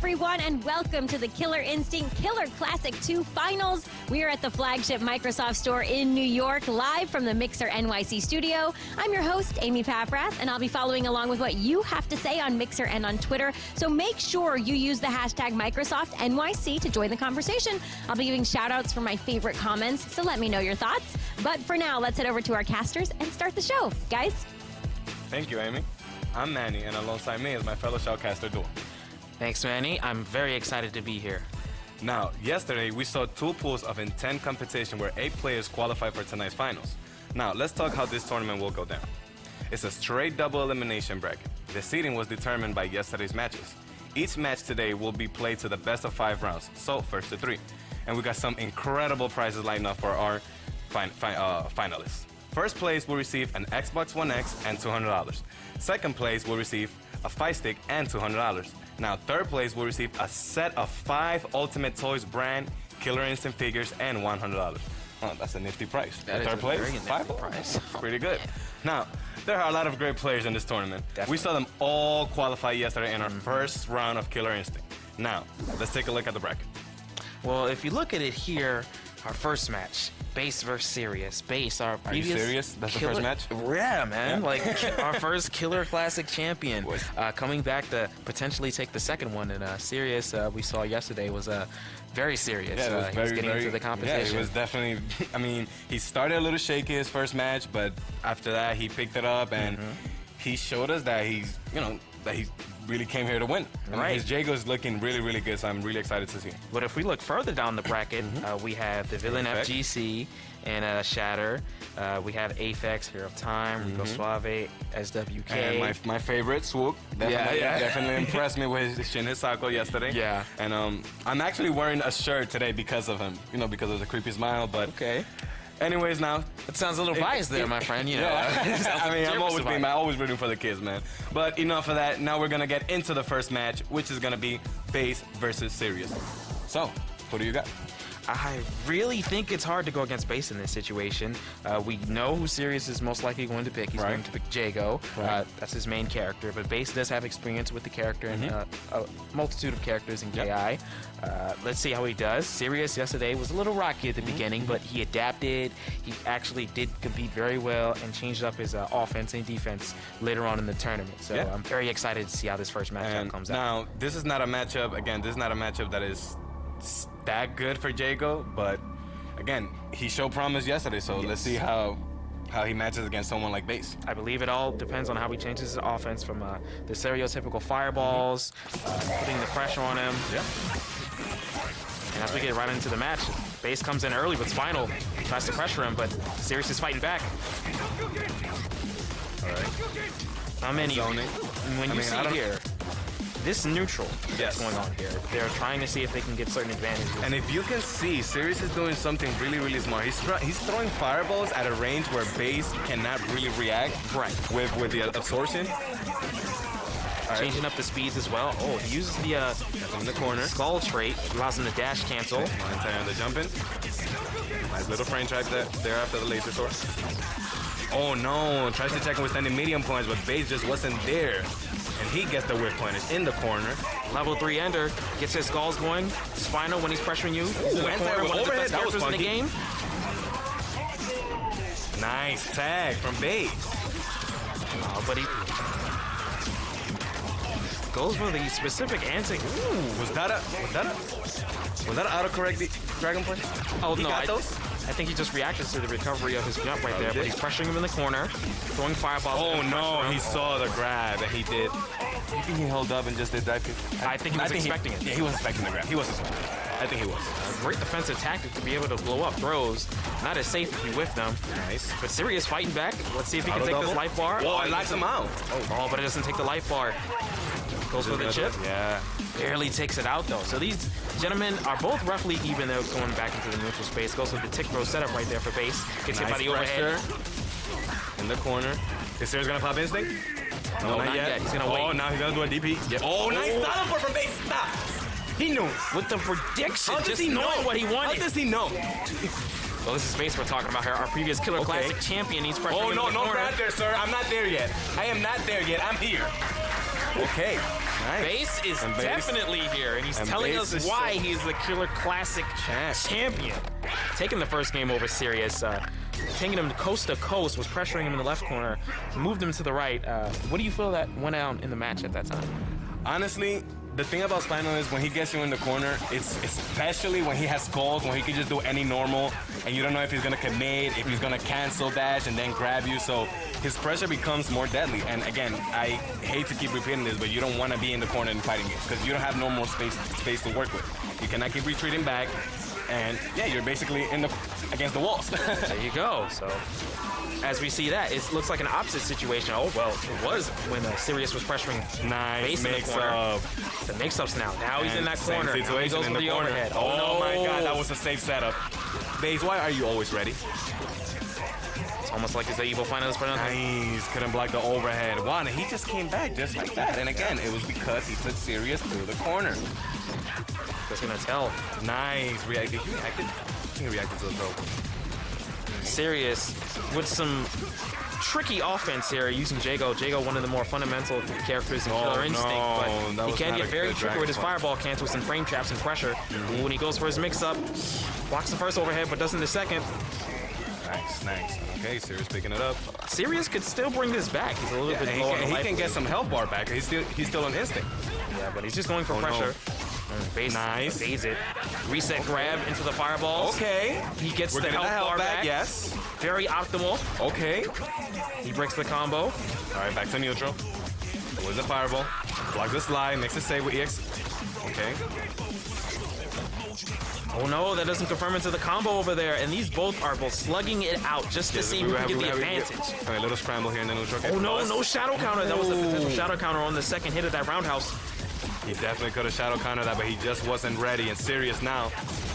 everyone, and welcome to the Killer Instinct Killer Classic 2 Finals. We are at the flagship Microsoft store in New York, live from the Mixer NYC studio. I'm your host, Amy Paffrath, and I'll be following along with what you have to say on Mixer and on Twitter. So make sure you use the hashtag Microsoft NYC to join the conversation. I'll be giving shout-outs for my favorite comments, so let me know your thoughts. But for now, let's head over to our casters and start the show. Guys? Thank you, Amy. I'm Manny, and alongside me is my fellow shoutcaster, Duel. Thanks, Manny. I'm very excited to be here. Now, yesterday we saw two pools of intense competition where 8 players qualified for tonight's finals. Now, let's talk how this tournament will go down. It's a straight double elimination bracket. The seeding was determined by yesterday's matches. Each match today will be played to the best of 5 rounds, so first to 3. And we got some incredible prizes lined up for our finalists. First place will receive an Xbox One X and $200. Second place will receive a Fire Stick and $200. Now, third place will receive a set of 5 Ultimate Toys brand Killer Instinct figures and $100. Oh, that's a nifty price. That is third a place, very nifty 5 price. Pretty good. Now, there are a lot of great players in this tournament. Definitely. We saw them all qualify yesterday in our first round of Killer Instinct. Now, let's take a look at the bracket. Well, if you look at it here, our first match, Base versus Sirius. Base, our previous... Are you serious? That's the first match? Yeah, man. Yeah. Like, our first Killer Classic champion. Coming back to potentially take the second one. And Sirius, we saw yesterday, was very serious. Yeah, it was he was getting into the competition. Yeah, it was definitely... I mean, he started a little shaky his first match, but after that, he picked it up, and he showed us that he's, that he really came here to win. Right. His Jago's looking really, really good, so I'm really excited to see him. But if we look further down the bracket, we have the Villain FGC and Shatter. We have Aphex, Hero of Time, Rico Suave, SWK. And my favorite, Swoop. Definitely impressed me with his Shin Hisako yesterday. Yeah. And I'm actually wearing a shirt today because of him, because of the creepy smile, but... Okay. Anyways, now... It sounds a little biased there, my friend, I mean, I'm always rooting for the kids, man. But enough of that. Now we're going to get into the first match, which is going to be Base versus Sirius. So, who do you got? I really think it's hard to go against Base in this situation. We know who Sirius is most likely going to pick. He's going to pick Jago. That's his main character. But Base does have experience with the character and a multitude of characters in KI. Let's see how he does. Sirius yesterday was a little rocky at the beginning, but he adapted. He actually did compete very well and changed up his offense and defense later on in the tournament. So I'm very excited to see how this first matchup comes out. Now, this is not a matchup, again, this is not a matchup that is that good for Jago, but again, he showed promise yesterday, so let's see how he matches against someone like Base. I believe it all depends on how he changes his offense from the stereotypical fireballs, putting the pressure on him. And as we get right into the match, Base comes in early with Spinal, tries to pressure him, but Sirius is fighting back. All right. How many? When you see here, this neutral that's going on here, they're trying to see if they can get certain advantages. And if you can see, Sirius is doing something really, really smart. He's throwing fireballs at a range where Base cannot really react with the absorption. Changing up the speeds as well. Oh, he uses the in the corner skull trait, allows him to dash cancel. And the jump in. Nice little frame track there after the laser sword. Oh no, tries to check him with standing medium points, but Base just wasn't there. And he gets the whip punish in the corner. Level 3 Ender gets his skulls going. Spinal when he's pressuring you. Overhead, that was funky. In the game. Nice tag from Base. But he goes for the specific antic. Ooh, was that an autocorrect Dragon Punch? Oh, no, I I think he just reacted to the recovery of his jump right there, but he's pressuring him in the corner, throwing fireballs. Oh no, he saw the grab and he did. You think he held up and just did that? I think he was expecting it. Yeah, he was expecting the grab. He was expecting it. I think he was. Great defensive tactic to be able to blow up throws. Not as safe if you whiff them. Nice. But Sirius fighting back. Let's see if he can take this life bar. Oh, it knocks him out. Oh, but it doesn't take the life bar. Goes for the chip. Yeah. Barely takes it out though. So these gentlemen are both roughly even though going back into the neutral space. Goes with the tick throw setup right there for Base. Gets hit by the overhead. In the corner. Is Sirius gonna pop instinct? No, not yet. He's gonna wait. Oh, now he's gonna do a DP. Yep. Oh, nice teleport from Base. Stop. He knew. With the prediction. How does he know what he wanted? How does he know? Well, this is Base we're talking about here. Our previous Killer Classic champion. He's pressuring. Oh no, no grab there, sir. I'm not there yet. I am not there yet. I'm here. Okay. Nice. Base is And Base- definitely here, and he's and telling Base us is why he's the Killer Classic champion. Taking the first game over Sirius, taking him coast to coast, was pressuring him in the left corner, moved him to the right. What do you feel that went out in the match at that time? Honestly, the thing about Spinal is when he gets you in the corner, it's especially when he has skulls, when he can just do any normal, and you don't know if he's gonna commit, if he's gonna cancel dash and then grab you. So his pressure becomes more deadly. And again, I hate to keep repeating this, but you don't want to be in the corner and fighting it because you don't have no more space to work with. You cannot keep retreating back, and yeah, you're basically against the walls. There you go. So as we see that, it looks like an opposite situation. Oh, well, it was when Sirius was pressuring Base in the corner. The mix-ups now. Now he's in that corner. Same Now situation he goes in for the the corner. overhead. Oh my God, that was a safe setup. Base, why are you always ready? It's almost like it's the evil finalist for nothing. Nice, couldn't block the overhead. Wow, and he just came back just like that. And again, it was because he took Sirius through the corner. Just gonna tell. Nice, reacted. He reacted? I think he reacted to the throw. Sirius with some tricky offense here using Jago. Jago, one of the more fundamental characters in Killer Instinct, but he can get very tricky with his fireball cancels and frame traps and pressure. When he goes for his mix-up, blocks the first overhead, but doesn't the second. Nice. Okay, Sirius picking it up. Sirius could still bring this back. He's a little bit low on the He life can get lead. some health bar back. He's still on instinct. Yeah, but he's just going for pressure. Base Nice. evades it. Reset grab into the fireballs. Okay. He gets We're the getting health the bar health back. Yes. Very optimal. Okay. He breaks the combo. All right, back to neutral. With the fireball. Blocks the slide. Makes a save with EX. Okay. Oh no, that doesn't confirm into the combo over there. And these both are both slugging it out just to see who can get the advantage. All right, little scramble here in the neutral. Okay. Oh no, no shadow counter. That was a potential shadow counter on the second hit of that roundhouse. He definitely could have shadow countered that, but he just wasn't ready. And Sirius now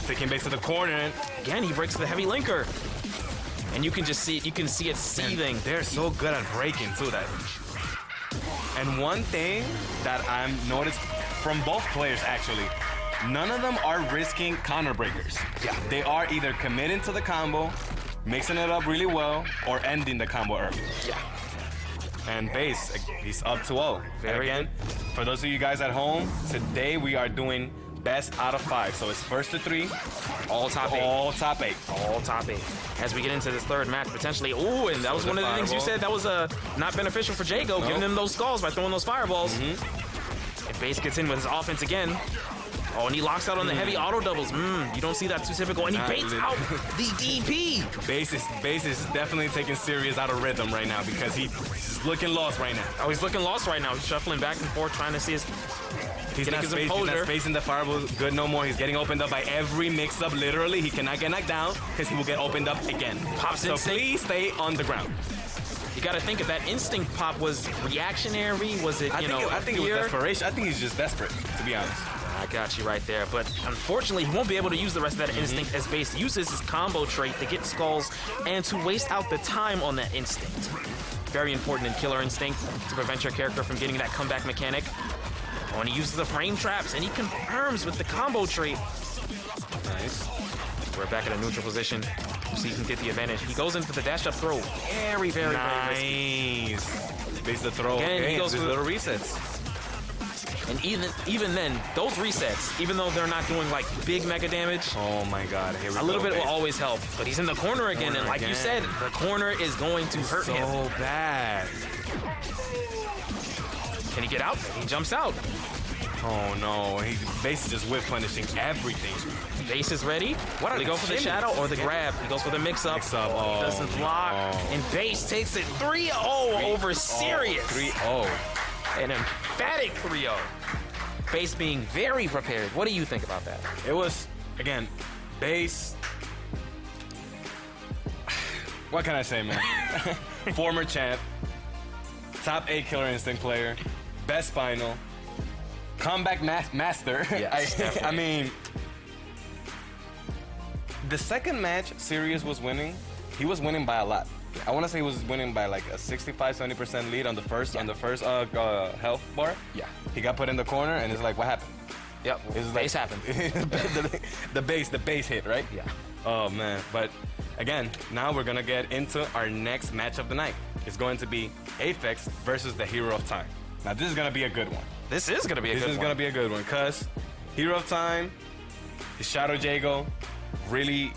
taking base to the corner. Again, he breaks the heavy linker. And you can just see it, seething. And they're so good at breaking too. That. And one thing that I'm noticed from both players actually, none of them are risking counter breakers. Yeah. They are either committing to the combo, mixing it up really well, or ending the combo early. Yeah. And Base, he's up 2-0. Very again, for those of you guys at home, today we are doing best out of 5. So it's first to 3, All top 8. all top 8. All top 8. As we get into this third match, potentially. Oh, and that was one of the things you said that was not beneficial for Jago, giving him those skulls by throwing those fireballs. If Base gets in with his offense again. Oh, and he locks out on the heavy auto doubles. You don't see that too typical. And he baits out the DP. Base is definitely taking Sirius out of rhythm right now because he's looking lost right now. Oh, he's looking lost right now. He's shuffling back and forth, trying to see his. He's not spacing the fireball good no more. He's getting opened up by every mix-up, literally. He cannot get knocked down because he will get opened up again. Pops so instinct. please stay on the ground. You got to think if that instinct pop was reactionary. Was it, I think it was desperation. I think he's just desperate, to be honest. I got you right there. But unfortunately, he won't be able to use the rest of that instinct as Base uses his combo trait to get skulls and to waste out the time on that instinct. Very important in Killer Instinct to prevent your character from getting that comeback mechanic. When he uses the frame traps and he confirms with the combo trait. Nice. We're back at a neutral position. So he can get the advantage. He goes in for the dash up throw. Very, very, very risky. Nice. Base the throw. Again, okay, he goes with for little resets. And even then, those resets, even though they're not doing like big mega damage, Oh my God. Here we go. a little bit will Base. always help. But he's in the corner again, and like you said, the corner is going to hurt So him. bad. Can he get out? He jumps out. Oh no. Base is just whip punishing everything. Base is ready. What are Will he the go for the shimmies? shadow or the grab? He goes for the mix-up. Mix-up, He doesn't block. no. And Base takes it 3-0 over Sirius. 3-0. An emphatic 3-0. Base being very prepared. What do you think about that? It was, again, Base. What can I say, man? Former champ, top 8 Killer Instinct player, best final, comeback master. Yes, I mean, the second match, Sirius was winning. He was winning by a lot. I want to say he was winning by like a 65-70% lead on the first health bar. Yeah. He got put in the corner, and it's like, what happened? Yep. It's like, Base happened. the base hit, right? Yeah. Oh man, but again, now we're gonna get into our next match of the night. It's going to be Aphex versus the Hero of Time. Now this is gonna be a good one. This is gonna be a good one. This is gonna be a good one, cause Hero of Time, the Shadow Jago, really.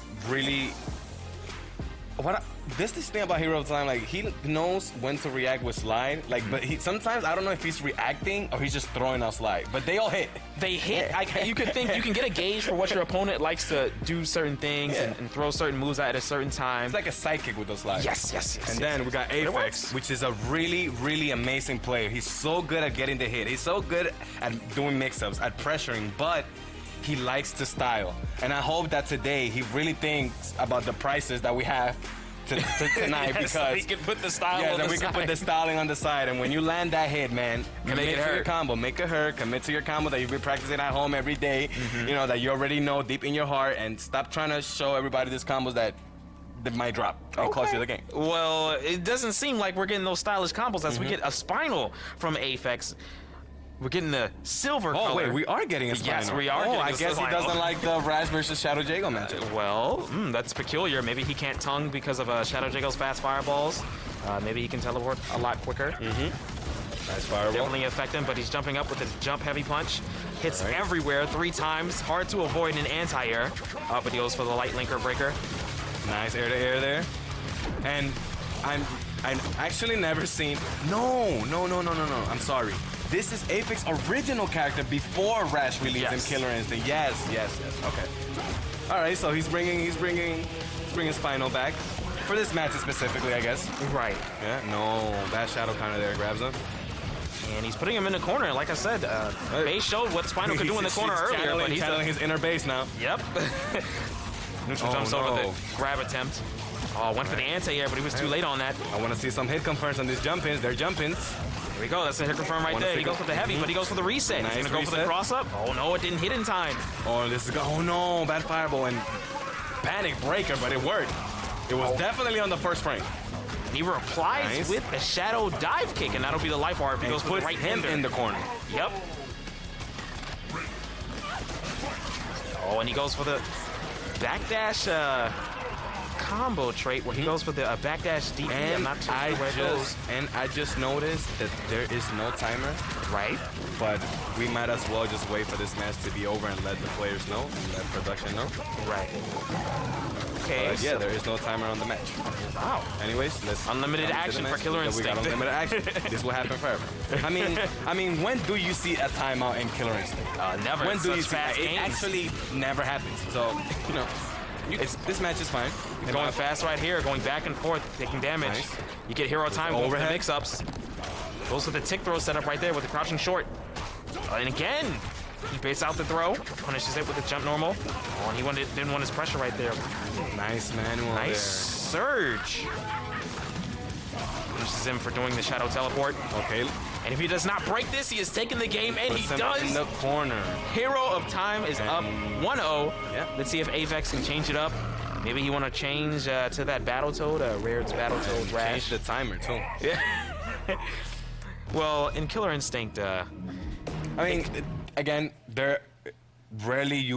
This thing about Hero of Time, like he knows when to react with slide, like, but sometimes I don't know if he's reacting or he's just throwing out slide. But they all hit. They hit. You can think, you can get a gauge for what your opponent likes to do certain things and throw certain moves at a certain time. It's like a sidekick with those slides. Yes. And then we got Aphex, which is a really amazing player. He's so good at getting the hit. He's so good at doing mix-ups, at pressuring, but he likes to style. And I hope that today he really thinks about the prices that we have tonight, because so he can put the style on then the we side. can put the styling on the side. And when you land that hit, man, commit to your combo. Make it hurt. Commit to your combo that you've been practicing at home every day. You know, that you already know deep in your heart. And stop trying to show everybody these combos that might drop and cost you the game. Well, it doesn't seem like we're getting those stylish combos as we get a spinal from Aphex. We're getting the silver color. Oh, wait, we are getting a spinal. Yes, we are. Oh, I guess he doesn't like the Rash versus Shadow Jago matchup. Well, that's peculiar. Maybe he can't tongue because of Shadow Jago's fast fireballs. Maybe he can teleport a lot quicker. Nice fireball. Definitely affect him, but he's jumping up with his jump heavy punch. Hits everywhere 3 times. Hard to avoid an anti-air. But he goes for the light linker breaker. Nice air to air there. And I've actually never seen. No. I'm sorry. This is Aphex original character before Rash released in Killer Instinct. Yes. Okay. All right. So he's bringing Spinal back for this match specifically, I guess. Right. Yeah. No, that shadow counter there grabs him. And he's putting him in the corner. Like I said, Base showed what Spinal could do in the corner earlier, but he's channeling his inner base now. Yep. Neutral jumps over the grab attempt. Oh, went for the anti-air, but he was too late on that. I want to see some hit confirms on these jump-ins. They're jump-ins. Here we go. That's a hit confirm right there. He goes for the heavy, but he goes for the reset. Nice He's going to go for the cross-up. Oh, no, it didn't hit in time. Oh, this is... Oh, no. Bad fireball and panic breaker, but it worked. It was definitely on the first frame. And he replies with a shadow dive kick, and that'll be the life orb. He goes for the right him in the corner. Yep. Oh, and he goes for the backdash combo trait where he goes for the backdash DP. And I'm not too sure where it goes. And I just noticed that there is no timer. Right. But we might as well just wait for this match to be over and let the players know, and let production know. Right. Okay. But yeah, there is no timer on the match. Wow. Anyways, let's unlimited action for Killer Instinct. We got unlimited action. This will happen forever. I mean, when do you see a timeout in Killer Instinct? Never. When do you see fast it? It actually never happens. So, you know, this match is fine. Going fast right here, going back and forth, taking damage. Nice. You get hero time over the mix-ups. Goes for the tick throw setup right there with the crouching short. And again, he baits out the throw, punishes it with the jump normal. Oh, and he didn't want his pressure right there. Nice manual Nice surge. Punishes him for doing the shadow teleport. Okay. And if he does not break this, he has taken the game, and he does. In the corner. Hero of Time is up 1-0. Yeah. Let's see if Aphex can change it up. Maybe he want to change to that Battletoad, Raird's Battletoad Rash. Change the timer, too. Yeah. Well, in Killer Instinct, I mean, again, there rarely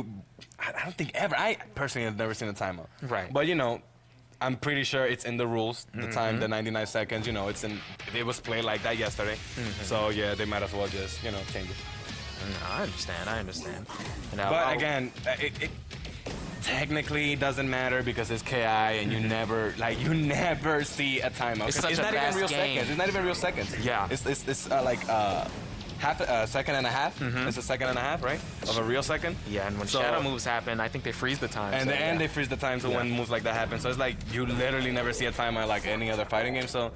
I don't think ever. I personally have never seen a timeout. Right. But, you know, I'm pretty sure it's in the rules. The time, the 99 seconds, you know, it was played like that yesterday. So, yeah, they might as well just, you know, change it. I understand. But, again, it technically doesn't matter because it's KI and you never see a timeout. It's such a not even fast real game. seconds. It's not even real seconds. Yeah. It's like half a second and a half. It's a second and a half, right? Of a real second. Yeah, and when shadow moves happen, I think they freeze the time. And they freeze the time so when moves like that happen. So it's like you literally never see a timeout like any other fighting game. So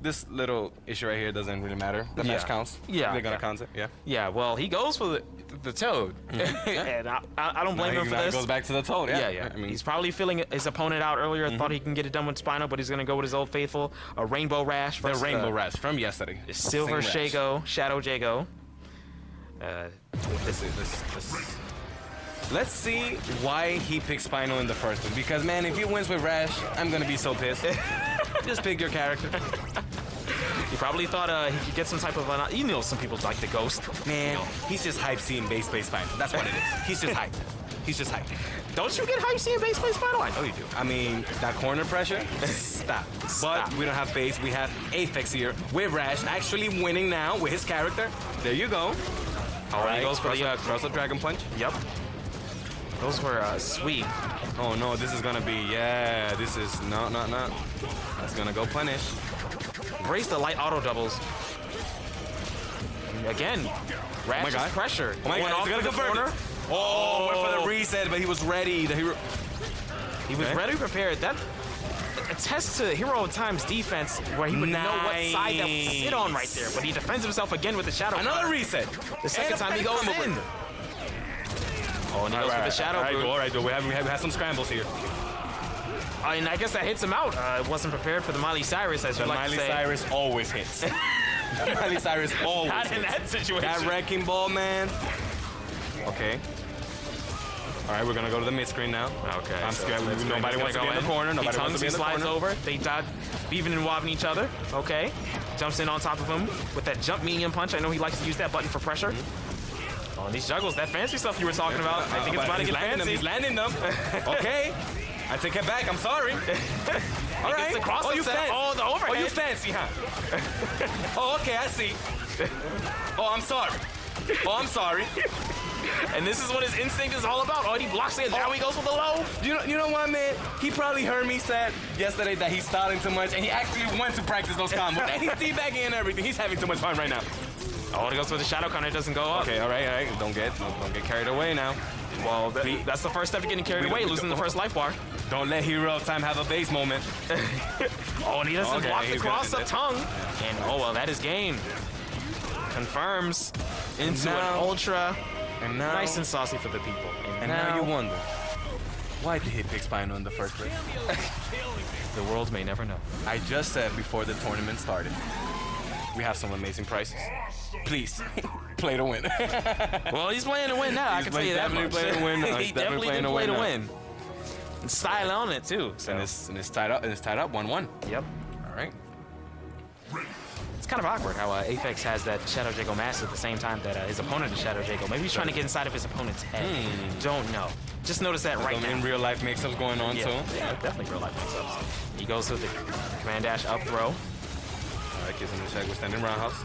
this little issue right here doesn't really matter. The match counts. Yeah. They're gonna count it. Yeah. Yeah, well, he goes for the toad. And I don't blame him for this. He goes back to the toad. Yeah. I mean, he's probably feeling his opponent out earlier. Thought he can get it done with Spinal, but he's going to go with his old faithful, a Rainbow Rash. The Rainbow Rash from yesterday. Silver Shago, Shadow Jago. Let's see why he picked Spinal in the first one. Because, man, if he wins with Rash, I'm going to be so pissed. Just pick your character. He probably thought he could get some type of, you know, some people like the ghost. Man, he's just hype seeing base Spinal. That's what it is. He's just hype. Don't you get hype seeing base play Spinal? I know you do. I mean, that corner pressure, stop. But we don't have base, we have Aphex here with Rash actually winning now with his character. There you go. All right, he goes for the cross-up Dragon Punch. Yep. Those were sweet. Oh no, this is gonna be, this is, no. That's gonna go punish. Brace the light auto doubles. And again, Rash is pressure. Oh my God, off it's gonna the convert corner. it. Oh, went for the reset, but he was ready. The hero. He was ready, prepared. That attests to Hero of Time's defense, where he would know what side that would sit on right there. But he defends himself again with the Shadow. Another reset. The second time he goes in. Oh, and he goes for the Shadow. All right, we have some scrambles here. And I guess that hits him out. Wasn't prepared for the Miley Cyrus, as you like to say. Miley Cyrus always hits. Miley Cyrus always Not in that situation. That wrecking ball, man. Okay. All right, we're gonna go to the mid screen now. Okay. I'm scared. Nobody wants to be in the corner. Nobody wants to be in the corner. Slides over. They dodge, weaving and wobbing each other. Okay. Jumps in on top of him with that jump medium punch. I know he likes to use that button for pressure. Oh, and these juggles, that fancy stuff you were talking about. I think it's about to get fancy. He's landing them. Okay. I take it back. I'm sorry. All right. Oh, you fancy. Oh, the overhead. Oh, you fancy, huh? Oh, okay. I see. Oh, I'm sorry. Oh, I'm sorry. And this is what his instinct is all about. Oh, he blocks it. Now he goes for the low. You know what, man? He probably heard me say yesterday that he's stalling too much, and he actually went to practice those combos. And he's teabagging and everything. He's having too much fun right now. Oh, he goes for the Shadow counter. It doesn't go up. Okay, all right. Don't get carried away now. Well, that's the first step to getting carried away, losing the first life bar. Don't let Hero of Time have a base moment. Oh, and he doesn't block the cross-up tongue. And, oh, well, that is game. Confirms into an ultra. And now, nice and saucy for the people. And now you wonder, why did he pick Spino in the first place? The world may never know. I just said before the tournament started, we have some amazing prices. Please, play to win. Well, he's playing to win now. I can tell you that much. Playing to win. He definitely did play to win. And style on it too. So. And it's tied up. 1-1. Yep. All right. It's kind of awkward how Aphex has that Shadow Jago mask at the same time that his opponent is Shadow Jago. Maybe he's trying to get inside of his opponent's head. Don't know. Just notice that right now. In real life mix-ups going on too. Yeah, definitely real life mix-ups. He goes to the command dash up throw. All right, gives him the check with standing roundhouse.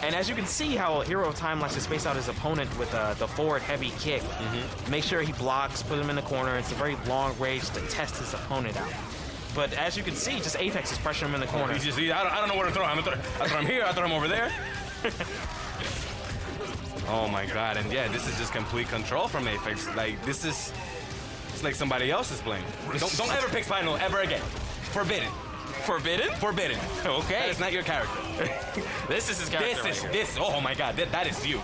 And as you can see how Hero of Time likes to space out his opponent with the forward heavy kick. Make sure he blocks, put him in the corner. It's a very long range to test his opponent out. But as you can see, just Aphex is pressuring him in the corner. I don't know where to throw him. I throw him here, I throw him over there. Oh my God, and yeah, this is just complete control from Aphex. Like, it's like somebody else is playing. Don't ever pick Spinal ever again. Forbidden. Forbidden? Forbidden. Okay. That is not your character. This is his character. Oh my God, that is you.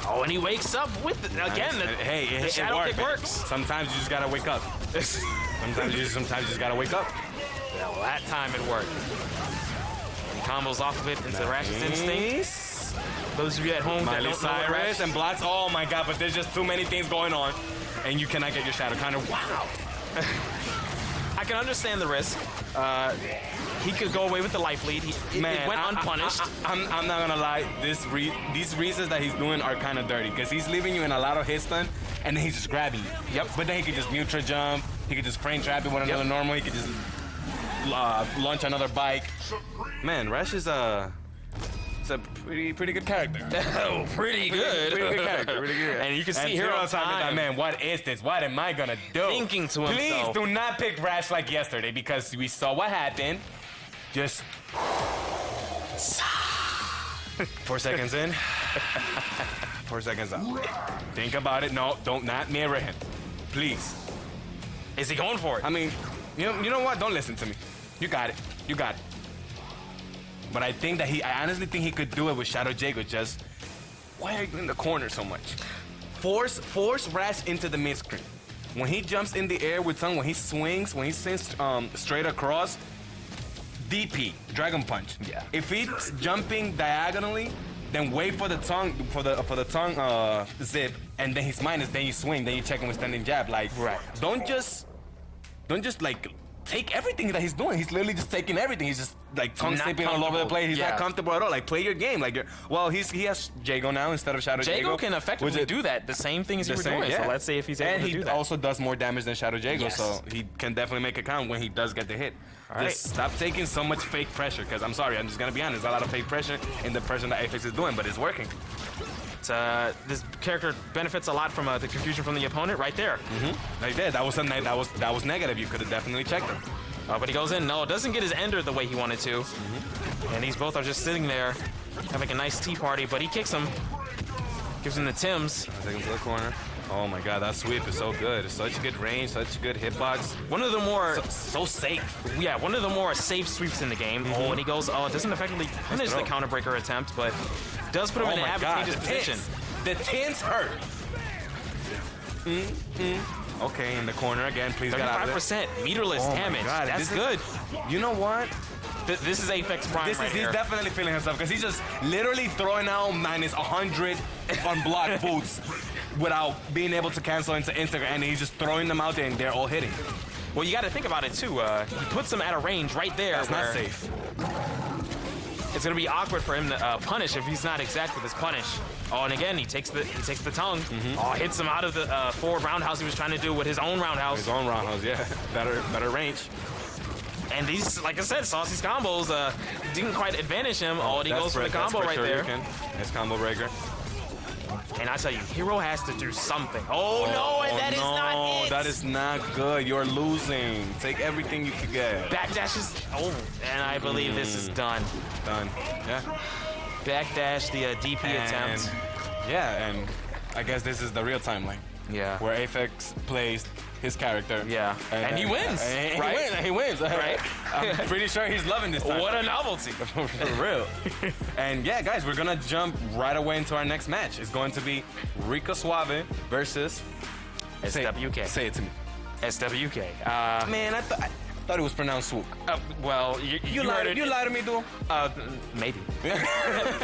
Oh, and he wakes up with it. Again, the shadow kick works. Sometimes you just gotta wake up. Sometimes you just gotta wake up. Well, that time it worked. And he combos off of it into Rash's instinct. Those of you at home that don't know Rash and blocks. Oh my God, but there's just too many things going on, and you cannot get your shadow counter. Wow. I can understand the risk. He could go away with the life lead. It went unpunished. I'm not gonna lie. These resets that he's doing are kind of dirty because he's leaving you in a lot of hit stun, and then he's just grabbing you. Yep. But then he could just neutral jump. He could just frame trap it with another normal. He could just launch another bike. Man, Rash is a pretty good character. Oh, pretty good. Pretty good character. Pretty good. And you can see Hero of Time. Like, man, what is this? What am I gonna do? Thinking to himself. Please do not pick Rash like yesterday because we saw what happened. Just 4 seconds in, 4 seconds out. Think about it. No, not mirror him. Please. Is he going for it? I mean, you know what? Don't listen to me. You got it. You got it. But I honestly think he could do it with Shadow Jago. Just, why are you in the corner so much? Force Rash into the mid screen. When he jumps in the air with tongue, when he swings straight across, DP, Dragon Punch. Yeah. If he's jumping diagonally, then wait for the tongue zip, and then he's minus, then you swing, then you check him with standing jab. Like, right. Don't just like take everything that he's doing. He's literally just taking everything. He's just like tongue slipping all over the place. He's not comfortable at all. Like, play your game. Like, he has Jago now instead of Shadow Jago. Jago can effectively do that. The same thing as you were doing. So let's see if he's able to do that. And he also does more damage than Shadow Jago, so he can definitely make it count when he does get the hit. Just stop taking so much fake pressure, because I'm sorry, I'm just gonna be honest. There's a lot of fake pressure in the pressure that Aphex is doing, but it's working. This character benefits a lot from the confusion from the opponent right there. Right there. That was negative. You could have definitely checked him. But he goes in. No, doesn't get his ender the way he wanted to. And these both are just sitting there having a nice tea party, but he kicks him. Gives him the Tims. Take him to the corner. Oh my god, that sweep is so good. It's such good range, such good hitbox. One of the more... So safe. Yeah, one of the more safe sweeps in the game. Oh, and he goes, it doesn't effectively punish the counter breaker attempt, but does put him in an advantageous position. The tins hurt. Okay, in the corner again. Please get out of it. 35% meterless damage. God, that's good. You know what? This is Aphex Prime He's definitely feeling himself, because he's just literally throwing out minus 100 unblocked boots without being able to cancel into Instagram, and he's just throwing them out there, and they're all hitting. Well, you got to think about it too. He puts them at a range right there. That's not safe. It's gonna be awkward for him to punish if he's not exact with his punish. Oh, and again, he takes the tongue. Oh, hits him out of the forward roundhouse he was trying to do with his own roundhouse. His own roundhouse, yeah. Better range. And these, like I said, Saucy's combos didn't quite advantage him. Oh, and he goes for the combo right there. Nice combo breaker. And I tell you, Hero has to do something. Oh no, and that is not it. That is not good. You're losing. Take everything you can get. Backdash is, and I believe this is done. Done, yeah. Backdash the DP attempt. Yeah, and I guess this is the real timeline. Yeah. Where Aphex plays his character. Yeah. And he wins, right? He wins. Right? I'm pretty sure he's loving this time. What a novelty. For real. And yeah, guys, we're going to jump right away into our next match. It's going to be Rico Suave versus... SWK. Say it to me. SWK. Man, I thought it was pronounced Swook. Well, you lied to me, dude. Maybe.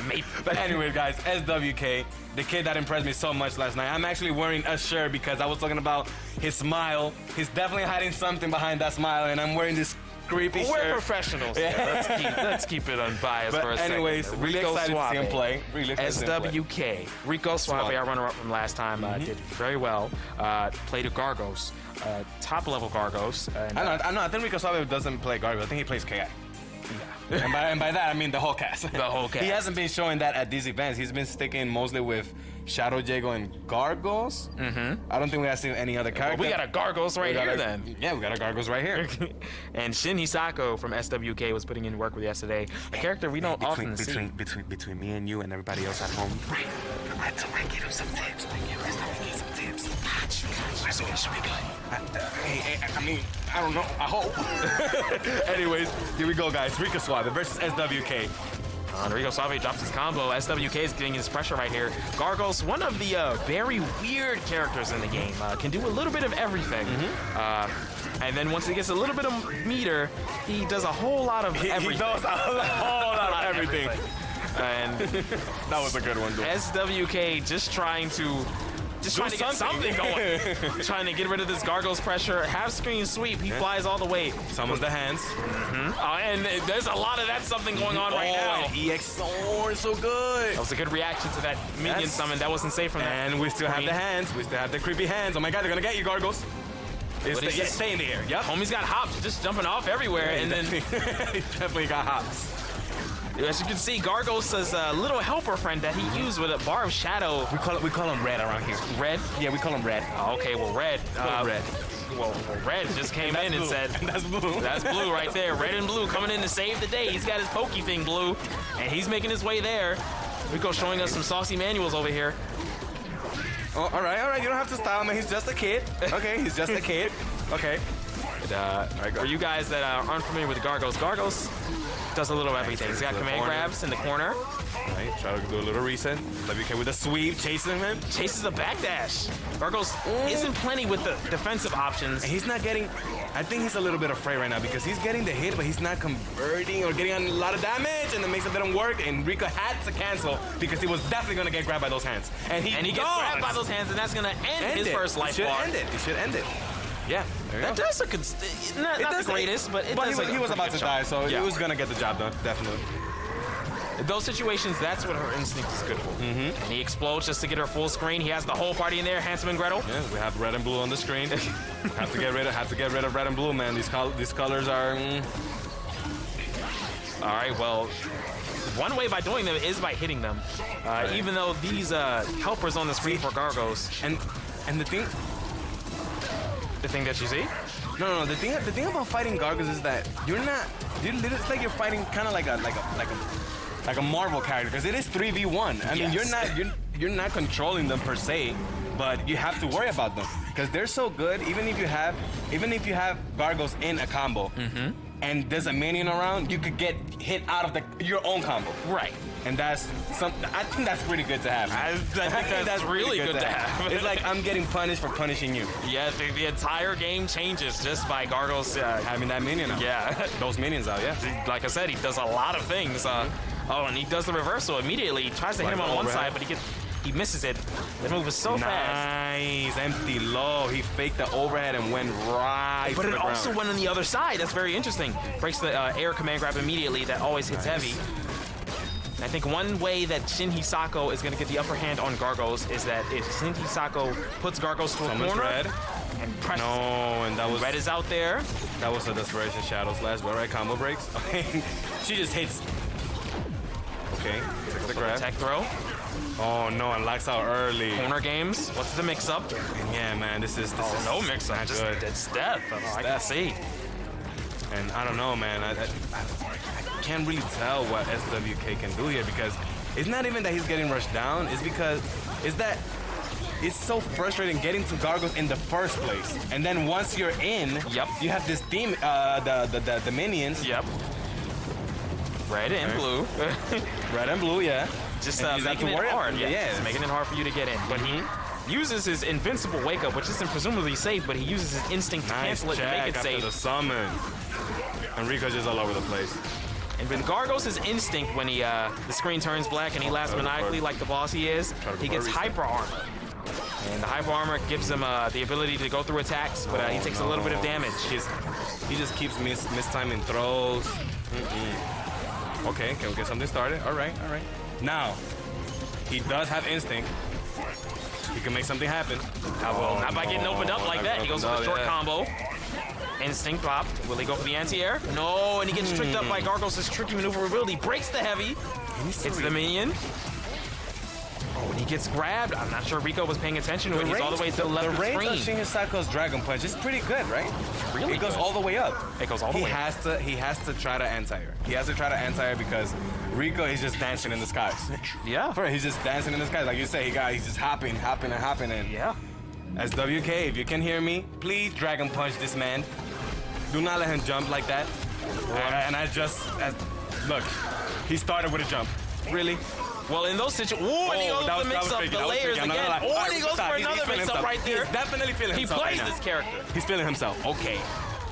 Maybe. But anyway, guys, SWK, the kid that impressed me so much last night. I'm actually wearing a shirt because I was talking about his smile. He's definitely hiding something behind that smile, and I'm wearing this creepy shirt. We're professionals. Yeah. Let's keep it unbiased for a second. Anyways, really excited to see him play. Really SWK. Rico Suave, our runner-up from last time, did very well. Played a Gargos. Top-level Gargos. I know. I think Rico Suave doesn't play Gargos. I think he plays KI. Yeah. and by that, I mean the whole cast. The whole cast. He hasn't been showing that at these events. He's been sticking mostly with Shadow Jago and Gargos. I don't think we have seen any other character. Well, we got a Gargos right here, then. Yeah, we got a Gargos right here. And Shin Hisako from SWK was putting in work with yesterday. A character we don't often see. Between me and you and everybody else at home. Right. I give him some tips. I give SWK some tips. So it should be good. I mean, I don't know. I hope. Anyways, here we go, guys. Rico Suave versus SWK. Rico Suave drops his combo. SWK is getting his pressure right here. Gargos, one of the very weird characters in the game, can do a little bit of everything. And then once he gets a little bit of meter, he does a whole lot of everything. He does a whole lot of everything. And that was a good one, dude. SWK just trying to get something going. Trying to get rid of this Gargos pressure. Half screen sweep. He flies all the way. Summons the hands. And there's a lot of that something going on right now. EX so good. That was a good reaction to that minion summon. That wasn't safe from that. And we still have the hands. We still have the creepy hands. Oh my god, they're gonna get you, Gargos. Stay in the air. Yep. Homie's got hops just jumping off everywhere. Yeah, and then he definitely got hops. As you can see, Gargos is a little helper friend that he used with a bar of shadow. We call him Red around here. Red? Yeah, we call him Red. Oh, okay, well, Red. Red. Well, Red just came in and said... That's blue. That's blue right there. Red and blue coming in to save the day. He's got his pokey thing blue, and he's making his way there. Rico showing us some saucy manuals over here. Oh, all right. You don't have to style him. He's just a kid. Okay, he's just a kid. Okay. For you guys that aren't familiar with Gargos, Gargos does a little of everything. He's got command grabs in the corner. Right, try to do a little reset. WK with a sweep, chasing him. Chases the backdash. Gargos isn't plenty with the defensive options. And he's not getting, I think he's a little bit afraid right now because he's getting the hit, but he's not converting or getting a lot of damage, and the mix-up didn't work, and Rico had to cancel because he was definitely going to get grabbed by those hands. And he gets grabbed by those hands, and that's going to end his first life bar. He should end it. Yeah, there you That go. does look not the greatest, but it does look he was a about pretty to good die, shot. so Yeah. he was gonna get the job done, definitely. In those situations, that's what her instinct is good for. And he explodes just to get her full screen. He has the whole party in there, Handsome and Gretel. Yeah, we have red and blue on the screen. have to get rid of red and blue, man. These colors are. All right, well, one way by doing them is by hitting them. Even though these helpers on the screen for Gargos. And the thing that you see? No. The thing about fighting Gargos is that it's like you're fighting kind of like a Marvel character, because it is 3v1. I mean, you're not controlling them per se, but you have to worry about them because they're so good. Even if you have Gargos in a combo, and there's a minion around, you could get hit out of your own combo. Right. And I think that's pretty good to have. I think that's really good to have. It's like I'm getting punished for punishing you. Yeah, the entire game changes just by Gargos Having that minion out. Yeah. Those minions out, yeah. Like I said, he does a lot of things. Oh, and he does the reversal immediately. He tries to hit him on one side, but he misses it. The move is so fast. Nice, empty low. He faked the overhead and went right But to it the also ground. went on the other side. That's very interesting. Breaks the air command grab immediately. That always hits heavy. And I think one way that Shin Hisako is going to get the upper hand on Gargos is that if Shin Hisako puts Gargos to a corner red. and presses, And that was red is out there. That was a desperation shadow slash, but right combo breaks. She just hits. Okay, takes the grab. Tech throw. Oh no, and locks out early. Corner games. What's the mix-up? And yeah, man, this is No mix-up. not Just good. dead step. I can see. And I don't know, man. I can't really tell what SWK can do here, because it's not even that he's getting rushed down. It's because it's so frustrating getting to Gargos in the first place. And then once you're in, you have this team, the minions. Yep. Red and blue. Red and blue, yeah. Just And you have making to it worry hard. about Yeah, it. just making it hard for you to get in. But he uses his invincible wake up, which isn't presumably safe, but he uses his instinct to Nice cancel it to make check it after safe. the summon. And Rico's just all over the place. And when Gargos' instinct, when he the screen turns black and he laughs maniacally like the boss he is, he gets hyper armor. And the hyper armor gives him the ability to go through attacks, but he takes a little bit of damage. He just keeps mistiming throws. Okay, can we get something started? All right. Now, he does have instinct. He can make something happen. Not by getting opened up like that. He goes with a short combo. Instinct pop. Will he go for the anti-air? No, and he gets tricked up by Gargos' tricky maneuverability. Breaks the heavy. Hits the minion. Oh, and he gets grabbed. I'm not sure Rico was paying attention to it. He's all the way to the left of the range screen. of Shin Hisako's Dragon Punch is pretty good, right? Really It goes good. all the way up. It goes all the way up. He has to try to anti-air. He has to try to anti-air because Rico is just dancing in the skies. Yeah. He's just dancing in the skies. Like you say, he's just hopping. And Yeah. SWK, if you can hear me, please Dragon Punch this man. Do not let him jump like that. Look, he started with a jump. Really? Well, in those situations, and he goes for the mix-up, the layers again. And he goes for another mix-up right there. He's definitely feeling He himself plays right now. this character. He's feeling himself. Okay.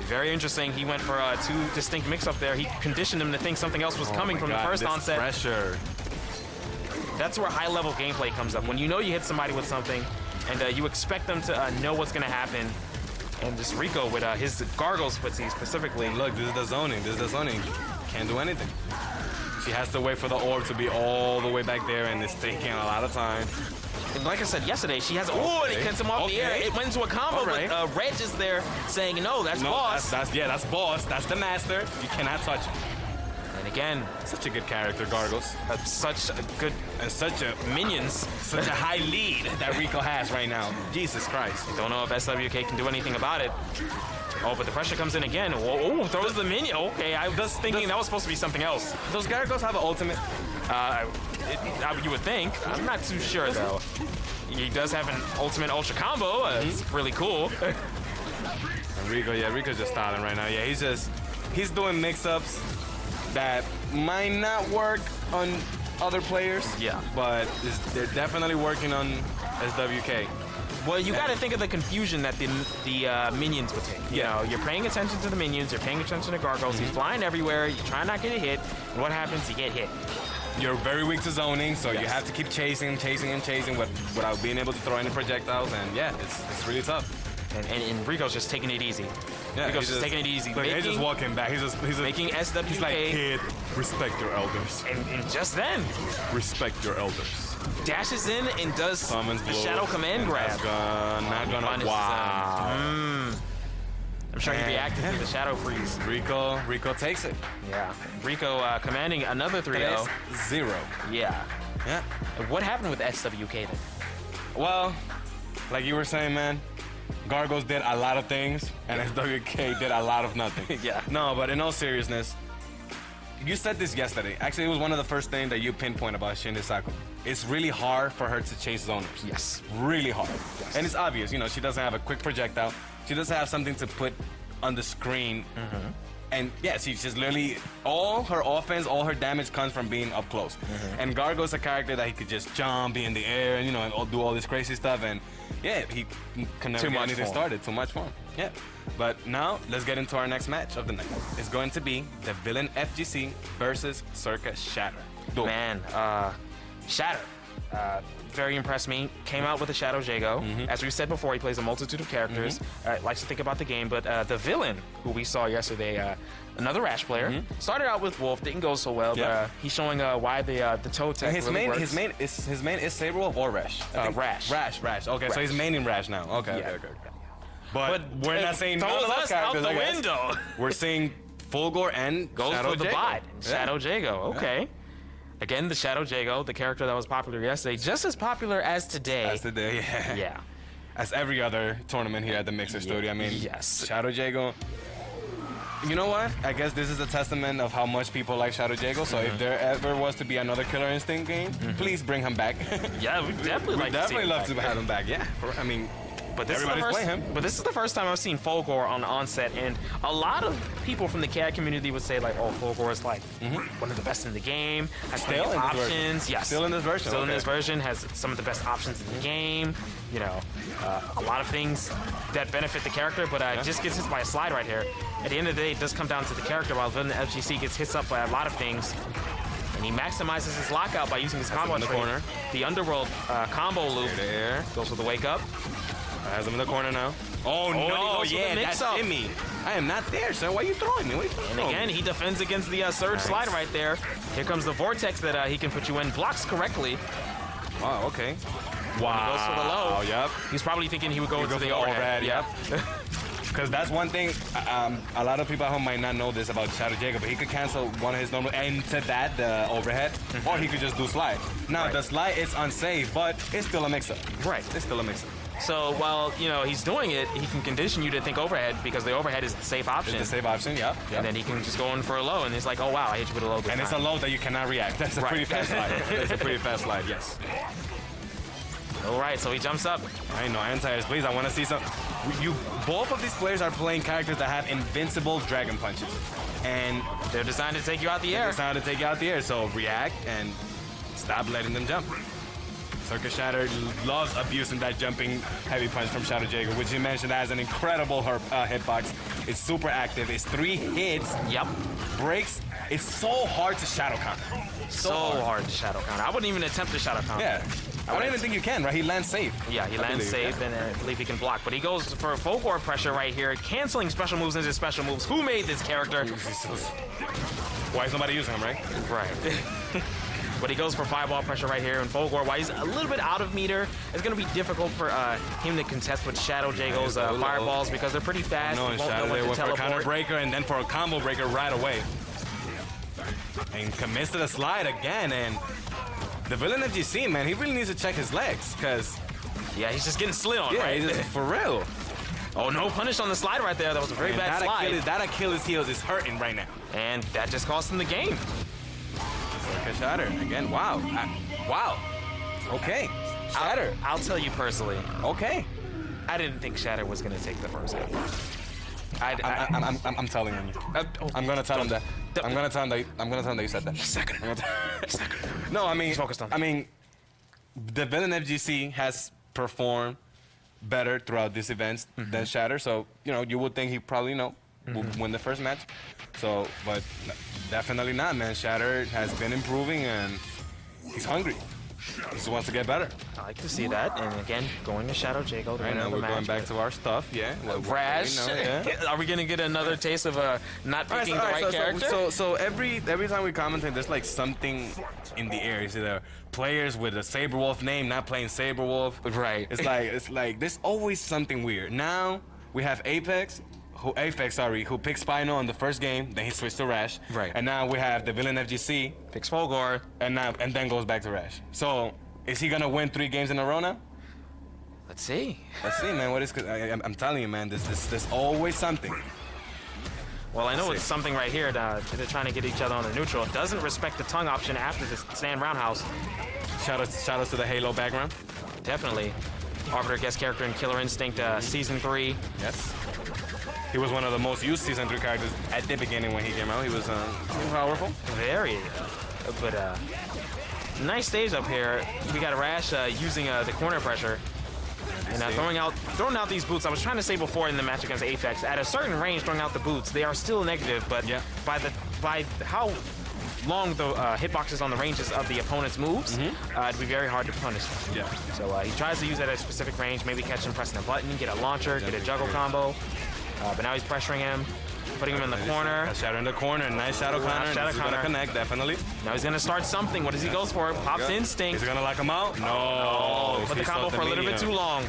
Very interesting. He went for two distinct mix-up there. He conditioned him to think something else was coming from the first onset. Pressure. That's where high-level gameplay comes up. When you know you hit somebody with something, and you expect them to know what's going to happen. And just Rico with his Gargos footsie specifically. Look, this is the zoning. Can't do anything. She has to wait for the orb to be all the way back there, and it's taking a lot of time. And like I said yesterday, she has and he gets him off the air. It went into a combo, but Reg is there saying, no, that's boss. That's boss. That's the master. You cannot touch him. And again, Such a good character, Gargos. such a good And such a minions. such a high lead that Rico has right now. Jesus Christ. Don't know if SWK can do anything about it. Oh, but the pressure comes in again. Oh, throws the minion. Okay, I was thinking that was supposed to be something else. Those Gargos have an ultimate. You would think. I'm not too sure, though. He does have an ultimate ultra combo. It's really cool. And Rico's just styling right now. Yeah, he's doing mix-ups that might not work on other players. Yeah. But they're definitely working on SWK. Well, you got to think of the confusion that the minions would take. You know, you're paying attention to the minions, you're paying attention to Gargos, he's flying everywhere, you try not to get hit, and what happens? You get hit. You're very weak to zoning, so you have to keep chasing without being able to throw any projectiles, and yeah, it's really tough. And Rico's just taking it easy. Yeah, Rico's just taking it easy. Look, he's just walking back. He's making SWK. He's like, kid, respect your elders. And just then, respect your elders. Dashes in and does Summons the blow, shadow command grab. Not gonna. Wow. I'm sure he reacted to the shadow freeze. Rico takes it. Yeah. Rico commanding another 3-0. 0. Yeah. Yeah. What happened with SWK then? Well, like you were saying, man, Gargos did a lot of things, and SWK did a lot of nothing. Yeah. No, but in all seriousness, you said this yesterday. Actually, it was one of the first things that you pinpoint about Shin Sako. It's really hard for her to chase zoners. Yes. Really hard. Yes. And it's obvious, you know, she doesn't have a quick projectile. She doesn't have something to put on the screen. And yeah, she's just literally, all her offense, all her damage comes from being up close. And Gargo's a character that he could just jump, be in the air, and, you know, and do all this crazy stuff. And yeah, he can never get anything started. Too much fun. Yeah. But now, let's get into our next match of the night. It's going to be the Villain FGC versus Circa Shatter. Man, Shatter. Very impressed me. Came out with a Shadow Jago. As we said before, he plays a multitude of characters. Likes to think about the game, but the villain, who we saw yesterday, another Rash player, started out with Wolf, didn't go so well, but he's showing why the toe tech his really works. His main is Saber Wolf or Rash? Rash. Rash. Okay, so he's maining Rash now. Okay. But we're not saying throws none of us those out characters, the I guess. window. We're seeing Fulgor and Goes Shadow for the Jago. bot. Shadow Jago. Okay. Again, the Shadow Jago, the character that was popular yesterday, just as popular as today. As today, yeah. Yeah. As every other tournament here at the Mixer Studio. I mean, yes. Shadow Jago. You know what? I guess this is a testament of how much people like Shadow Jago. So if there ever was to be another Killer Instinct game, please bring him back. Yeah, we definitely We'd definitely love to have him back. Yeah. I mean, But this everybody's playing him. But this is the first time I've seen Fulgor on the onset, and a lot of people from the CAD community would say like, "Oh, Fulgor is like one of the best in the game. Has plenty of options. Yes, Still in this version. Still in this version, has some of the best options in the game. You know, a lot of things that benefit the character, but just gets hit by a slide right here. At the end of the day, it does come down to the character. While Villain FGC gets hit up by a lot of things. And he maximizes his lockout by using his combo in the trait. corner. The underworld combo loop There. goes for the wake up. Has him in the corner now. Oh no, yeah, that's in me. I am not there, son. Why are you throwing me? What are you throwing And again, he defends against the surge slide right there. Here comes the vortex that he can put you in. Blocks correctly. Wow, okay. Wow. He goes for the low. Yep. He's probably thinking he would go into the overhead. Yep. Because that's one thing, a lot of people at home might not know this about Shadow Jago, but he could cancel one of his normal, and to that, the overhead, or he could just do slide. Now, the slide is unsafe, but it's still a mix-up. Right. It's still a mix-up. So while, you know, he's doing it, he can condition you to think overhead because the overhead is the safe option. It's the safe option, yep. And then he can just go in for a low, and it's like, oh, wow, I hit you with a low this And it's a time. low that you cannot react. That's a pretty fast slide. That's a pretty fast slide, yes. All right, so he jumps up. I know, anti-airs, please. I want to see some. Both of these players are playing characters that have invincible dragon punches. And they're designed to take you out the air. They're designed to take you out the air, so react and stop letting them jump. Circa Shatter loves abusing that jumping heavy punch from Shadow Jago, which you mentioned has an incredible hitbox. It's super active. It's 3 hits. Yep. Breaks. It's so hard to shadow counter. So hard to shadow counter. I wouldn't even attempt to shadow counter. Yeah. I don't even think you can, right? He lands safe. Yeah, he lands safe, and I believe he can block. But he goes for Fulgor pressure right here, canceling special moves into special moves. Who made this character? Why is nobody using him, right? Right. But he goes for fireball pressure right here, and Fulgor, while he's a little bit out of meter, it's going to be difficult for him to contest with Shadow Jago's fireballs because they're pretty fast. No, and Shadow went for a counter breaker and then for a combo breaker right away. And commits to the slide again, and the Villain FGC, man, he really needs to check his legs, because... Yeah, he's just getting slid on, right? Yeah, for real. Oh, no punish on the slide right there. That was a very bad slide. That Achilles heels is hurting right now. And that just cost him the game. Circa Shatter, again, wow. Wow. Okay. Shatter. I'll tell you personally. Okay. I didn't think Shatter was going to take the first game. I'm telling him. I'm gonna tell him that. I'm gonna tell him that you said that. Second. No, I mean, He's focused on. I mean, the Villain FGC has performed better throughout these events than Shatter, so you know you would think he probably will win the first match. So, but definitely not, man. Shatter has been improving and he's hungry. He just wants to get better. I like to see that. And again, going to Shadow Jago. Right now we're going back to our stuff. Yeah. Rash. Are we gonna get another taste of not picking the right character? So every time we commentate, there's like something in the air. It's either players with a Saberwolf name not playing Saberwolf. Right. It's like there's always something weird. Now we have Aphex, who picked Spino in the first game, then he switched to Rash. Right. And now we have the Villain FGC, Picks Fulgor, and then goes back to Rash. So is he gonna win 3 games in a row now? Let's see. Let's see, man. What is? I'm telling you, man. There's always something. Well, I know it's something right here. They're trying to get each other on the neutral. It doesn't respect the tongue option after the stand roundhouse. Shout out to the Halo background. Definitely. Arbiter guest character in Killer Instinct Season 3. Yes. He was one of the most used Season 3 characters at the beginning when he came out. He was powerful. Very. But nice stage up here. We got Rash using the corner pressure. And throwing out these boots. I was trying to say before in the match against Aphex, at a certain range, throwing out the boots, they are still negative. But by how long the hitboxes on the ranges of the opponent's moves, it'd be very hard to punish them. Yeah. So he tries to use that at a specific range, maybe catch him pressing a button, get a launcher, get a juggle combo. But now he's pressuring him, putting him in the corner. Shatter in the corner, nice shadow counter. Shadow He's gonna connect, definitely. Now he's gonna start something. What does he go for? Pops Instinct. Is he gonna lock him out? No. Put the combo for a little bit too long.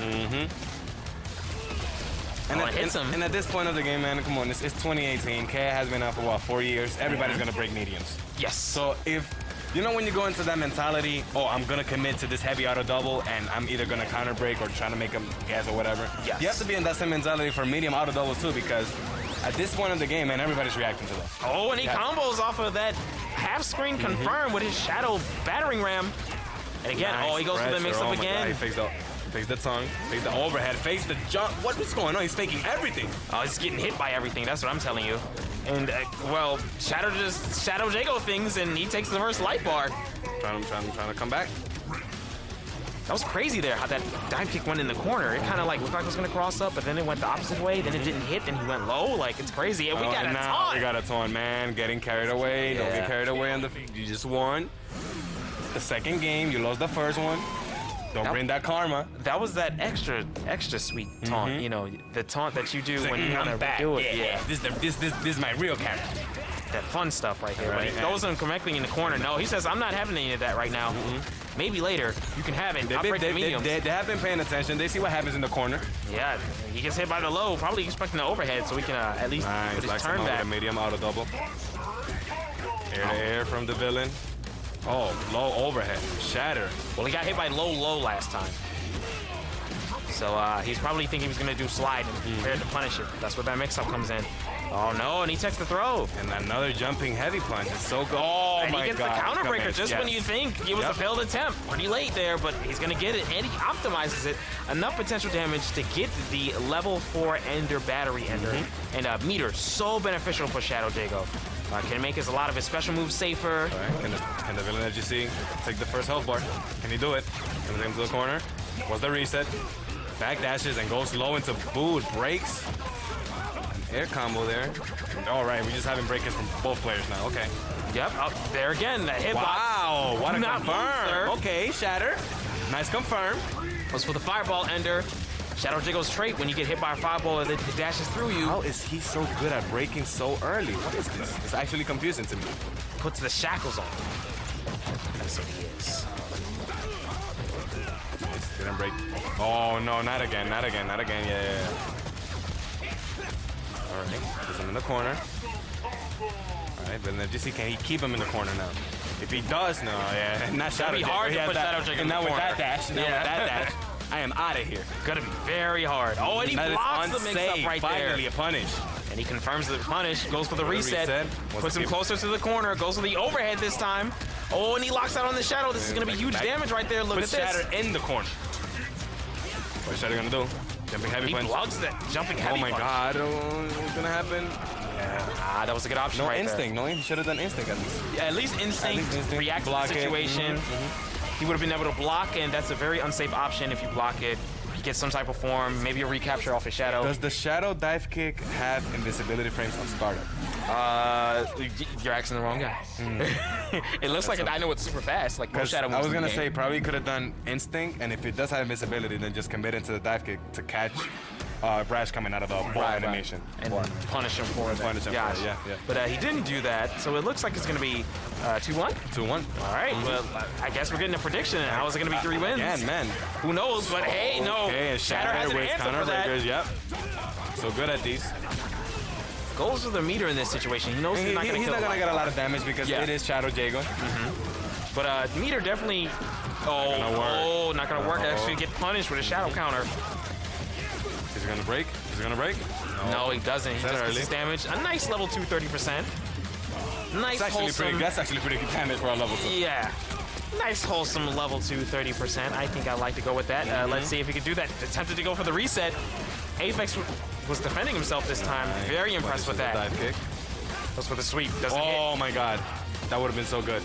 And it hits him. And at this point of the game, man, come on, it's 2018. K has been out for what, 4 years? Everybody's gonna break mediums. Yes. So if you know when you go into that mentality, oh, I'm gonna commit to this heavy auto double, and I'm either gonna counter break or trying to make him gas or whatever. Yes. You have to be in that same mentality for medium auto doubles too, because at this point of the game, man, everybody's reacting to this. Oh, and he combos off of that half screen confirm with his Shadow battering ram. And again, Nice he goes for the mix up again. God, he fakes the tongue, fakes the overhead, fakes the jump. What's going on? He's faking everything. Oh, he's getting hit by everything. That's what I'm telling you. And, well, Shatter just Shadow Jago things, and he takes the first light bar. Trying to come back. That was crazy there, how that dive kick went in the corner. It kind of like looked like it was going to cross up, but then it went the opposite way. Then it didn't hit, and he went low. Like, it's crazy. And we got a taunt. We got a taunt, man. Getting carried away. Don't get carried away on the feet. You just won the second game. You lost the first one. Don't bring that karma. That was that extra sweet taunt. You know, the taunt that you do when you kind of do it. Yeah. This is my real character. That fun stuff right here. When he throws him correctly in the corner. No, he says, I'm not having any of that right now. Maybe later. You can have it. I'll break the mediums. They have been paying attention. They see what happens in the corner. Yeah, he gets hit by the low. Probably expecting the overhead, so we can at least put his turn back. A medium auto double. Air to air from the villain. Oh, low overhead. Shatter. Well, he got hit by low last time. So he's probably thinking he was going to do slide and prepared to punish it. That's where that mix-up comes in. Oh, no, and he takes the throw. And another jumping heavy punch. It's so good. Oh, and my God. he gets the counter breaker just when you think it was a failed attempt. Pretty late there, but he's going to get it, and he optimizes it. Enough potential damage to get the level 4 Ender battery Ender. And meter, so beneficial for Shadow Jago. Can make a lot of his special moves safer. All right. Can the Villain FGC take the first health bar? Can he do it? Can he take him to the corner? What's the reset? Back dashes and goes low into boot. Breaks. Air combo there. All right, we just having breakers from both players now. Okay. Yep, up there again. That hitbox. Wow, what a confirm. Okay, Shatter. Nice confirm. Was for the fireball Ender. Shadow Jago's trait, when you get hit by a fireball, it dashes through you. How is he so good at breaking so early? What is this? It's actually confusing to me. Puts the shackles on. That's what he is. Didn't break. Oh, no, not again. Yeah. All right, puts him in the corner. All right, but FGC, can he keep him in the corner now? If he does, no, yeah, not Shadow Jago. It'd be hard to put Shadow Jago in the corner. With that dash, I am out of here. Gonna be very hard. Oh, and he blocks the mix-up right there. Finally a punish. And he confirms the punish, goes for the reset. Puts him closer to the corner, goes for the overhead this time. Oh, and he locks out on the Shadow. This is gonna be huge damage right there. Look at this. Shatter in the corner. What's Shatter gonna do? Jumping heavy punch. He blocks that jumping heavy punch. Oh my God, what's gonna happen? Yeah. That was a good option right instinct. there. No, he should have done instinct at least. Yeah, at least instinct. React to the situation. He would have been able to block, and that's a very unsafe option if you block it. Get some type of form, maybe a recapture off his Shadow. Does the Shadow dive kick have invisibility frames on startup? You're asking the wrong guy. It looks like I know it's super fast. Like most Shadow moves I was in the gonna game. say probably could have done instinct, and if it does have invisibility, then just commit into the dive kick to catch Brash coming out of the ball animation and punish him for that. Punish him for it, yeah. But he didn't do that, so it looks like it's gonna be 2-1. 2-1. All right. Well, I guess we're getting a prediction. How is it gonna be 3 wins? Yeah, man. Who knows? But hey, no. Okay, and Shatter has an with answer for that. breakers. Yep. So good at these. Goes for the meter in this situation. He knows he's not gonna get a lot of damage because it is Shadow Jago. But meter definitely. Not gonna work. Actually, get punished with a Shadow counter. Is he gonna break? Is he gonna break? No, he doesn't. He just gets his damage. A nice level 2 30%. Nice wholesome. That's actually pretty good damage for a level 2. Yeah. Nice wholesome level 2 30%. I think I'd like to go with that. Let's see if he can do that. Attempted to go for the reset. Aphex was defending himself this time. Very impressed with that. Dive kick. Goes for the sweep. Doesn't hit. Oh my god. That would have been so good.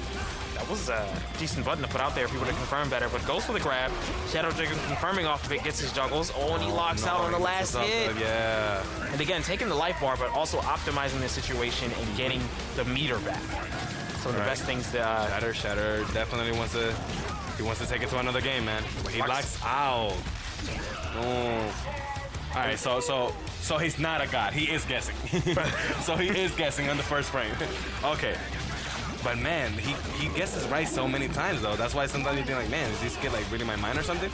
That was a decent button to put out there if he would have confirmed better, but goes for the grab. Shadow Jago confirming off of it, gets his juggles. And he locks out on the last hit. Yeah. And again, taking the life bar, but also optimizing the situation and getting the meter back. Some of the best things that Shatter definitely wants to take it to another game, man. He locks out. All right, so he's not a god. He is guessing. So he is guessing on the first frame. Okay. But man, he guesses right so many times though. That's why sometimes you think like, man, is this kid like reading my mind or something?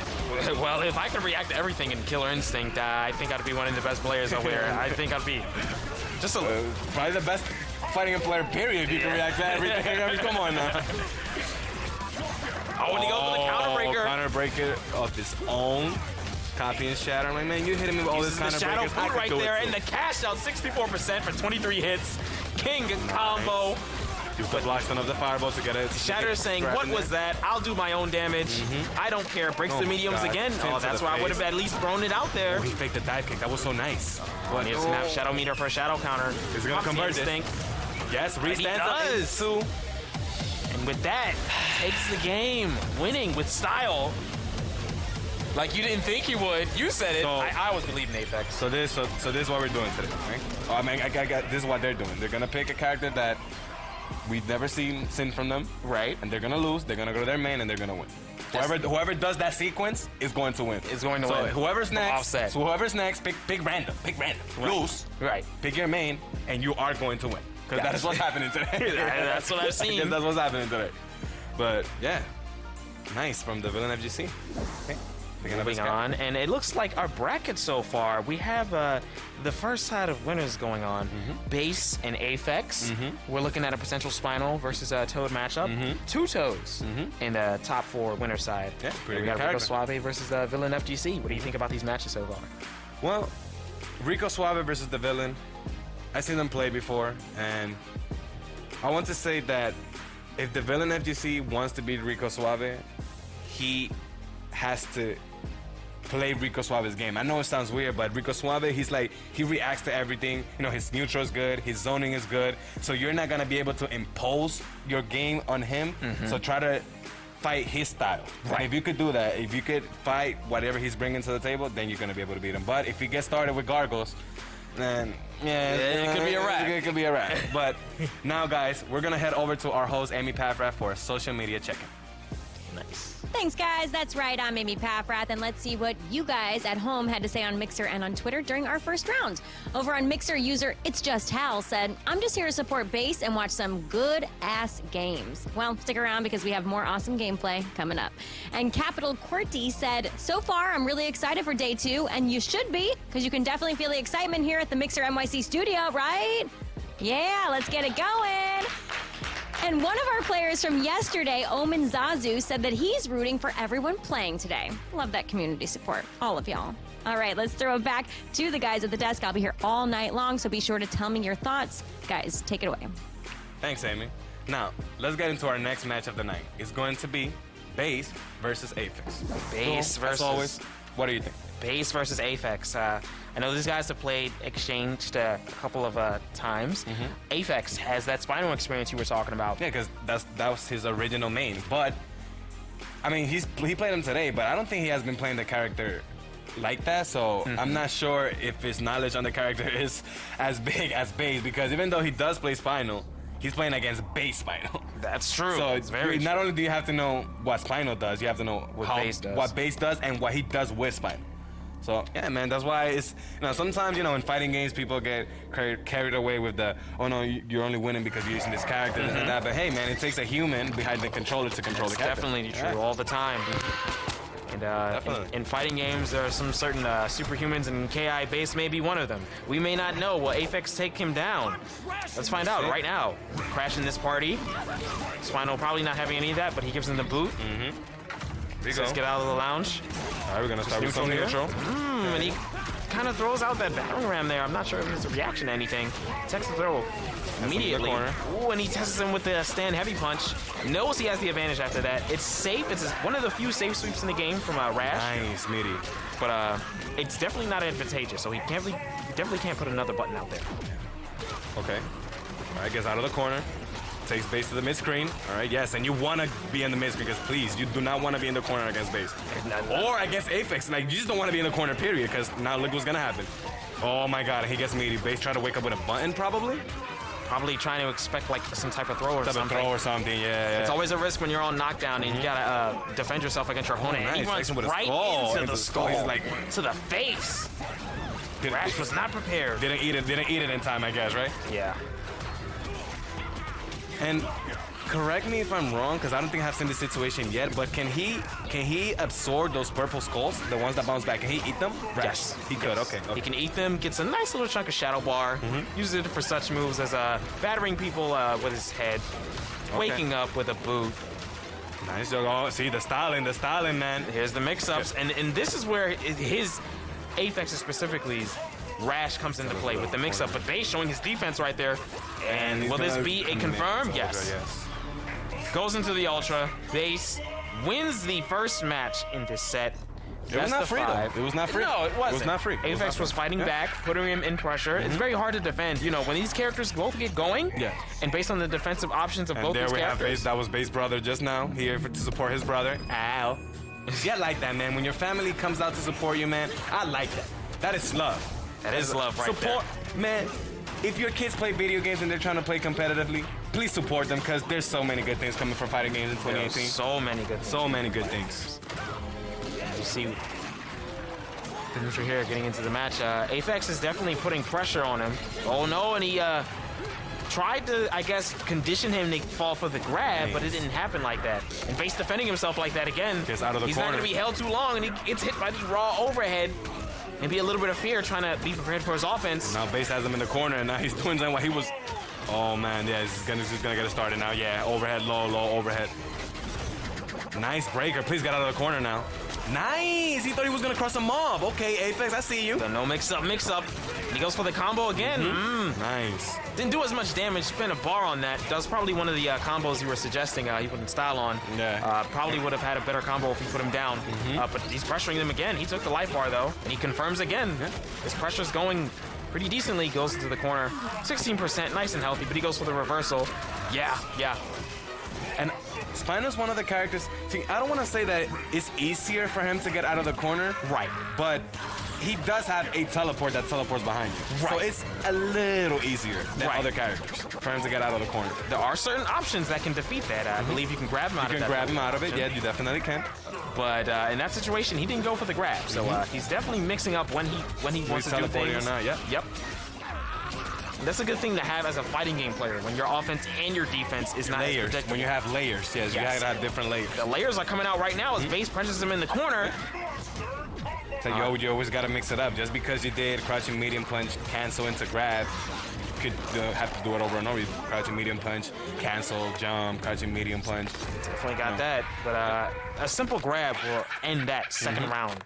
Well, if I could react to everything in Killer Instinct, I think I'd be one of the best players over here. I think I'd be just probably the best fighting player, period, if you can react to everything. I mean, come on now. When he goes for the counter breaker. Counter breaker of his own. Copy and Shatter. I'm like, man, you hitting me with all this counter Shadow breakers. boot right there, and the cash out 64% for 23 hits. King combo. Use the blocks of the fireball to get it. Shatter saying, what was that? I'll do my own damage. I don't care. Breaks the mediums again. That's why I would have at least thrown it out there. He faked the dive kick. That was so nice. He doesn't have Shadow meter for a Shadow counter. He's going to convert this. Yes, restands up. And with that, takes the game. Winning with style. Like you didn't think he would. You said it. So, I was believing Aphex. So this is what we're doing today, right? I mean, this is what they're doing. They're gonna pick a character that we've never seen from them, right? And they're gonna lose. They're gonna go to their main and they're gonna win. Whoever does that sequence is going to win. Is going to win. Whoever's next, offset. So whoever's next, pick random. Right. Lose. Right. Pick your main, and you are going to win. Because that's what's happening today. That's what I've seen. I guess that's what's happening today. But yeah, nice from the Villain FGC. Okay. Moving on, and it looks like our bracket so far, we have the first side of winners going on. Base and Aphex. We're looking at a potential Spinal versus Toad matchup. 2 Toads in the top 4 winner side. Yeah, pretty we good got Rico Suave versus Villain FGC. What do you think about these matches so far? Well, Rico Suave versus the Villain. I've seen them play before, and I want to say that if the Villain FGC wants to beat Rico Suave, he has to play Rico Suave's game. I know it sounds weird, but Rico Suave, he reacts to everything. You know, his neutral is good, his zoning is good, so you're not gonna be able to impose your game on him. So try to fight his style. Right. And if you could do that, if you could fight whatever he's bringing to the table, then you're gonna be able to beat him. But if he gets started with Gargles, then it could be a wrap. It could be a wrap. But now, guys, we're gonna head over to our host Amy Paffrath for a social media check-in. Nice. Thanks, guys. That's right. I'm Amy Paffrath, and let's see what you guys at home had to say on Mixer and on Twitter during our first round. Over on Mixer, user It's Just Hal said, I'm just here to support base and watch some good-ass games. Well, stick around because we have more awesome gameplay coming up. And Capital QWERTY said, so far, I'm really excited for day 2, and you should be, because you can definitely feel the excitement here at the Mixer NYC studio, right? Yeah, let's get it going. And one of our players from yesterday, Omen Zazu, said that he's rooting for everyone playing today. Love that community support, all of y'all. All right, let's throw it back to the guys at the desk. I'll be here all night long, so be sure to tell me your thoughts. Guys, take it away. Thanks, Amy. Now, let's get into our next match of the night. It's going to be Base versus Aphex. Base versus... As always, what do you think? Base versus Aphex. I know these guys have played exchanged a couple of times. Aphex has that Spinal experience you were talking about. Yeah, because that was his original main. But I mean, he played him today, but I don't think he has been playing the character like that, so I'm not sure if his knowledge on the character is as big as base, because even though he does play Spinal, he's playing against base Spinal. That's true. So it's very not only do you have to know what Spinal does, you have to know what base does and what he does with Spinal. So yeah, man, that's why it's, you know, sometimes, you know, in fighting games people get carried away with the, oh no, you're only winning because you're using this character and that. But hey, man, it takes a human behind the controller to control the character. Definitely true all the time. And in fighting games, there are some certain superhumans, and KI base may be one of them. We may not know. Will Aphex take him down? Let's find out right now. Crashing this party. Spinal probably not having any of that, but he gives him the boot. Let's get out of the lounge. All right, we're gonna start with some neutral. And he kind of throws out that battering ram there. I'm not sure if it's a reaction to anything. Takes the throw immediately. Ooh, and he tests him with the stand heavy punch. Knows he has the advantage after that. It's safe. It's one of the few safe sweeps in the game from Rash. Nice, meaty. But it's definitely not advantageous. So he definitely can't put another button out there. Okay. All right, gets out of the corner. Takes base to the mid screen. All right, yes, and you want to be in the mid screen because please, you do not want to be in the corner against base or against Aphex. Like, you just don't want to be in the corner, period. Because now look what's gonna happen. Oh my God, he gets meaty. Base try to wake up with a button, probably. Probably trying to expect like some type of throw or something. Yeah. It's always a risk when you're on knockdown and you gotta defend yourself against your opponent. Nice. He runs right into the skull. He's like to the face. Rash was not prepared. Didn't eat it in time, I guess, right? Yeah. And correct me if I'm wrong, because I don't think I've seen this situation yet, but can he absorb those purple skulls, the ones that bounce back? Can he eat them? Yes. He could, okay. He can eat them, gets a nice little chunk of Shadow Bar, uses it for such moves as battering people with his head, waking up with a boot. Nice. Oh, see, the styling, man. Here's the mix-ups, and this is where his Aphex specifically, Rash comes into play with the mix-up, but Base showing his defense right there. And will this be a confirm? Yes. Goes into the Ultra. Base wins the first match in this set. It was not free, though. It was not free. No, it wasn't. It was not free. Aphex was fighting back, putting him in pressure. It's very hard to defend. You know, when these characters both get going, and based on the defensive options of both these characters. And there we have Base. That was Base brother just now, here to support his brother. Ow. Yeah, I like that, man. When your family comes out to support you, man, I like that. That is love. That is love right there. Man, if your kids play video games and they're trying to play competitively, please support them, because there's so many good things coming from fighting games in 2018. So many good things. You see the neutral here getting into the match. Aphex is definitely putting pressure on him. Oh no, and he tried to, I guess, condition him to fall for the grab, but it didn't happen like that. And Base defending himself like that again. Gets out of the corner. He's not going to be held too long, and he gets hit by the raw overhead. Maybe a little bit of fear, trying to be prepared for his offense. Now Base has him in the corner, and now he's doing something while he was... Oh, man, yeah, he's gonna get it started now. Yeah, overhead, low, overhead. Nice breaker. Please get out of the corner now. Nice! He thought he was gonna cross a mob. Okay, Aphex, I see you. So no mix-up. He goes for the combo again. Nice. Didn't do as much damage. Spent a bar on that. That was probably one of the combos you were suggesting he put in style on. Yeah. Probably would have had a better combo if he put him down. But he's pressuring them again. He took the life bar, though, and he confirms again. His pressure's going pretty decently. Goes into the corner. 16%, nice and healthy, but he goes for the reversal. Yeah. And Spinal's one of the characters. See, I don't want to say that it's easier for him to get out of the corner. Right. But he does have a teleport that teleports behind you. Right. So it's a little easier than other characters for him to get out of the corner. There are certain options that can defeat that. I believe you can grab him out of that. You can grab him out of it. Yeah, you definitely can. But in that situation, he didn't go for the grab. So he's definitely mixing up when he wants to do things. Or not. Yep. That's a good thing to have as a fighting game player, when your offense and your defense is not layers. When you have layers, you gotta have different layers. The layers are coming out right now as Base presses him in the corner. So you always gotta mix it up. Just because you did crouching medium punch, cancel into grab, you could have to do it over and over. Crouching medium punch, cancel, jump, crouching medium punch. Definitely got that. But a simple grab will end that second round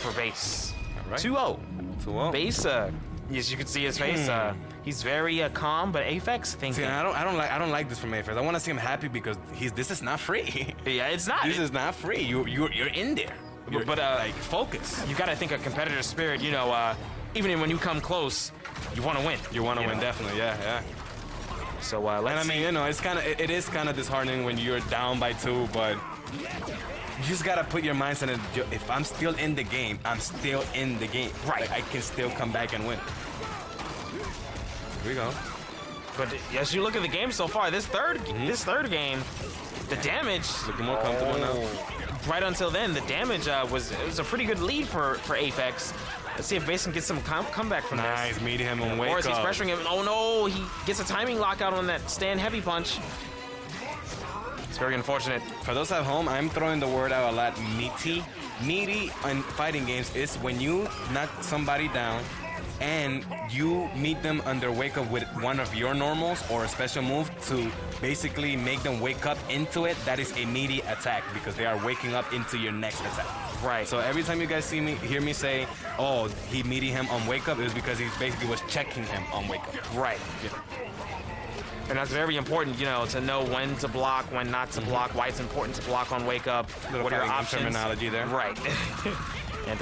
for Base. All right. 2-0. 2-0. Base. As you can see his face, he's very calm, but Aphex thinking. See, I don't like this from Aphex. I want to see him happy because this is not free. Yeah, it's not. This is not free. You're in there. But like, focus. You got to think a competitive spirit. You know, even when you come close, you want to win. You want to win, definitely. Yeah. So let's. And I mean, you know, it is kind of disheartening when you're down by 2, but you just gotta put your mindset in. If I'm still in the game, I'm still in the game. Right. Like, I can still come back and win. Here we go. But as you look at the game so far, this third game, the damage Looking more comfortable now. right until then, the damage was a pretty good lead for Aphex. Let's see if Basin gets some comeback from this. Nice, meeting him and wake Or is he up. pressuring him? Oh no, he gets a timing lockout on that stand heavy punch. It's very unfortunate. For those at home, I'm throwing the word out a lot. Meaty in fighting games is when you knock somebody down and you meet them under wake up with one of your normals or a special move to basically make them wake up into it. That is a meaty attack because they are waking up into your next attack. Right. So every time you guys hear me say, oh, he meaty him on wake up, it was because he basically was checking him on wake up. Right. Yeah. And that's very important, you know, to know when to block, when not to block, why it's important to block on wake up. Little what are your fighting options? terminology there. Right. And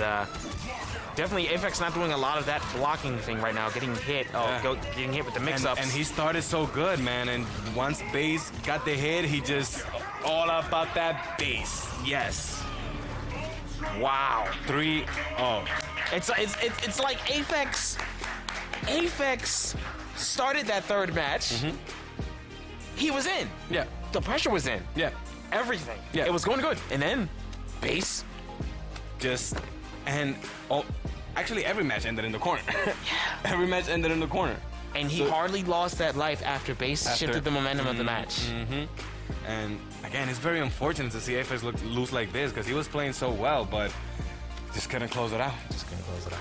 definitely Aphex not doing a lot of that blocking thing right now, getting hit. Getting hit with the mix-ups. And he started so good, man. And once base got the hit, he just all about that base. Yes. Wow. 3-0. It's like Aphex started that third match. He was in. Yeah. The pressure was in. Yeah. Everything. Yeah. It was going good. And then base. Actually every match ended in the corner. Every match ended in the corner. And he hardly lost that life after base shifted the momentum of the match. And again, it's very unfortunate to see Aphex lose like this because he was playing so well, but just couldn't close it out.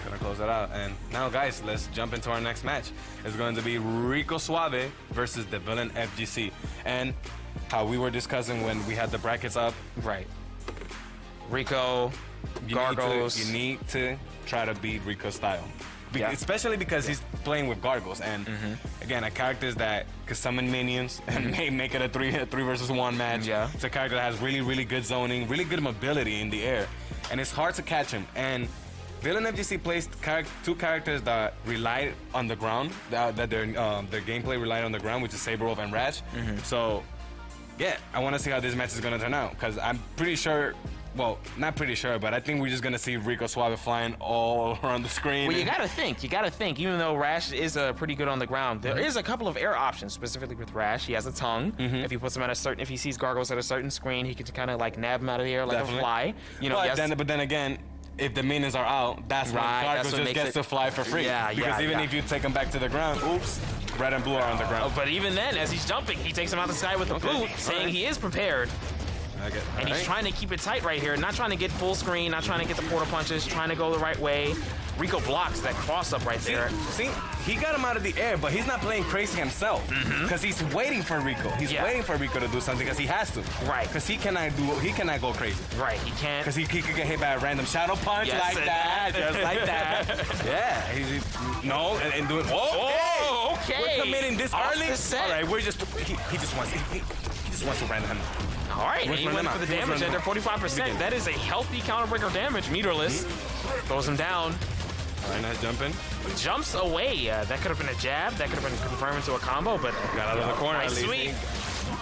Couldn't close it out. And now, guys, let's jump into our next match. It's going to be Rico Suave versus the Villain FGC. And how we were discussing when we had the brackets up. Right. Rico, Gargos. You need to try to beat Rico's style. Especially because he's playing with Gargos. And again, a character that could summon minions and make it a three versus one match. Yeah. It's a character that has really, really good zoning, really good mobility in the air. And it's hard to catch him. And Villain FGC plays two characters that rely on the ground, that their gameplay relied on the ground, which is Saber Wolf and Rash. So, yeah, I want to see how this match is going to turn out because I'm pretty sure. Well, not pretty sure, but I think we're just gonna see Rico Suave flying all around the screen. Well, you gotta think. Even though Rash is pretty good on the ground, there is a couple of air options, specifically with Rash. He has a tongue. If he puts him at if he sees Gargos at a certain screen, he can kind of like nab him out of the air like a fly. You know, but then again, if the minions are out, that's when Gargos just gets to fly for free. Because even if you take him back to the ground, oops, red and blue are on the ground. But even then, as he's jumping, he takes him out the sky with a boot, saying he is prepared. And he's trying to keep it tight right here, not trying to get full screen, not trying to get the portal punches, trying to go the right way. Rico blocks that cross-up right there. See, he got him out of the air, but he's not playing crazy himself because he's waiting for Rico. He's waiting for Rico to do something because he has to. Right. Because he cannot go crazy. Right, he can't. Because he could get hit by a random shadow punch like that, just like that. Yeah. And do it. Oh, okay. We're committing this early. All right, he just wants to random him. All right, and he went for the damage under 45%. That is a healthy counterbreaker damage, meterless. Throws him down. All right, nice jumping. Jumps away. That could have been a jab. That could have been confirmed into a combo, but got out of the corner. Nice sweep.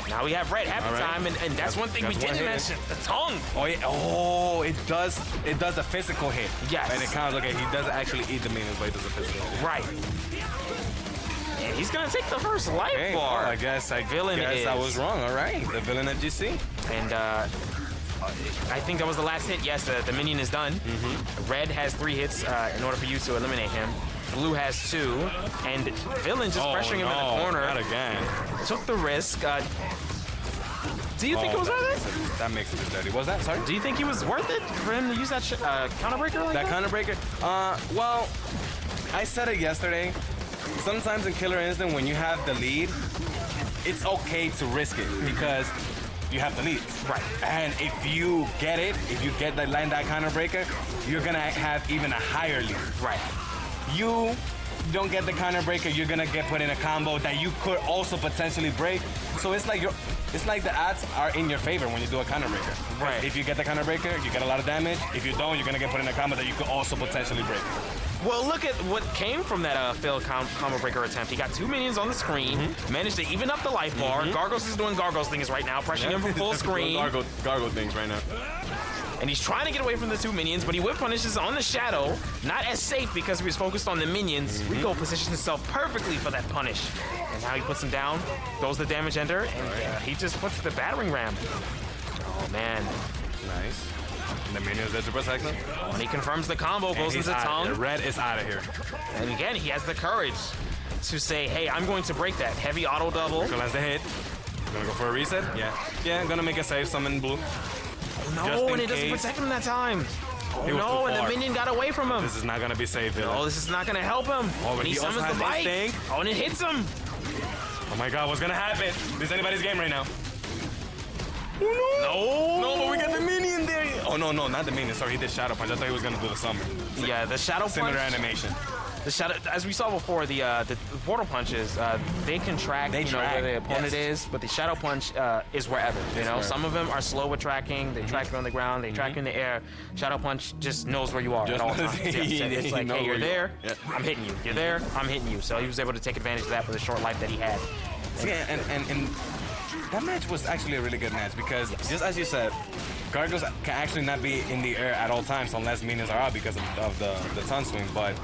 Now we have Red happy time, and that's one thing we didn't mention: the tongue. Oh yeah. Oh, it does a physical hit. Yes. And it counts. Okay, he doesn't actually eat the minions, but he does a physical hit. Right. And he's gonna take the first life bar. Well, I guess I was wrong. All right, the Villain FGC. And I think that was the last hit. Yes, the minion is done. Red has 3 hits in order for you to eliminate him. Blue has 2, and Villain just pressuring him in the corner. Not again. Took the risk. Do you think it was worth it? That makes it dirty. Was that? Sorry? Do you think it was worth it for him to use that counterbreaker like that? Counterbreaker? Well, I said it yesterday. Sometimes in Killer Instinct, when you have the lead, it's okay to risk it because you have the lead. Right. And if you get that land that counterbreaker, you're gonna have even a higher lead. Right. You don't get the counterbreaker, you're gonna get put in a combo that you could also potentially break. So it's like the odds are in your favor when you do a counterbreaker. Right. If you get the counterbreaker, you get a lot of damage. If you don't, you're gonna get put in a combo that you could also potentially break. Well, look at what came from that failed combo breaker attempt. He got 2 minions on the screen, managed to even up the life bar. Gargos is doing Gargos things right now, pressuring him from full screen. Gargo things right now. And he's trying to get away from the 2 minions, but he whip punishes on the Shadow. Not as safe because he was focused on the minions. Rico positions himself perfectly for that punish. And now he puts him down, goes the damage ender, and he just puts the battering ram. Oh, man. Nice. And the minions there to protect him. Oh, and he confirms the combo, goes into tongue. Red is out of here. And again, he has the courage to say, hey, I'm going to break that. Heavy auto double. Rico lands the hit. Gonna go for a reset? Yeah. Yeah, gonna make a save, summon blue. No, and it doesn't protect him that time. Oh, no, and the minion got away from him. This is not going to be safe, Villain. No, this is not going to help him. Oh, and he summons the bite. Oh, and it hits him. Oh, my God, what's going to happen? This is anybody's game right now. Oh, no. No, but we got the minion there. Oh, no, not the minion. Sorry, he did Shadow Punch. I thought he was going to do the summon. Yeah, the Shadow Punch. Similar animation. The Shadow, as we saw before, the portal punches, they can track, where the opponent is, but the Shadow Punch is wherever. You know, some of them are slow with tracking. They track you on the ground. They track you in the air. Shadow Punch just knows where you are at all times. It's like, hey, you're there. I'm hitting you. You're there. I'm hitting you. So he was able to take advantage of that with the short life that he had. Yeah, and that match was actually a really good match because, just as you said, Gargos can actually not be in the air at all times unless minions are out because of the tongue swing, but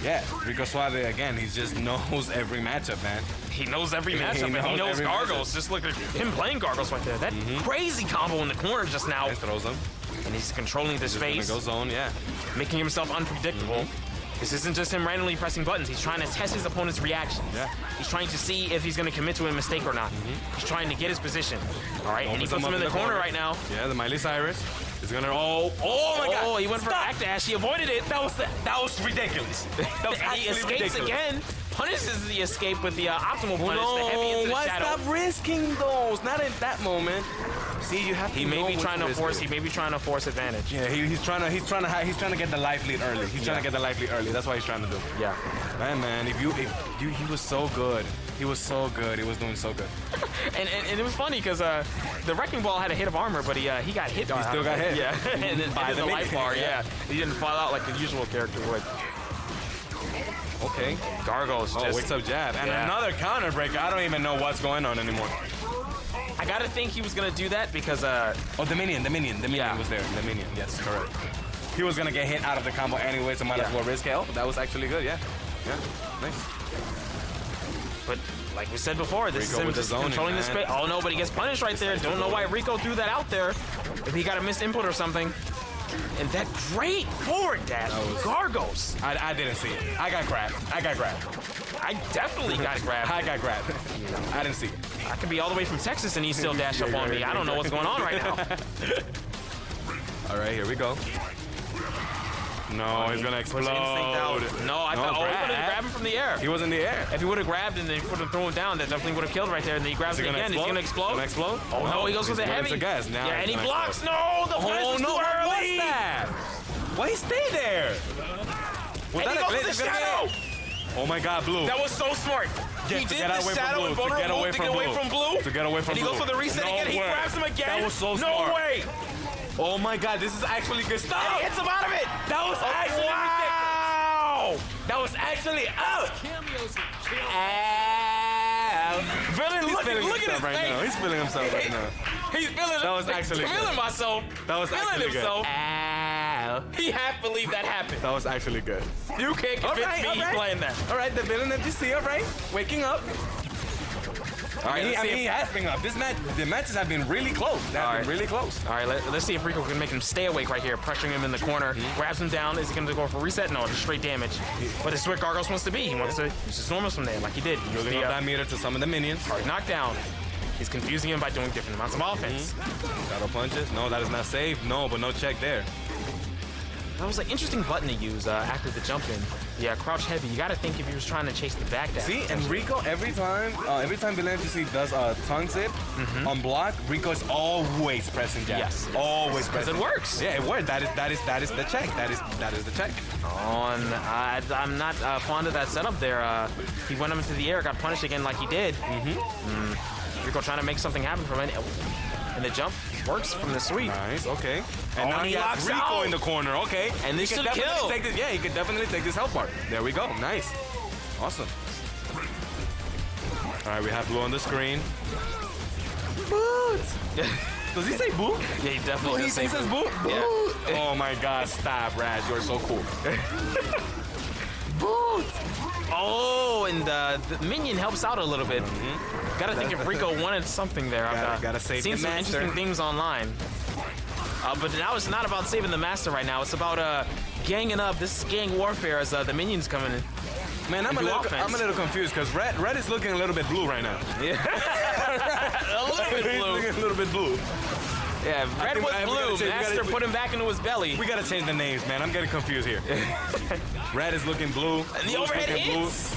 yeah, Rico Suave, again, he just knows every matchup, man. He knows every matchup, and he knows Gargos. Just look at him playing Gargos right there. That crazy combo in the corner just now. He throws him. And he's controlling the space. Go zone, yeah. Making himself unpredictable. This isn't just him randomly pressing buttons. He's trying to test his opponent's reaction. Yeah. He's trying to see if he's going to commit to a mistake or not. He's trying to get his position. All right, and he puts him in the corner right now. Yeah, the Miley Cyrus is going to... Oh my God. Oh, he went for backdash. He avoided it. That was ridiculous. That was he escapes again. Punishes the escape with the optimal punish. The heavy into the shadow. Stop risking those. Not in that moment. See, you have to. He may be trying to force. He may be trying to force advantage. Yeah, he's trying to get the life lead early. He's trying to get the life lead early. That's what he's trying to do. Yeah. Man, he was so good. He was so good. He was doing so good. and it was funny because the Wrecking Ball had a hit of armor, but he got hit. He still got hit. Yeah. And then by the life bar. Yeah. He didn't fall out like the usual character would. Okay. Gargos just... wakes up jab. And another counter break. I don't even know what's going on anymore. I gotta think he was gonna do that because... Oh, the minion was there. The minion, yes, correct. He was gonna get hit out of the combo anyway, so might as well risk it. That was actually good, yeah. Yeah, nice. But like we said before, this Rico is him just controlling the space. Oh no, but he gets punished right there. Don't know why Rico threw that out there. If he got a missed input or something. And that great forward dash, Gargos. I didn't see it. I got grabbed. I definitely got grabbed. I got grabbed. I didn't see it. I could be all the way from Texas and he still dash up on me. I don't know what's going on right now. All right, here we go. No, he's gonna explode. No, I thought, he wanted to grab him from the air. He was in the air. If he would have grabbed and then he would have thrown him down, that definitely would have killed right there. And then he grabs it again. He's gonna explode. Gonna explode? Oh no, he goes with the heavy. Now and he blocks. No, the punish was too early. What's that? Why he stay there? Was that a glitch? Shadow. Oh my God, Blue. That was so smart. He did the shadow and Boner moved to get away from Blue. To get away from Blue. And he goes for the reset again. He grabs him again. That was so smart. No way. Oh my God, this is actually good stuff. And he hits him out of it. That was actually ridiculous. That was actually out. Villain, look at his right face. now. He's feeling himself right now. He's feeling. That was actually feeling good. myself. That was actually himself. good. He half believed that happened. That was actually good. You can't convince me he's playing that. All right, the Villain FGC, all right, waking up. All right, he has been up. The matches have been really close. Really close. All right, let's see if Rico can make him stay awake right here, pressuring him in the corner. Grabs him down. Is he going to go for a reset? No, just straight damage. But it's where Gargos wants to be. He wants to use his normals from there, like he did. Using up that meter to summon the minions. Hard knockdown. He's confusing him by doing different amounts of offense. Shadow punches. No, that is not safe. No, but no check there. That was an interesting button to use after the jump in. Yeah, crouch heavy. You got to think if he was trying to chase the back dash. See, and Rico every time Villain FGC does a tongue zip on block, Rico is always pressing jab. Yes, always pressing. Because it works. Yeah, it works. That is the check. That is the check. Oh, and I'm not fond of that setup there. He went up into the air, got punished again like he did. Rico trying to make something happen from it. And the jump works from the sweep. Nice, okay. And now and he he has locks Rico out. in the corner, okay. And this He could should definitely kill. take this. Yeah, he could definitely take this health bar. There we go, nice. Awesome. All right, we have blue on the screen. Boots. Does he say boo? Yeah, he definitely He does say says boo. boo? Yeah. Boo. Oh my God, stop, Raz, you're so cool. Boots. Oh, and the minion helps out a little bit. Gotta think if Rico wanted something there. Gotta save seen the some master. interesting things online. But now it's not about saving the master right now. It's about ganging up. This is gang warfare as the minions coming in. Man, I'm a little confused because red is looking a little bit blue right now. Yeah. a little bit He's blue. looking a little bit blue. Yeah, red think was we gotta blue. change- we Master gotta- put him back into his belly. We gotta change the names, man. I'm getting confused here. Red is looking blue. And the Blue's overhead looking blue. hits.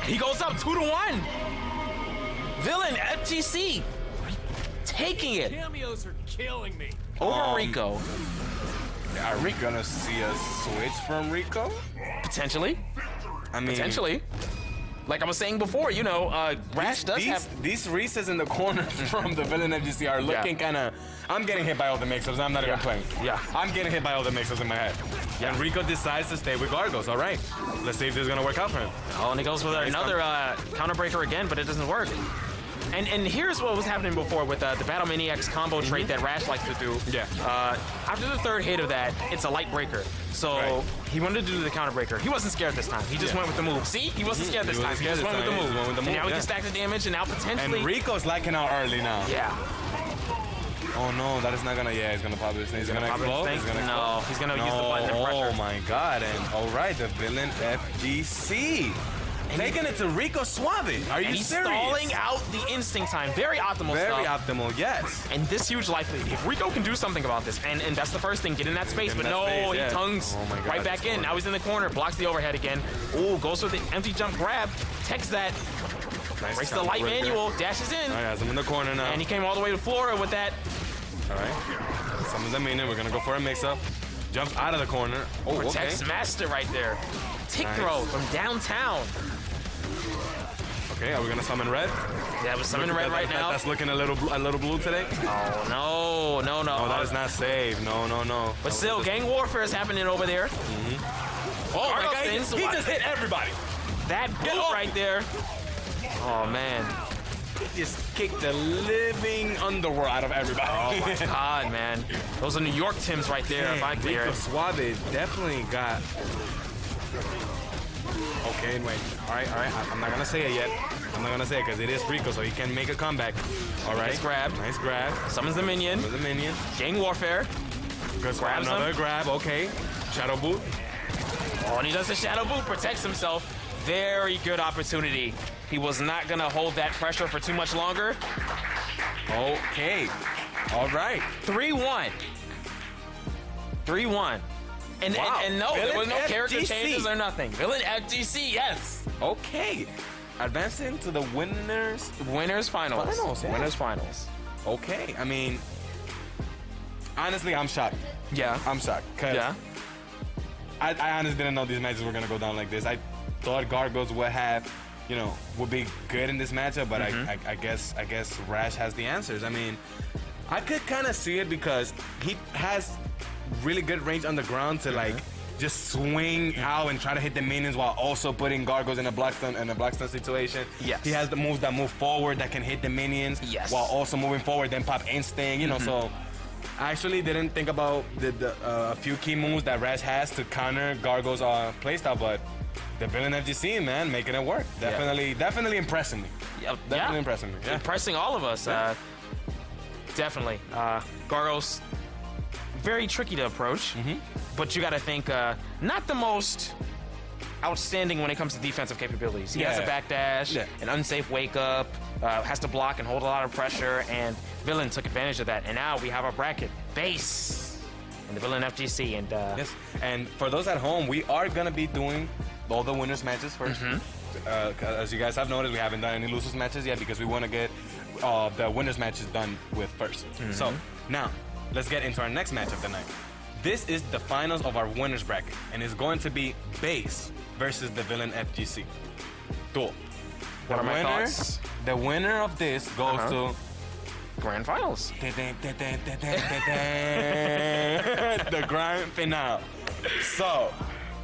He goes up 2-1. Villain FGC taking it Cameos are killing me. over Rico. Are we gonna see a switch from Rico? Potentially. I mean, Potentially. Like I was saying before, you know, Rash does have. These Reese's in the corner from the Villain FGC are looking kind of. I'm getting hit by all the mix-ups. I'm not even playing. Yeah. I'm getting hit by all the mix-ups in my head. Yeah. And Rico decides to stay with Gargos. All right. Let's see if this is gonna work out for him. Oh, and he goes with another counter breaker again, but it doesn't work. And here's what was happening before with the Battle Maniacs combo trait that Rash likes to do. Yeah. After the third hit of that, it's a light breaker. So Right. he wanted to do the counter breaker. He wasn't scared this time. He just went with the move. See? He wasn't scared this He time. wasn't He just scared went with this the time. move. He went with the And move, now he yeah. can stack the damage, and now potentially. And Rico's liking out early now. Yeah. Oh no, that is not gonna. Yeah, he's gonna pop this thing. He's gonna pop this explode. thing? He's gonna No, explode. he's gonna use the button and pressure. Oh my God! And all right, the Villain FGC taking it to Rico Suave. Are you And he's serious? stalling out the instinct time. Very optimal Very stuff. optimal. Yes. And this huge life lead. If Rico can do something about this, and that's the first thing, get in that space. Get in But that no, space, yeah. he tongues Oh my God, right back this in. corner. Now he's in the corner, blocks the overhead again. Ooh, goes for the empty jump grab, takes that, Nice breaks the counter light breaker. manual, dashes in, All right, has him in the corner now. and he came all the way to Flora with that. All right. Summons a minion. We're gonna go for a mix-up. Jumps out of the corner. Oh, okay. Protects Master right there. Tick Nice. throw from downtown. Okay, are we gonna summon red? Yeah, we're summoning Look at red right that, now. That's looking a little blue today. Oh, no. No, that is not safe. No. But still, gang warfare is happening over there. Oh my Gargoyle God! spins. He just hit everybody. That boot off. right there. Oh, man. Just kicked the living underworld out of everybody. Oh, my God, man. Those are New York Tims right there, if I Damn, clear Rico it. Suave definitely got. Okay, wait. All right. I'm not gonna say it yet. I'm not gonna say it because it is Rico, so he can make a comeback. All right. Nice grab. Nice grab. Summons the minion. With the minion. Gang warfare. Good grab. Grabs Another him. grab. Okay. Shadow boot. Oh, and he does the shadow boot, protects himself. Very good opportunity. He was not going to hold that pressure for too much longer. Okay. All right. 3-1. 3-1. And, Wow. and no, there was no Villain character FGC. changes or nothing. Villain FGC, yes. Okay. Advancing to the winners. Winners finals. Finals, yeah. Winners finals. Okay. I mean, honestly, I'm shocked. Yeah. I'm shocked. Cause Yeah. I honestly didn't know these matches were gonna go down like this. I thought Gargos would have, would be good in this matchup, but I guess Rash has the answers. I mean, I could kind of see it because he has really good range on the ground to like just swing out and try to hit the minions while also putting Gargos in a block stun situation. Yes. He has the moves that move forward that can hit the minions. Yes. While also moving forward, then pop instinct. So. I actually didn't think about a few key moves that Rash has to counter Gargo's playstyle, but the Villain FGC, man, making it work. Definitely impressing me. Definitely impressing me. Yeah. Impressing all of us. Definitely. Gargos, very tricky to approach, but you got to think not the most outstanding when it comes to defensive capabilities. He has a backdash, an unsafe wake up, has to block and hold a lot of pressure, and Villain took advantage of that. And now we have our bracket base and the Villain FGC. And Yes. And for those at home, we are gonna be doing all the winners matches first. As you guys have noticed, we haven't done any losers matches yet because we want to get the winners matches done with first. So now let's get into our next match of the night. This is the finals of our winners bracket, and it's going to be base versus the Villain FGC. Duel. What are my thoughts? The winner of this goes to Grand Finals. The grand finale. So,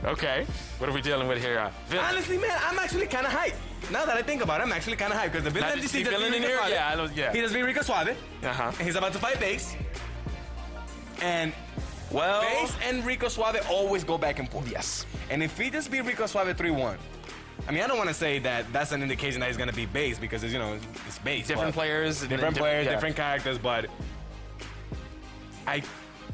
Okay, what are we dealing with here? honestly, man, I'm actually kind of hyped. Now that I think about it, I'm actually kind of hyped because the Villain FGC Villain in here? Yeah, I know, yeah. He just beat Rico Suave. Uh-huh. And he's about to fight Base. And Well, Base and Rico Suave always go back and forth. yes. And if he just beat Rico Suave 3-1, I mean, I don't want to say that that's an indication that he's going to be Base because, it's, it's Base. Different but- players. Different players, yeah. different characters, but I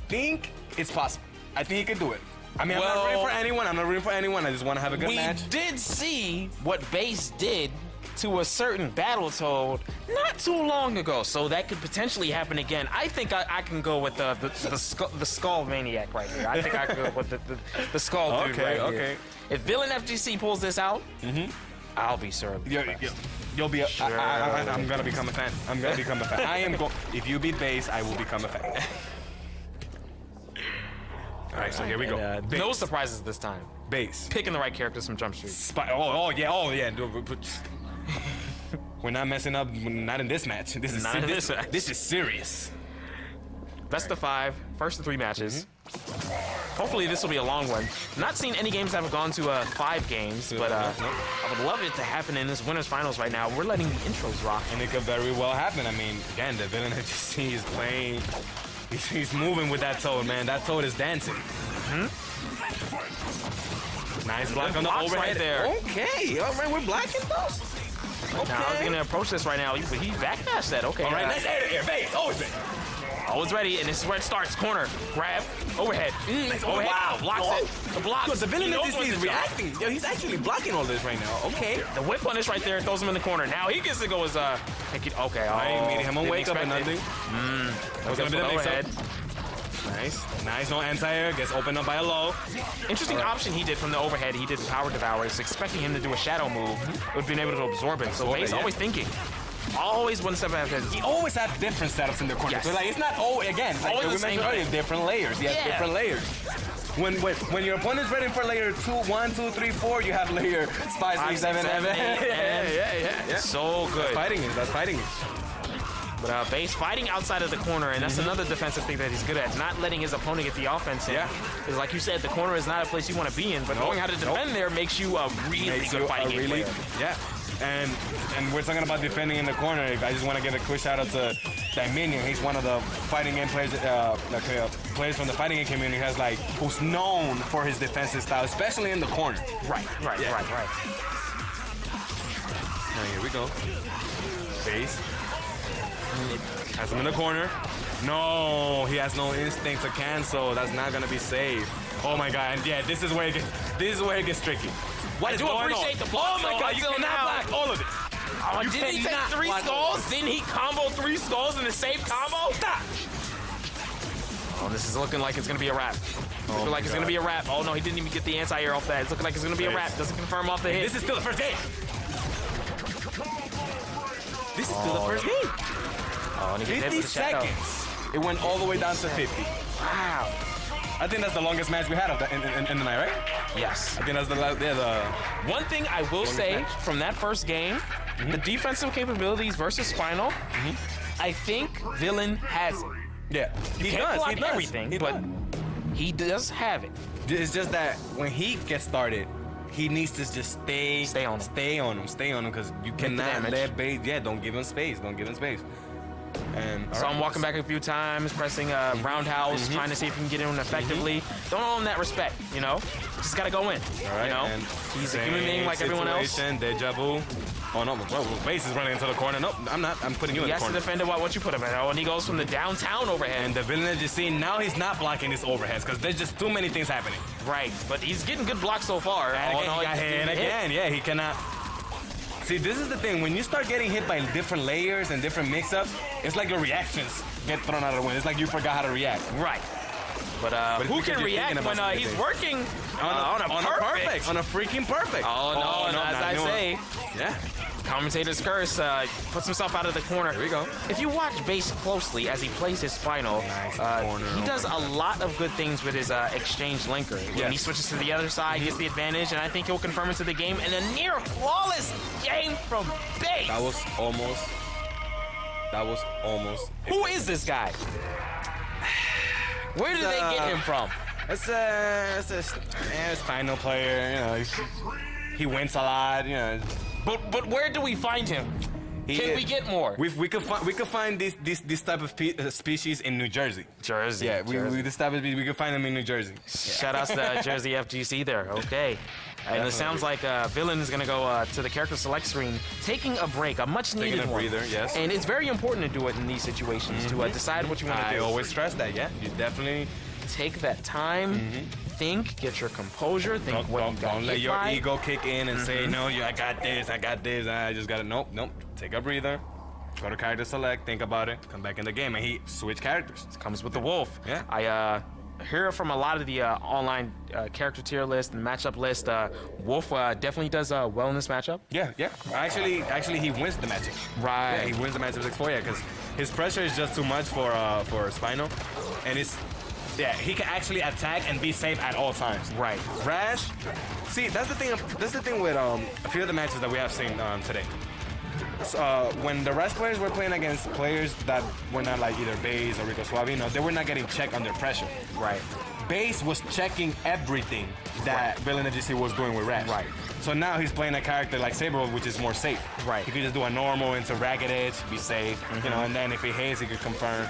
think it's possible. I think he could do it. I mean, I'm not rooting for anyone. I'm not rooting for anyone. I just want to have a good match. We did see what Base did to a certain Battletoad not too long ago, so that could potentially happen again. I think I can go with the Skull Maniac right here. I think I can go with the Skull dude right here. If Villain FGC pulls this out, I'll be sure. You'll be. I'm gonna become a fan. I'm gonna become a fan. I am going. If you beat Base, I will become a fan. All right, so here we go. No surprises this time. Base. Picking the right characters from Jump Street. Oh yeah. We're not messing up. Not in this match. This is Not in this match. This is serious. Best of 5, first of 3 matches. Hopefully this will be a long one. Not seen any games that have gone to 5 games, but I would love it to happen in this winners finals right now. We're letting the intros rock. And it could very well happen. I mean, again, the Villain FGC is playing. He's moving with that Toad, man. That Toad is dancing. Nice block on the blocks overhead right there. Okay, all right, we're blocking those. Okay. Now he's gonna approach this right now, but he backdashed that. Okay. All right, nice air, Base, always been. Always ready, and this is where it starts. Corner, grab, overhead. Nice. Overhead. Wow. Blocks it. The blocks. Yo, the Villain He knows FGC what's is the job. reacting. Yo, he's actually blocking all this right now. Okay. The whip punish right there throws him in the corner. Now he gets to go as okay. I ain't meeting him on didn't wake up or expect it. nothing. That was gonna be the overhead. mix-up. Nice, no anti-air, gets opened up by a low. Interesting option he did from the overhead. He did Power Devour. He's expecting him to do a shadow move. Would have been able to absorb it. So Base always thinking. Always one step ahead. He always had different setups in the corner. Yes. So like it's not again, like Always we the same mentioned earlier, thing. different layers. He has different layers. When your opponent's ready for layer 1, 2, 3, 4, you have layer 5, 6, 7, 8. Yeah. So good. That's fighting is. But Base fighting outside of the corner, and that's another defensive thing that he's good at, not letting his opponent get the offense in. Yeah. Because like you said, the corner is not a place you want to be in, but knowing how to defend there makes you a really good fighting game player. Yeah. And we're talking about defending in the corner. I just want to give a quick shout out to that Minion. He's one of the fighting game players, players from the fighting game community who's known for his defensive style, especially in the corner. Right. Now, here we go. Base. Has him in the corner. No, he has no instinct to cancel. That's not gonna be safe. Oh my god! And yeah, this is where it gets tricky. What is going on? The block. Oh my god! You cannot block all of this. Oh, You didn't he take cannot 3 block skulls? Didn't he combo 3 skulls in the same combo? Stop. Oh, this is looking like it's gonna be a wrap. Looking like it's gonna be a wrap. Oh no, he didn't even get the anti-air off that. It's looking like it's gonna be a wrap. Doesn't confirm off the hit. This is still the first game. This is still the first game. Oh, and he gets hit 50 with the shadow. seconds. It went all the way down to 50. Wow. I think that's the longest match we had in the night, right? Yes. I think that's the One thing I will say from that first game, the defensive capabilities versus Spinal, I think Villain has it. yeah. He Can't does. block He does. everything, He but does. he does have it. It's just that when he gets started, he needs to just stay on him, because you cannot damage. let Base. Yeah, don't give him space. And So I'm walking back a few times, pressing roundhouse, trying to see if he can get in effectively. Don't owe him that respect, you know? Just gotta go in. All right, you know? and He's a human being like everyone else. Deja vu. Oh no, Base is running into the corner. Nope, I'm not. I'm putting you in He the has to corner. defend it what you put him in. Oh, and he goes from the downtown overhead. And the Villain FGC, now he's not blocking his overheads because there's just too many things happening. Right, but he's getting good blocks so far. And Oh, again, no, he got he's hit getting again. Yeah, he cannot. See, this is the thing. When you start getting hit by different layers and different mix-ups, it's like your reactions get thrown out of the wind. It's like you forgot how to react. Right. But who because can you're react thinking when about he's something. working On a perfect. On a freaking perfect. Oh, no, as I say, Yeah. commentator's curse puts himself out of the corner. Here we go. If you watch Base closely as he plays his Spinal, corner. he does a lot of good things with his exchange linker. When he switches to the other side, he gets the advantage, and I think he'll confirm into the game. And a near flawless game from Base. That was almost That was almost. Who is this guy? Where did they get him from? It's a final player. You know, he wins a lot. You know. But where do we find him? Can we get more? We could find this type of species in New Jersey. Jersey. Yeah, Jersey. we could find them in New Jersey. Shout out to Jersey FGC there. Okay. And it sounds like Villain is going to go to the character select screen, taking a break, a much needed Taking a one. breather, yes. And it's very important to do it in these situations to decide what you want to do. I always stress that. Yeah, you definitely take that time, think, get your composure, think don't let your ego kick in and say no. I got this. I just gotta nope. Take a breather. Go to character select. Think about it. Come back in the game, and he switch characters. It comes with the wolf. Yeah. I hear from a lot of the online character tier list and matchup list. Wolf definitely does well in this matchup. Yeah. Actually, he wins the matchup. Right. Yeah, he wins the matchup 6-4. Yeah, because his pressure is just too much for Spino, and it's. Yeah, he can actually attack and be safe at all times. Right. Rash, see, that's the thing. That's the thing with a few of the matches that we have seen today. So, when the Rash players were playing against players that were not like either Base or Rico Suave, they were not getting checked under pressure. Right. Base was checking everything that Villain FGC was doing with Rash. Right. So now he's playing a character like Saber, which is more safe. Right. He could just do a normal into Ragged Edge, be safe, and then if he hits, he could confirm.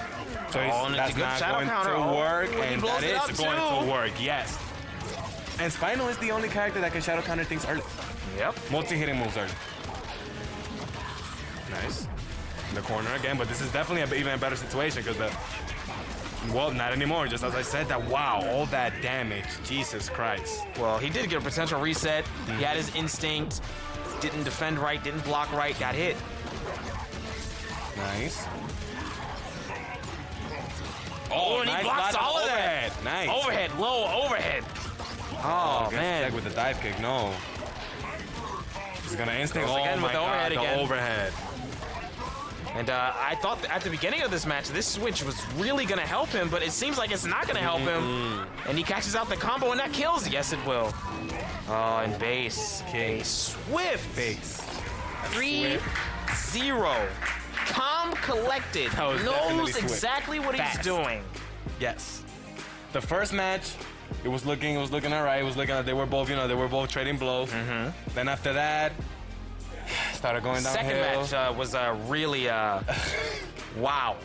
So that's not going to work, and that is going to work, yes. And Spino is the only character that can shadow counter things early. Yep. Multi-hitting moves early. Nice. In the corner again, but this is definitely even a better situation because well, not anymore. Just as I said, wow, all that damage. Jesus Christ. Well, he did get a potential reset. He had his instinct. Didn't defend right, didn't block right, got hit. Nice. Oh, and he blocks all of that. Nice. Overhead, low overhead. Oh, man. With the dive kick, no. He's gonna instinct. Goes again with the overhead again. The overhead. And I thought at the beginning of this match, this switch was really going to help him, but it seems like it's not going to help him. And he catches out the combo, and that kills. Yes, it will. Oh, and base. King. Swift. Base. 3-0. Calm, collected. Knows exactly what he's doing. Yes. The first match, it was looking all right. It was looking like they were both trading blows. Then after that, started going downhill. Second match was really wow.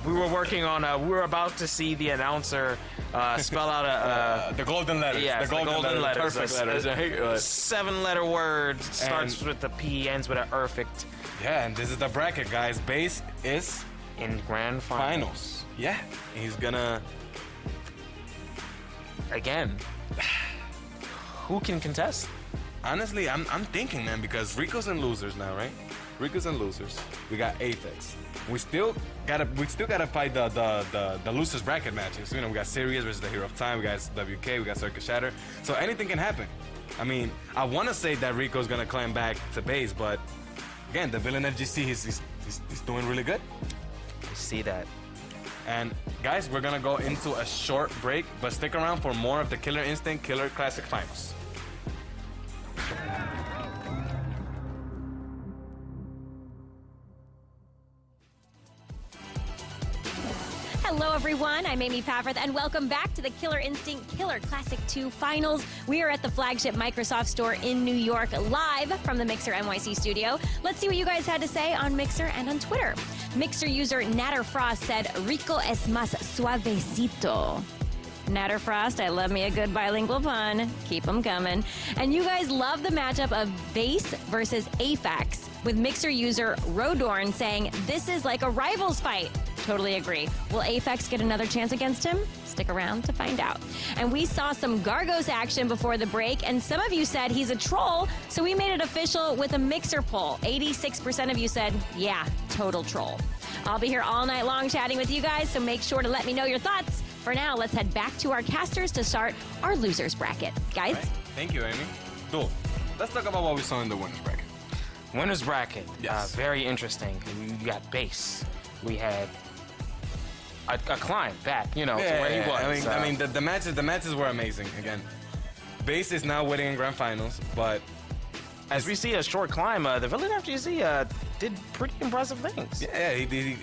We were working on. We were about to see the announcer spell out the golden letters. Yeah, the golden letters. Perfect letters. 7-letter word starts with a P, ends with an perfect. Yeah, and this is the bracket, guys. Base is in grand finals. Yeah, he's gonna again. Who can contest? Honestly, I'm thinking, man, because Rico's in losers now, right? Rico's in losers. We got Aphex. We still gotta fight the losers bracket matches. We got Sirius versus the Hero of Time. We got WK. We got Shatter. So anything can happen. I mean, I want to say that Rico's gonna climb back to base, but again, the Villain FGC, he's doing really good. I see that. And guys, we're gonna go into a short break, but stick around for more of the Killer Instinct Killer Classic Finals. Hello, everyone. I'm Amy Paffrath, and welcome back to the Killer Instinct Killer Classic 2 Finals. We are at the flagship Microsoft Store in New York, live from the Mixer NYC studio. Let's see what you guys had to say on Mixer and on Twitter. Mixer user Natter Frost said, Rico es más suavecito. Natter Frost, I love me a good bilingual pun. Keep them coming. And you guys love the matchup of Base versus Aphex, with Mixer user Rodorn saying, this is like a rivals fight. Totally agree. Will Aphex get another chance against him? Stick around to find out. And we saw some Gargos action before the break, and some of you said he's a troll, so we made it official with a Mixer poll. 86% of you said, yeah, total troll. I'll be here all night long chatting with you guys, so make sure to let me know your thoughts. For now, let's head back to our casters to start our losers bracket. Guys? Right. Thank you, Amy. Cool. Let's talk about what we saw in the winners bracket. Winners bracket. Yes. Very interesting. We got Base. We had a climb back, to where he was. I mean, the matches were amazing. Again, Base is now winning in grand finals, but as we see a short climb, the Villain FGC did pretty impressive things. Yeah,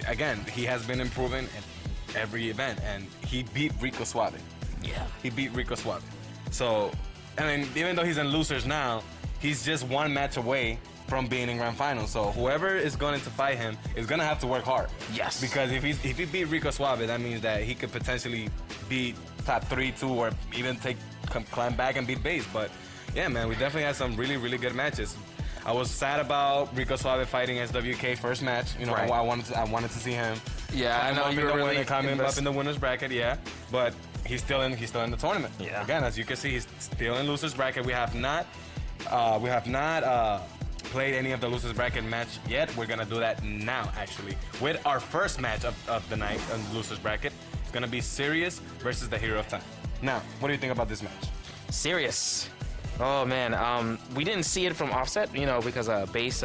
again, he has been improving in every event, and he beat Rico Suave. Yeah. He beat Rico Suave. So, I mean, even though he's in losers now, he's just one match away from being in grand finals. So whoever is going to fight him is going to have to work hard. Yes. Because if he beat Rico Suave, that means that he could potentially beat top 3, 2, or even climb back and beat base. But yeah, man, we definitely had some really, really good matches. I was sad about Rico Suave fighting SWK first match. You know, Right. I wanted to see him. Yeah, I know you were really coming up in the winners bracket. Yeah, but he's still in the tournament. Yeah. Again, as you can see, he's still in losers bracket. We have not played any of the losers bracket match yet. We're gonna do that now, actually, with our first match of the night on the losers bracket. It's gonna be Sirius versus the Hero of Time. Now, what do you think about this match? Serious. Oh man, we didn't see it from offset, you know, because Base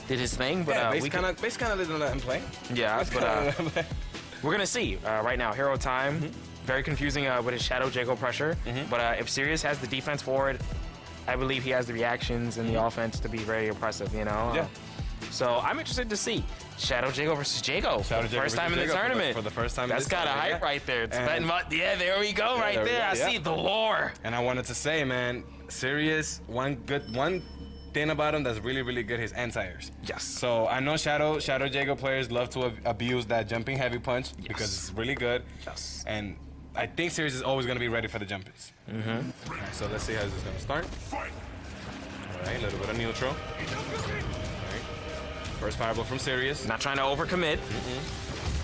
did his thing, but Yeah, we Base kind of didn't let him play. yeah, Base but kinda let him play. we're gonna see right now. Hero time, very confusing with his Shadow Jago pressure, but if Sirius has the defense forward, I believe he has the reactions and the offense to be very impressive, you know. Yeah. So I'm interested to see Shadow Jago versus Jago. Shadow Jago First time in versus the Jago tournament. for the first time in That's this got a tournament, hype yeah. right there. It's And- yeah, there we go, right there we there. go, I yeah. see the lore. And I wanted to say, man, Sirius, one thing about him that's really, really good, his anti-airs. Yes. So I know Shadow Jago players love to abuse that jumping heavy punch because it's really good. Yes. And I think Sirius is always going to be ready for the jumpies. Right, so let's see how this is going to start. All right, a little bit of neutral. All right. First fireball from Sirius. Not trying to overcommit.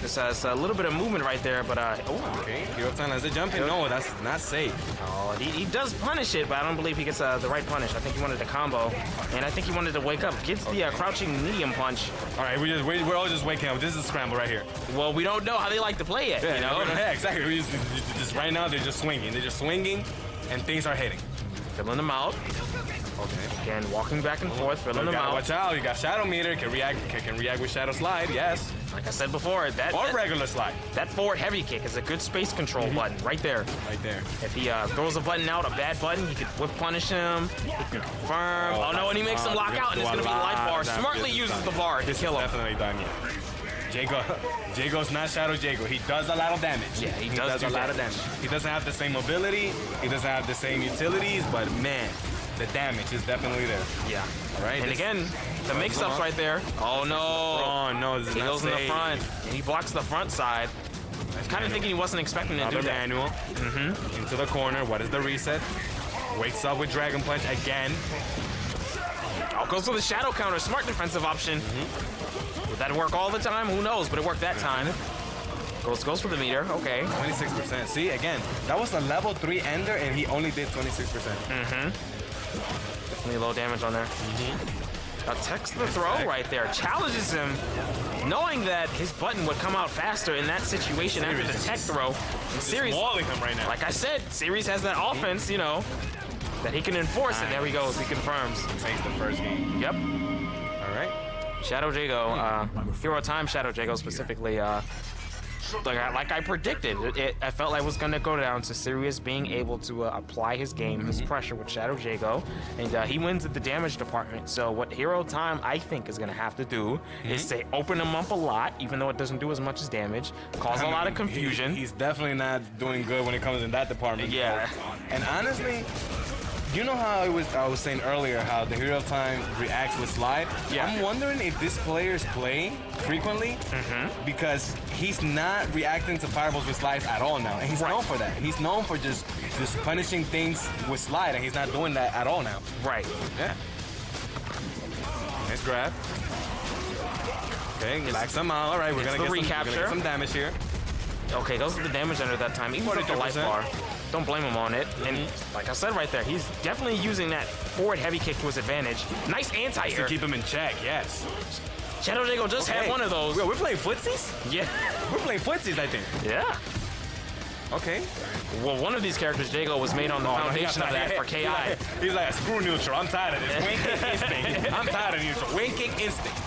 This has a little bit of movement right there, but Okay, Hero of Time has the jumping. No, that's not safe. oh, he does punish it, but I don't believe he gets the right punish. I think he wanted a combo, and I think he wanted to wake up. Gets the crouching medium punch. All right, we're all just waking up. This is a scramble right here. Well, we don't know how they like to play it, you know? Yeah, exactly. We just right now they're just swinging. They're just swinging, and things are hitting. Filling them out. Okay. Again, walking back and forth, filling them out. Watch out! You got Shadow Meter. Can react with Shadow Slide. Yes. Like I said before, Or that regular slide. that forward heavy kick is a good space control button right there. Right there. If he throws a button out, a bad button, he can whip punish him. He can confirm. Oh no, and he makes him lock out, and it's gonna be life bar. Smartly uses the bar to kill him. Definitely done. Jago's not Shadow Jago. He does a lot of damage. Yeah, he does a do lot of damage. He doesn't have the same mobility. He doesn't have the same utilities, but man, the damage is definitely there. Yeah. All right. And again, the mix-ups right there. Oh no. Oh no, this is He not goes in the safe. front, and he blocks the front side. Kind of thinking he wasn't expecting to do Another that. manual. Into the corner. What is the reset? Wakes up with Dragon Punch again. Oh, goes for the shadow counter. Smart defensive option. Would that work all the time? Who knows? But it worked that time. Goes for the meter. Okay. 26%. See, again, that was a level 3 ender, and he only did 26%. Definitely low damage on there. Attacks the throw right there. Challenges him, knowing that his button would come out faster in that situation after the tech throw. And Series, Mauling him right now. like I said, Series has that offense, you know, that he can enforce. And there he goes. He confirms. Takes the first game. Yep. All right. Shadow Jago, Hero Time Shadow Jago specifically, like I predicted, I felt like it was going to go down to Sirius being able to apply his game, his pressure with Shadow Jago, and he wins at the damage department. So what Hero Time, I think, is going to have to do is to open him up a lot, even though it doesn't do as much as damage, cause a lot of confusion. He's definitely not doing good when it comes in that department. Yeah. And honestly, you know how I was saying earlier how the Hero of Time reacts with slide? Yeah. I'm wondering if this player's playing frequently because he's not reacting to fireballs with slides at all now. And he's known for that. He's known for just punishing things with slide, and he's not doing that at all now. Right. Yeah. Nice grab. Okay, relax him out. All right, we're Gets gonna the get recapture. some damage here. Okay, goes to the damage under that time. Even with the life 42%. bar. Don't blame him on it. And like I said right there, he's definitely using that forward heavy kick to his advantage. Nice To anti-air. keep him in check, yes. Shadow Jago just had one of those. We're playing footsies? Yeah. We're playing footsies, I think. Yeah. Okay. Well, one of these characters, Jago, was made on the foundation of that for KI. He's like, screw neutral. I'm tired of this. Wing kick instinct. I'm tired of neutral. Wing kick instinct.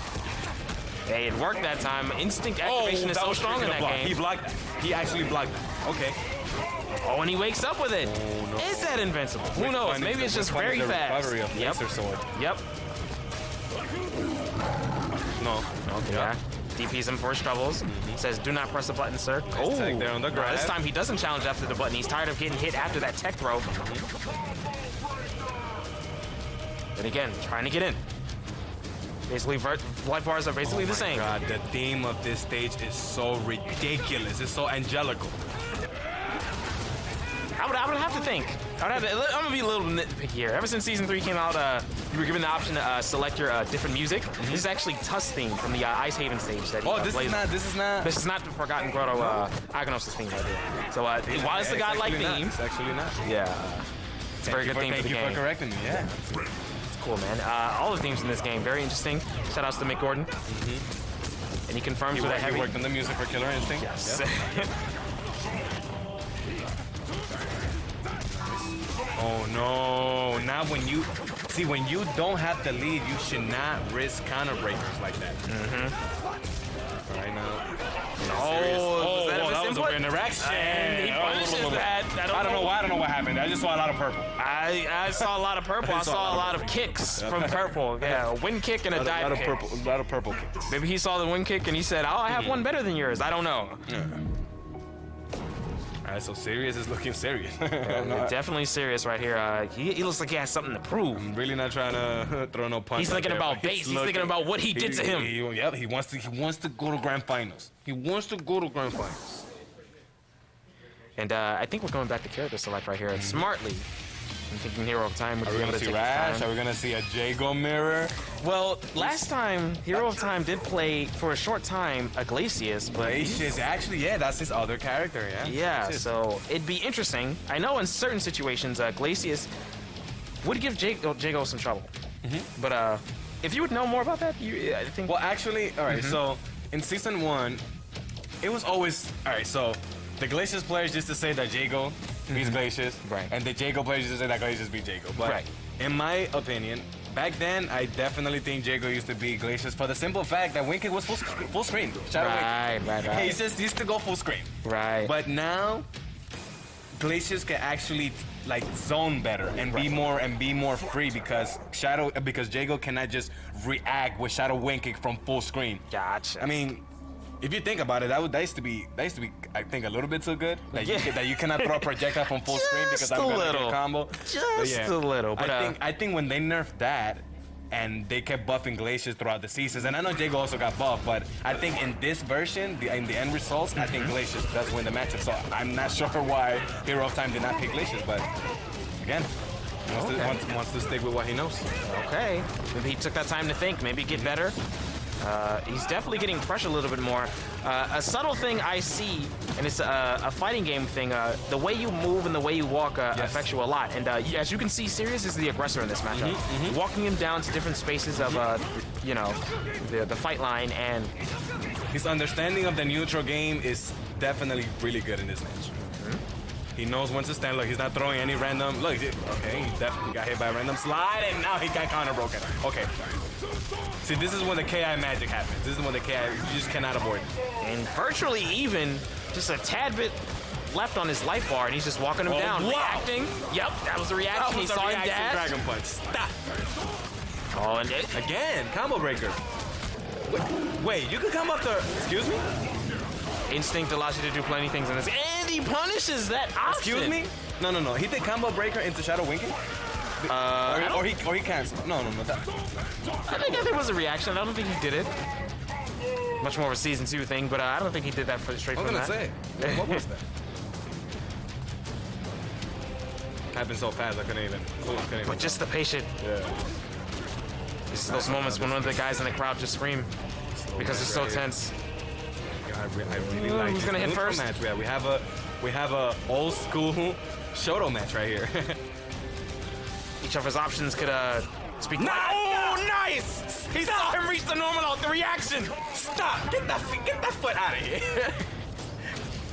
Hey, it worked that time. Instinct activation is that so was strong in freaking a that block. game. He blocked that. He actually blocked that. Okay. Oh, and he wakes up with it. Oh, no. Is that invincible? Who knows? Maybe it's just very fast. Recovery of Yep. Laser Sword. Yep. No. Okay. Yeah. DPs him for his troubles. Says, do not press the button, sir. Nice tech there on the grab. This time he doesn't challenge after the button. He's tired of getting hit after that tech throw. And again, trying to get in. Basically, life bars are basically the same. God, the theme of this stage is so ridiculous. It's so angelical. I would have to think. I'm gonna be a little nitpicky here. Ever since season 3 came out, you were given the option to select your different music. This is actually Tuss theme from the Ice Haven stage. That This is not the Forgotten Grotto Agnos' theme right here. So while it's the godlike theme, it's actually not. yeah, it's a very good theme for the game. Thank you for correcting me. Yeah. It's cool, man. All the themes in this game very interesting. Shout outs to Mick Gordon. And he confirms with a heavy. He worked on the music for Killer Instinct. Yes. Yep. Oh no! Now when you don't have the lead, you should not risk counter breakers like that. All right now. That was an interaction. And he punishes that. I don't know what happened. I just saw a lot of purple. I saw a lot of purple. I saw a lot of kicks from purple. Yeah, a wind kick and a dive kick. A lot of purple kicks. Maybe he saw the wind kick and he said, "Oh, I have one better than yours." I don't know. Yeah. All right, so Sirius is looking serious. Definitely serious right here. He looks like he has something to prove. I'm really not trying to throw no punch. He's thinking about base. He's thinking about what he did to him. He wants to go to grand finals. He wants to go to grand finals. And I think we're going back to character select right here. Smartly. I'm thinking Hero of Time would Are be we able gonna to see take Rash? time. Are we gonna see a Jago mirror? Well, last time Hero of Time did play for a short time a Glacius, but Glacius, actually, yeah, that's his other character, yeah. yeah, so it'd be interesting. I know in certain situations, Glacius would give Jago some trouble. But if you would know more about that, I think. Well, actually, all right. So in season 1, it was always all right. So the Glacius players used to say that Jago beats Glacius, Right. and the Jago players used to say that Glacius beat Jago. But Right. in my opinion, back then, I definitely think Jago used to beat Glacius for the simple fact that Winkit was full screen. Shadow Right, Winkit. right, right. He just used to go full screen. Right. But now, Glacius can actually like zone better and be more free because Jago cannot just react with Shadow Winkit from full screen. Gotcha. I mean, if you think about it, that used to be I think a little bit too good. Like that you cannot throw a projectile from full screen because I'm gonna get a combo. Just a little. But I think when they nerfed that and they kept buffing Glacius throughout the seasons, and I know Jago also got buffed, but I think in this version, in the end results, I think Glacius does win the matchup. So I'm not sure why Hero of Time did not pick Glacius, but again, wants to stick with what he knows. Okay. Maybe he took that time to think. Maybe get better. He's definitely getting pressure a little bit more. A subtle thing I see, and it's a fighting game thing, the way you move and the way you walk affects you a lot. And as you can see, Sirius is the aggressor in this matchup. Walking him down to different spaces of, the fight line, and his understanding of the neutral game is definitely really good in this match. He knows when to stand. Look, he's not throwing any random. Look, okay, he definitely got hit by a random slide, and now he got counter broken. Okay. See, this is when the KI magic happens. This is when the KI, you just cannot avoid it. and virtually even, just a tad bit left on his life bar, and he's just walking him down. Wow. Reacting. Yep, that was a reaction. He saw him dash. Dragon Punch. Stop. Oh, and Again, combo breaker. Wait, you could come up there. Excuse me? Instinct allows you to do plenty of things in this. And he punishes that option. Excuse me? No. He did combo breaker into Shadow Winking? Or he canceled. No. I think there was a reaction. I don't think he did it. Much more of a season 2 thing, but I don't think he did that straight I'm from gonna that. say. What was that? Happened so fast I couldn't even. But just the patient. Yeah. It's those moments when one of the guys in the crowd just scream because it's so tense. I really like who's gonna hit neutral first? match. Yeah, we have a old school Shoto match right here. Each of his options could speak. No! Oh, nice! He saw him reach the normal the reaction. Stop! Get that foot out of here.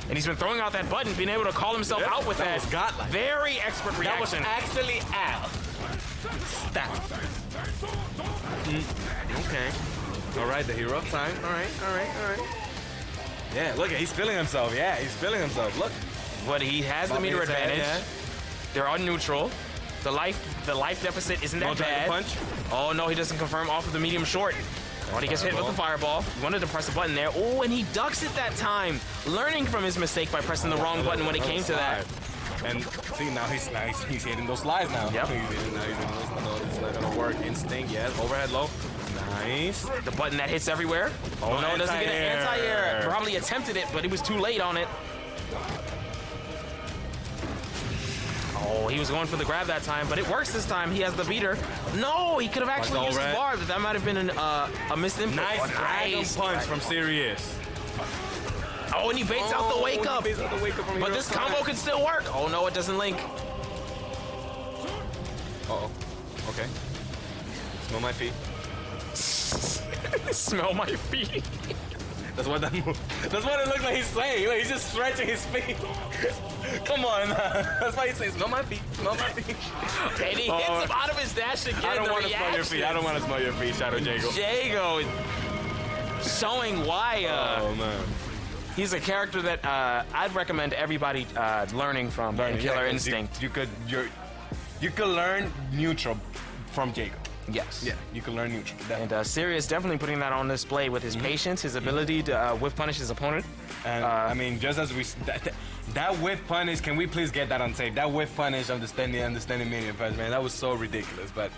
And he's been throwing out that button, being able to call himself out with that. was godlike. Very expert That was reaction. actually out. Stop. Okay. All right, the Hero of Time. All right. Yeah, look, he's feeling himself. Yeah, he's feeling himself. Look. But he has the meter his head, advantage. yeah. They're on neutral. The life deficit isn't that No bad. punch. Oh no, he doesn't confirm off of the medium short. Oh, he gets hit with the fireball. He wanted to press a button there. Oh, and he ducks it that time, learning from his mistake by pressing the wrong button when it came to that. And see, now he's hitting those slides now. Yep. He's hitting those. No, it's not gonna work. Instinct, yes. Overhead low. Nice. The button that hits everywhere. Oh no, it doesn't get an anti-air. Probably attempted it, but he was too late on it. Oh, he was going for the grab that time, but it works this time. He has the beater. No, he could have actually used his bar. That might have been a missed input. Nice dragon punch from Sirius. Oh, and he baits out the wake up. But this combo could still work. Oh no, it doesn't link. Uh-oh. Okay. Smell my feet. Smell my feet. That's what it looks like he's saying. Like, he's just stretching his feet. Come on. That's why he's saying, smell my feet. Smell my feet. And he hits him out of his dash again. I don't want to smell your feet. I don't want to smell your feet, Shadow Jago. Jago showing why oh, man. he's a character that I'd recommend everybody learning from in Killer Instinct. You could learn neutral from Jago. Yes. Yeah, you can learn neutral. And Sirius definitely putting that on display with his patience, his ability to whiff punish his opponent. And I mean, just as we that whiff punish, can we please get that on tape? That whiff punish of the standing medium punch, man, that was so ridiculous. But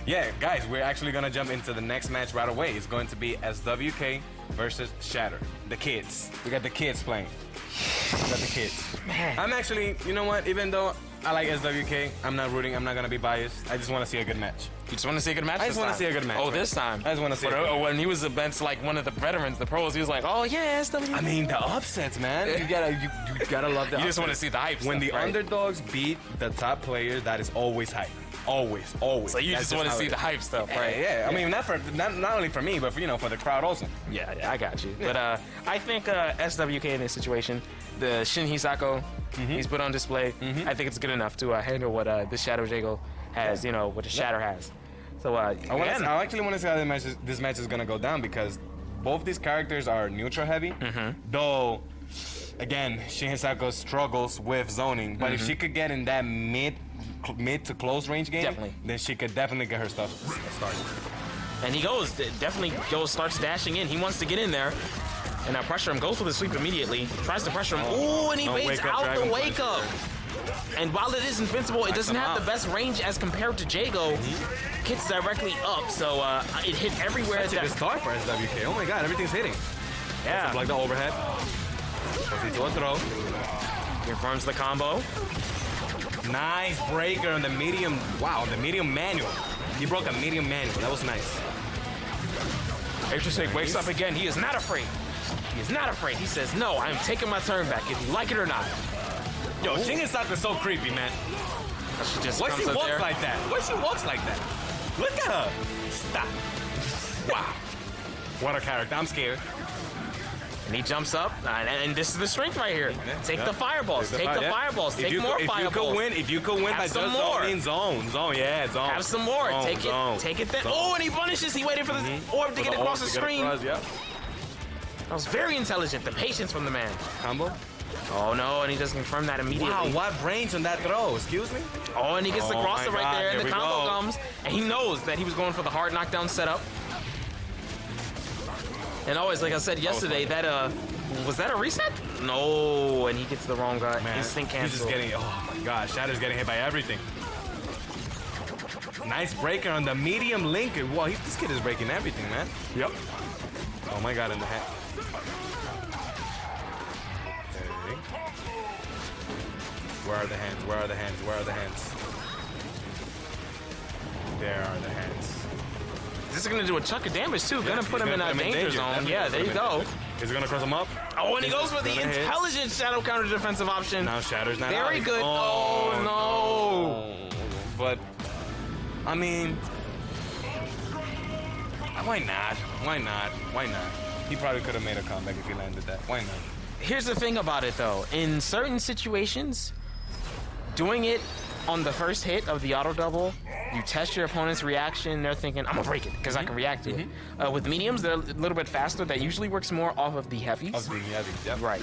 yeah, guys, we're actually gonna jump into the next match right away. It's going to be SWK versus Shatter. The kids. We got the kids playing. We got the kids. Man. I'm actually, you know what? Even though I like SWK, I'm not rooting. I'm not gonna be biased. I just want to see a good match. You just want to see a good match? I just want to see a good match. Oh, this time. I just want to see. When he was against like one of the veterans, the pros, he was like, "Oh yeah, SWK." I mean, the upsets, man. You gotta love the. You just want to see the hype. When stuff, the right? underdogs beat the top players, that is always hype. Always. So you just want to see the hype stuff, right? Yeah. I mean, not only for me, but for the crowd also. Yeah, I got you. Yeah. But I think SWK in this situation, the Shin Hisako he's put on display, I think it's good enough to handle what the Shadow Jago has, what the Shatter has. So I actually want to see how this match is gonna go down, because both these characters are neutral heavy, though. Again, Shin Hisako struggles with zoning, but if she could get in that mid to close range game, then she could definitely get her stuff started. And he starts dashing in. He wants to get in there. And now pressure him, goes for the sweep immediately. Tries to pressure him. Ooh, and he baits out the wake up. And while it is invincible, it doesn't have the best range as compared to Jago. Hits directly up, so it hit everywhere. That's a good start for SWK. Oh my god, everything's hitting. Yeah. Like the overhead. Goes into a throw. Confirms the combo. Nice breaker on the medium. Wow, the medium manual. He broke a medium manual. That was nice. Interesting. Wakes up again. He is not afraid. He is not afraid. He says, "No, I'm taking my turn back, if you like it or not." Yo, Shin Hisako is so creepy, man. She just Why she walks there. like that? Why she walks like that? Look at her. Stop. Wow. What a character. I'm scared. And he jumps up, and this is the strength right here. Take the fireballs. Take the fireballs. Take more fireballs. If you could win by just zoning, zone. Yeah, zone. Have some more. Take it there. Oh, and he punishes. He waited for the orb to get across the screen. That was very intelligent. The patience from the man. Combo. Oh no, and he doesn't confirm that immediately. Wow, what range on that throw? Excuse me? Oh, and he gets the crosser right there, and the combo comes, and he knows that he was going for the hard knockdown setup. And always, like I said yesterday, was that a reset? No, and he gets the wrong guy. Instant cancel. He's just getting, oh my god, Shatter's getting hit by everything. Nice breaker on the medium link. Wow, this kid is breaking everything, man. Yep. Oh my god, in the head. Okay. Where are the hands? Where are the hands? Where are the hands? There are the hands. This is going to do a chunk of damage, too. Gonna put him in a danger zone. Yeah, there you go. Is it going to cross him up? Oh, and he goes with the intelligent Shadow counter defensive option. Now Shatter's not Very good. Oh, no. But, I mean, why not? Why not? Why not? He probably could have made a comeback if he landed that. Why not? Here's the thing about it, though. In certain situations, doing it on the first hit of the auto double, you test your opponent's reaction. They're thinking, I'm gonna break it because I can react to it. With mediums, they're a little bit faster. That usually works more off of the heavies. Of the heavies, yep. Right.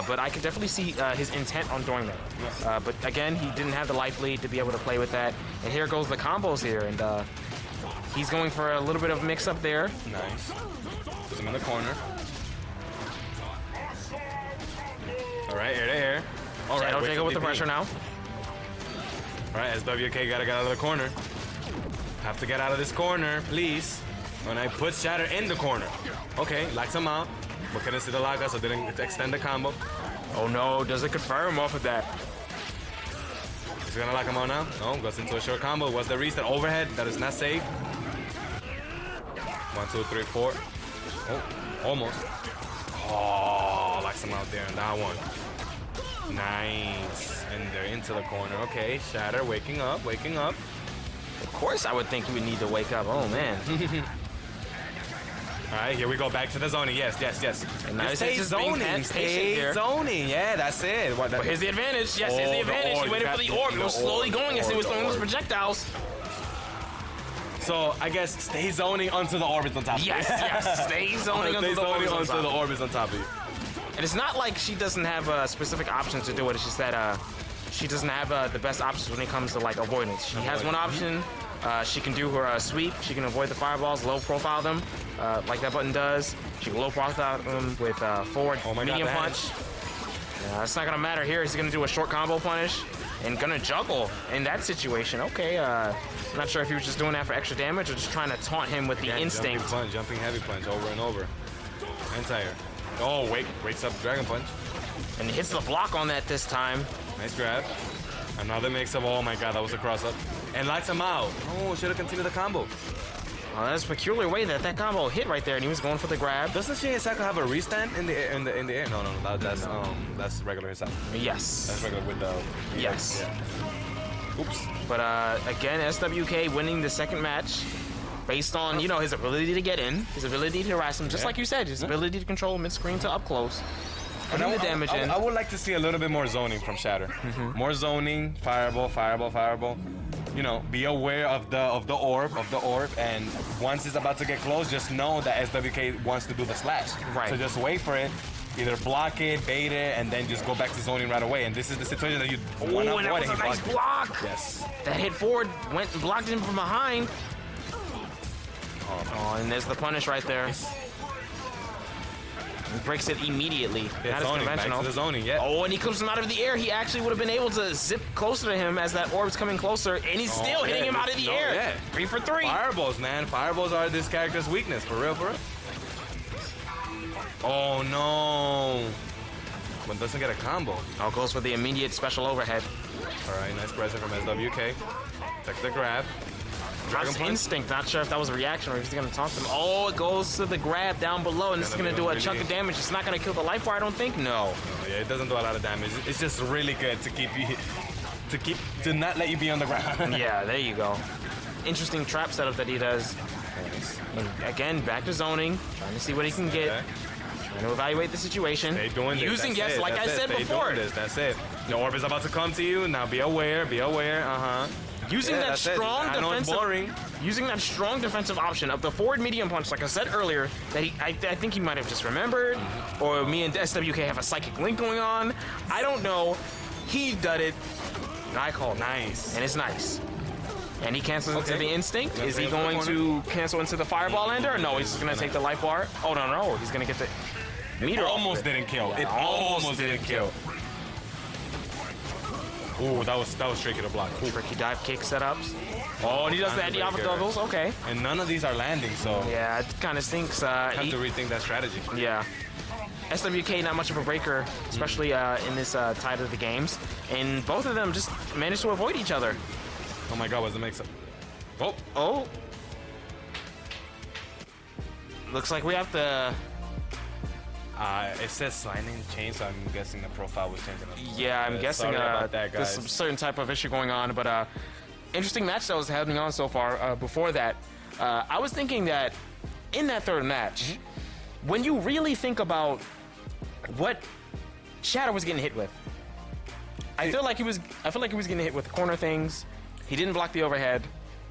But I can definitely see his intent on doing that. But again, he didn't have the life lead to be able to play with that. And here goes the combos here. And he's going for a little bit of mix up there. Nice. Puts him in the corner. All right, air to air. All right, Jago with the pressure now. All right, SWK gotta get out of the corner. Have to get out of this corner, please. When I put Shatter in the corner. Okay, locks him out. But couldn't see the lockout, so didn't extend the combo. Oh no, does it confirm off of that? He's gonna lock him out now. No, goes into a short combo. What's the reset? Overhead, that is not safe. 1, 2, 3, 4. Oh, almost. Oh, locks him out there in that one. Nice. And they're into the corner. Okay, Shatter waking up, waking up. Of course I would think he would need to wake up. Oh, man. All right, here we go. Back to the zoning. Yes, yes, yes. And now Stay he's just being zoning. patient Stay here. zoning. Yeah, that's it. What, But here's the advantage. Yes, here's the advantage. He waited for the orb. It was slowly going as he was throwing those projectiles. So I guess stay zoning onto the orbits on top of you. Yes, yes. Stay zoning Stay onto the zoning orbs. onto the orbits on top of you. And it's not like she doesn't have specific options to do it. It's just that she doesn't have the best options when it comes to like avoidance. She has one option. She can do her sweep. She can avoid the fireballs, low profile them, like that button does. She can low profile them with forward medium punch. It's not gonna matter here. He's gonna do a short combo punish and gonna juggle in that situation. Okay, not sure if he was just doing that for extra damage or just trying to taunt him with the instinct. Jumping heavy punch over and over. Entire. Oh, wakes up Dragon Punch. And he hits the block on that this time. Nice grab. Another mix-up. Oh my god, that was a cross-up. And locks him out. Oh, should have continued the combo. That's a peculiar way that combo hit right there, and he was going for the grab. Doesn't Shinsaku have a restand in the air? In the air? No, that's regular Hisaku. Yes. That's regular with the. Yes. Yeah. Oops. But again, SWK winning the second match based on, you know, his ability to get in, his ability to harass him, just like you said, his ability to control mid-screen to up close. Putting the damage in. I would like to see a little bit more zoning from Shatter. More zoning, fireball, fireball, fireball. You know, be aware of the orb, and once it's about to get close, just know that SWK wants to do the slash. Right. So just wait for it. Either block it, bait it, and then just go back to zoning right away. And this is the situation that you want to avoid. And that was a nice block. Yes. That hit forward went and blocked him from behind. Oh, and there's the punish right there. He breaks it immediately. That is conventional. Back to the zoning, yeah. Oh, and he clips him out of the air. He actually would have been able to zip closer to him as that orb's coming closer, and he's still hitting him out of the air. Yeah. 3 for 3. Fireballs, man. Fireballs are this character's weakness. For real, for real. Oh, no. But doesn't get a combo. Oh, goes for the immediate special overhead. All right, nice pressure from SWK. Takes the grab. Dragon That's punch. instinct. Not sure if that was a reaction or if he's going to taunt him. Oh, it goes to the grab down below, and this is going to do a chunk of damage. It's not going to kill the life bar, I don't think. No. Yeah, it doesn't do a lot of damage. It's just really good to keep you, to not let you be on the ground. Yeah, there you go. Interesting trap setup that he does. And again, back to zoning, trying to see what he can get. Okay. Trying to evaluate the situation. Stay doing this. Using That's yes, it. like That's I it. said Stay before. doing this. That's it. The orb is about to come to you. Now be aware. Be aware. Using that strong I know it's defensive, boring. using that strong defensive option of the forward medium punch, like I said earlier, that I think he might have just remembered, or me and SWK have a psychic link going on. I don't know. He did it. And I called. Nice. And it's nice. And he cancels into Okay. the instinct. Yeah, Is he stay in the going to cancel into the fireball ender? Or no, he's just going to take the life bar. Oh, no. He's going to get the meter off Almost of it. didn't kill. Yeah, It almost didn't kill. Ooh, that was tricky to block. Ooh. Tricky dive kick setups. Oh, and he does that Diablo doubles. Okay. And none of these are landing, so Yeah, it kind of stinks. have to rethink that strategy. Yeah. SWK not much of a breaker, especially in this tide of the games. And both of them just managed to avoid each other. Oh my god, what's the mix-up? Oh, Oh. Looks like we have to... it says signing change, so I'm guessing the profile was changing. Yeah, I'm guessing sorry about that, there's guys. some certain type of issue going on. But interesting match that was happening on so far. Before that, I was thinking that in that third match, when you really think about what Shatter was getting hit with, I feel like he was getting hit with corner things. He didn't block the overhead.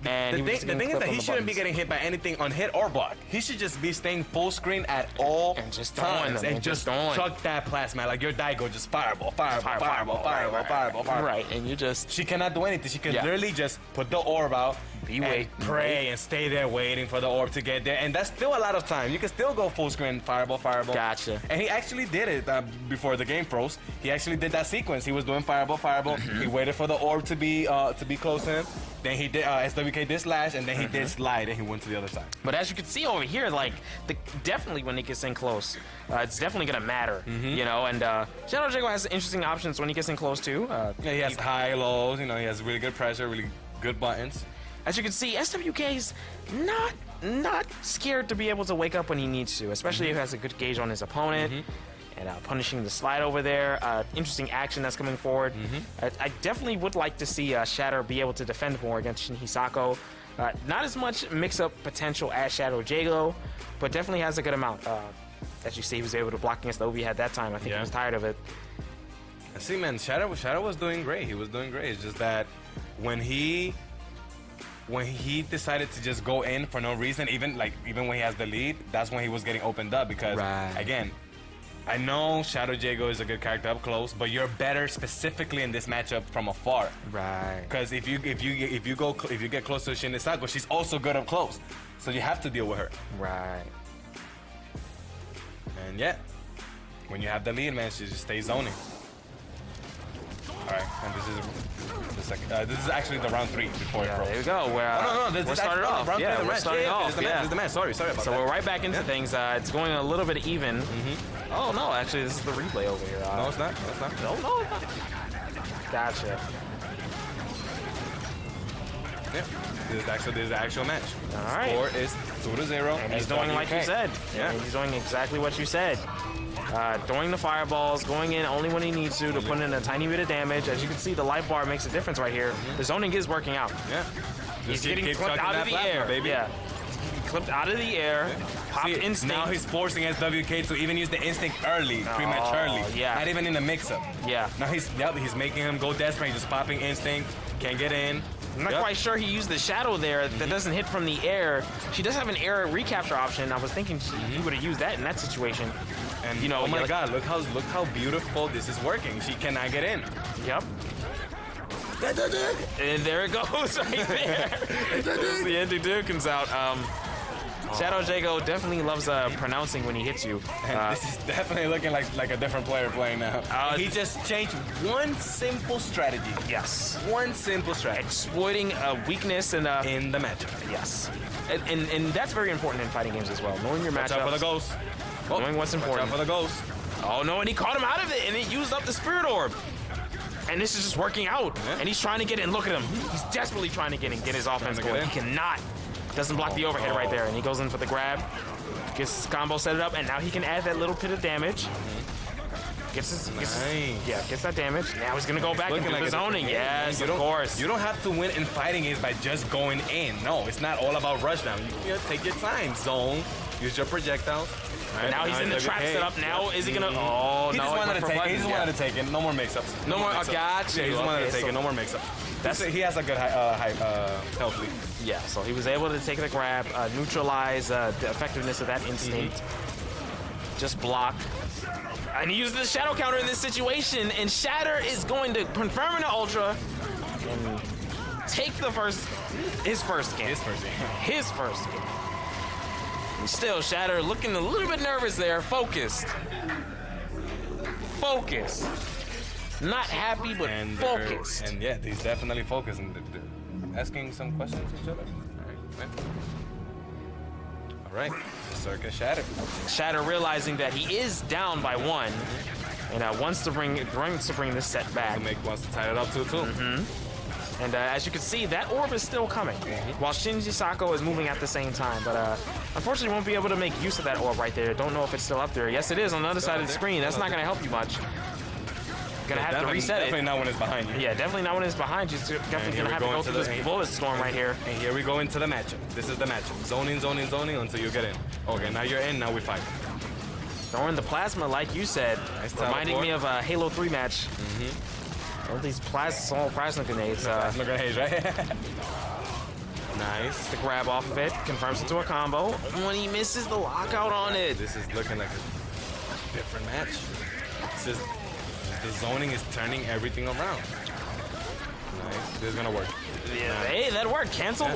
And the thing is that he shouldn't be getting hit by anything on hit or block. He should just be staying full screen at all and just times and just chuck that plasma like your Daigo, just fireball. Right, and you just... She cannot do anything. She can literally just put the orb out, pray, and stay there waiting for the orb to get there. And that's still a lot of time. You can still go full screen, fireball. Gotcha. And he actually did it before the game froze. He actually did that sequence. He was doing fireball. He waited for the orb to be close to him. Then he did SWK did slash, and then he did slide, and he went to the other side. But as you can see over here, like, definitely when he gets in close, it's definitely going to matter, you know? And Shadow Jago has interesting options when he gets in close, too. He has high, lows, you know, he has really good pressure, really good buttons. As you can see, SWK's not scared to be able to wake up when he needs to, especially if he has a good gauge on his opponent. And punishing the slide over there. Interesting action that's coming forward. I definitely would like to see Shatter be able to defend more against Shin Hisako. Not as much mix-up potential as Shadow Jago, but definitely has a good amount. As you see, he was able to block against the OB-head that time. I think he was tired of it. I see, man, Shadow was doing great. He was doing great. It's just that when he decided to just go in for no reason, even when he has the lead, that's when he was getting opened up because, again, I know Shadow Jago is a good character up close, but you're better specifically in this matchup from afar. Right. Because if you get close to Shin Hisako, she's also good up close, so you have to deal with her. Right. And yeah, when you have the lead, man, she just stays zoning. All right, and this is the second. This is actually the round 3 before it froze. There we go. We're started off. Round 3 we're starting off. This is the match. Sorry about that. So we're right back into things. It's going a little bit even. Oh no, actually, this is the replay over here. No, it's not. No, it's not. No, it's not. Gotcha. Yeah, this is the actual match. All right. Score is 2-0. And he's doing like you said. Yeah. And he's doing exactly what you said. Throwing the fireballs, going in only when he needs to put in a tiny bit of damage. As you can see, the life bar makes a difference right here. The zoning is working out. Yeah. He's getting clipped out of the air. Baby. Yeah. Clipped out of the air. Popped instinct. Now he's forcing SWK to even use the instinct early, prematurely. Yeah. Not even in the mix-up. Yeah. Now he's making him go desperate. He's just popping instinct. Can't get in. I'm not quite sure he used the shadow there that doesn't hit from the air. She does have an air recapture option. I was thinking he would have used that in that situation. And you know, oh my God, look how beautiful this is working. She cannot get in. Yep. And there it goes right there. The ending comes out. Shadow Jago definitely loves pronouncing when he hits you. This is definitely looking like a different player playing now. He just changed one simple strategy. Yes. One simple strategy. Exploiting a weakness in the matchup. Yes. And that's very important in fighting games as well. Knowing your matchups. Watch out for the ghost. Knowing what's important. Watch out for the ghost. Oh no, and he caught him out of it, and it used up the spirit orb. And this is just working out. And he's trying to get in. Look at him. He's desperately trying to get in, get his offense going. He cannot. Doesn't block the overhead right there, and he goes in for the grab. Gets his combo set it up, and now he can add that little bit of damage. Gets that damage. Now he's gonna go back and do the zoning. Yes, of course. You don't have to win in fighting games by just going in. No, it's not all about rush down. You take your time, zone, use your projectiles. Right, now he's in the trap setup. Now is he gonna? Oh he no! Just wanted to take it. He just wanted to take it. No more mix-ups. No more. Gotcha. Yeah, he just wanted to take it. No more mix-ups. He has a good health lead. Yeah, so he was able to take the grab, neutralize the effectiveness of that instinct. Just block. And he uses the shadow counter in this situation, and Shatter is going to confirm in the Ultra and take his first game. And still, Shatter looking a little bit nervous there, focused. Not happy, but focused. And yeah, he's definitely focused and asking some questions to each other. All right, Circa Shatter. Shatter realizing that he is down by 1, and wants to bring this set back. Wants to tie it up too. And as you can see, that orb is still coming, while Shin Hisako is moving at the same time. But unfortunately, won't be able to make use of that orb right there. Don't know if it's still up there. Yes, it is on the other side of the screen. That's not going to help you much. Gonna have to reset it. Definitely not when it's behind you. Yeah, definitely not when it's behind you. Definitely gonna have to go through this bullet storm right here. And here we go into the matchup. This is the matchup. Zoning until you get in. Okay, now you're in. Now we fight. Throwing the plasma, like you said, reminding me of a Halo 3 match. All these small plasma grenades. Plasma grenades, right? Nice. The grab off of it. Confirms it to a combo. When he misses the lockout on it. This is looking like a different match. This is, the zoning is turning everything around. Nice. This is gonna work. Yeah, hey, that worked. Canceled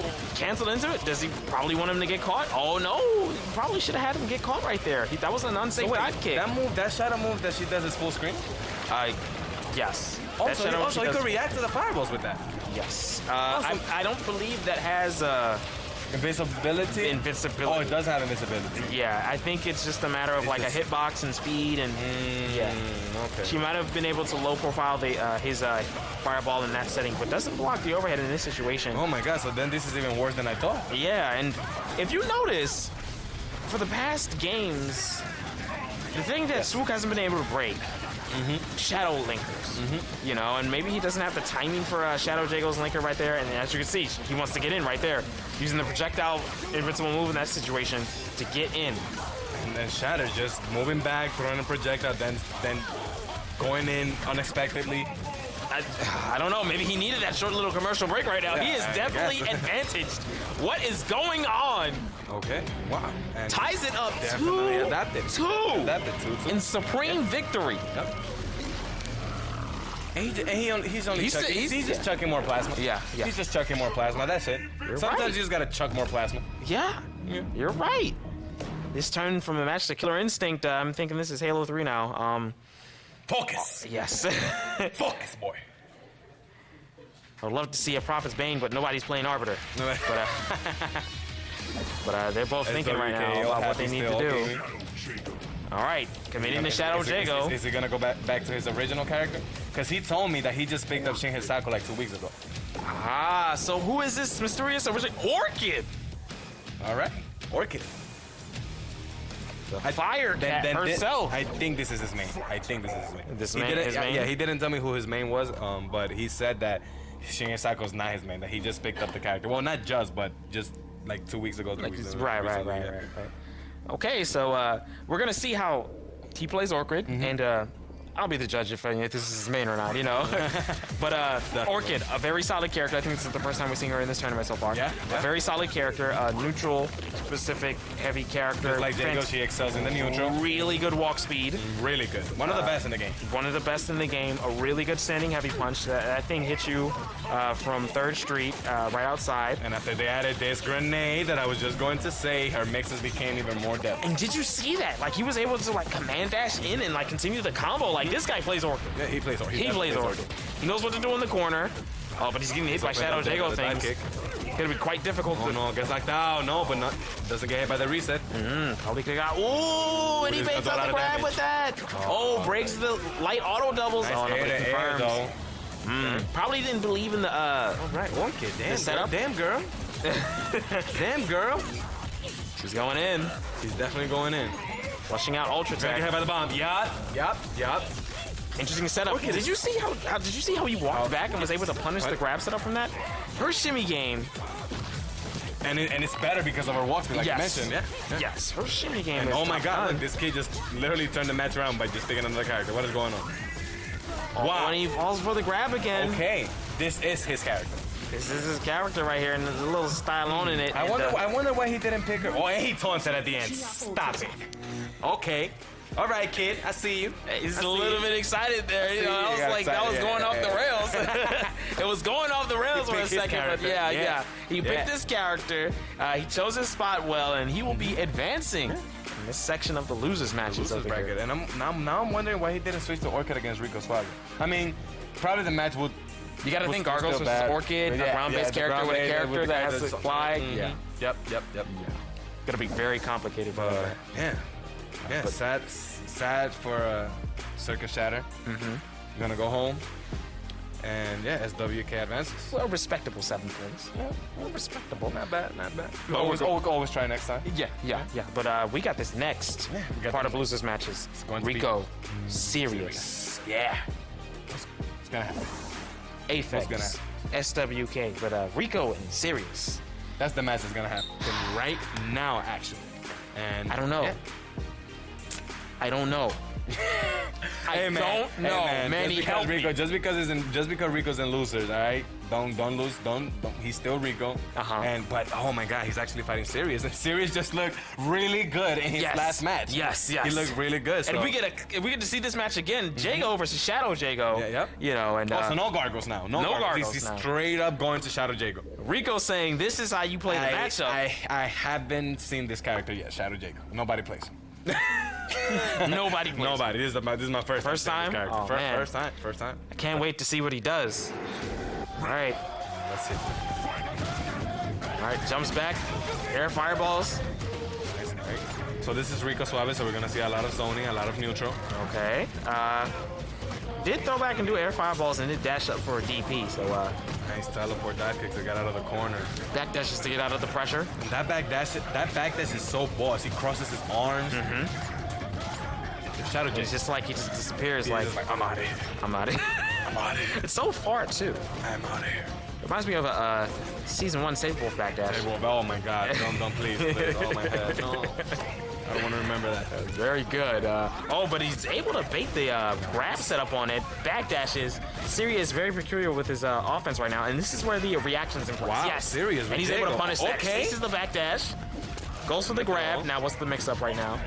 into it. Does he probably want him to get caught? Oh no! He probably should have had him get caught right there. That was an unsafe dive kick. That move, that shadow move that she does is full screen. Yes. Also, you could react to the fireballs with that. Yes. I don't believe that has Invincibility? invincibility. Oh, it does have invincibility. Yeah, I think it's just a matter of like a hitbox and speed and yeah. Okay. She might have been able to low profile his fireball in that setting, but doesn't block the overhead in this situation. Oh my god, so then this is even worse than I thought. Yeah, and if you notice, for the past games, the thing that Swook hasn't been able to break, Shadow Linkers, you know, and maybe he doesn't have the timing for Shadow Jago's Linker right there, and as you can see, he wants to get in right there, using the projectile invincible move in that situation to get in. And then Shatter just moving back, throwing a projectile, then going in unexpectedly. I don't know, maybe he needed that short little commercial break right now. Yeah, He is I definitely guess. advantaged. What is going on? Okay, wow. And Ties it up definitely adapted. 2-2 Adapted 2-2. in supreme victory. Yep. And he's just chucking more plasma. Yeah. He's just chucking more plasma. That's it. Sometimes right. you just gotta chuck more plasma. Yeah, you're right. This turn from a match to Killer Instinct, I'm thinking this is Halo 3 now. Focus. Yes. Focus, boy. I'd love to see a Prophet's Bane, but nobody's playing Arbiter. But they're both thinking right now about what they need to do. All right, committing to Shadow Jago. Is he gonna go back to his original character? Because he told me that he just picked up Shin Hisako like 2 weeks ago. Ah, so who is this mysterious original? Orchid! All right, Orchid. Fire Cat herself. I think this is his main. I think this is his main. This He main- didn't- his main? Yeah, he didn't tell me who his main was, but he said that Shin Hisako's not his main, that he just picked up the character. Well, not just, but just like 2 weeks ago, 3 weeks ago. Right. Yeah. Okay, so we're gonna see how he plays Orchid, and I'll be the judge if this is his main or not, you know. But Orchid, a very solid character. I think this is the first time we've seen her in this tournament so far. Yeah. A very solid character, neutral, specific, heavy character. Just like Jago, she excels in the neutral. Really good walk speed. Really good. One of the best in the game. One of the best in the game. A really good standing heavy punch. That thing hits you from 3rd Street, right outside. And after they added this grenade that I was just going to say, her mixes became even more deadly. And did you see that? Like, he was able to like command dash in and like continue the combo. Like, this guy plays Orchid. Yeah, he plays Orchid. He plays Orchid. He knows what to do in the corner. Oh, but he's getting hit by Shadow Jago things. Kick. Gonna be quite difficult. Oh to... no, gets knocked out. No, but not doesn't get hit by the reset. Probably could have got. Ooh, and he He's fakes got a out lot the of grab damage. with that. Oh, breaks the light auto doubles. Nice Oh, no, air but it to air, confirms. though. Probably didn't believe in the. All right, Orchid. Damn, setup? Damn, girl. Damn, girl. She's going in, She's definitely going in. flushing out Ultra Trying to get hit Tech. by the bomb. Yup. Interesting setup. Did you see how he walked back and was able to punish the grab setup from that? Her shimmy game. And it's better because of her walk speed, like Yes. you mentioned. Yeah. Yes, her shimmy game. And is oh my top god, notch. look, this kid just literally turned the match around by just picking another character. What is going on? Wow. And he falls for the grab again. Okay, this is his character. This is his character right here, and there's a little Stallone in it. I wonder why he didn't pick her. Oh, and he taunted at the end. Stop it. Okay. All right, kid. I see you. He's a little bit excited there. You know, I was like, that was going off the rails. It was going off the rails for a picked his second, but character. yeah. He picked Yeah. this character. He chose his spot well, and he will be advancing in this section of the losers matches Losers over bracket. here. And now I'm wondering why he didn't switch to Orchid against Rico Suave. I mean, probably the match would. You got to was think still Gargos versus bad. Orchid, Yeah, a ground-based the character with a ground-based character with the that has to character fly. Yeah. Yep. Gonna be very complicated. But yeah, sad for Circus Shatter. Gonna go home, and yeah, SWK advances. Well, respectable 7 points. Well, respectable. Not bad. But Always try next time. Yeah. But we got this next we got part this of losers matches. going to be Rico, serious. Yeah. It's gonna happen. Aphex, gonna SWK, but Rico and serious. That's the match that's gonna happen right now, actually. And I don't know. yeah. I don't know. I don't know, man. He helped me. Just because Rico's in losers, all right? Don't lose. Don't. He's still Rico. But oh my God, he's actually fighting Sirius, and Sirius just looked really good in his last match. Yes. He looked really good. So. And if we get to see this match again, Jago versus Shadow Jago. Yeah. You know, and so no gargles now. No gargles. He's straight up going to Shadow Jago. Rico saying this is how you play the matchup. I haven't seen this character yet, Shadow Jago. Nobody plays him. Nobody plays. Nobody. This is my first time. Oh, man. First time. I can't wait to see what he does. All right. Let's see. All right, jumps back. Air fireballs. Nice. Right. So this is Rico Suave, so we're gonna see a lot of zoning, a lot of neutral. Okay. Did throw back and do air fireballs and did dash up for a DP. So nice teleport dive kicks to get out of the corner. Back dashes to get out of the pressure. And that back dash is so boss. He crosses his arms. Shadow It's just like he just disappears. He's Like just like I'm out of here. I'm out of here. I'm out of here. It's so far too. I'm out of here. Reminds me of a season 1 Save Wolf back dash. Oh my God! Don't please. Oh my head. No. I don't want to remember that. Very good. But he's able to bait the grab setup on it. Back dashes. Sirius is very peculiar with his offense right now, and this is where the reactions in place. Wow, yes. Sirius. And he's able to punish that. Okay. This is the back dash. Goes for the grab. Now what's the mix-up right now?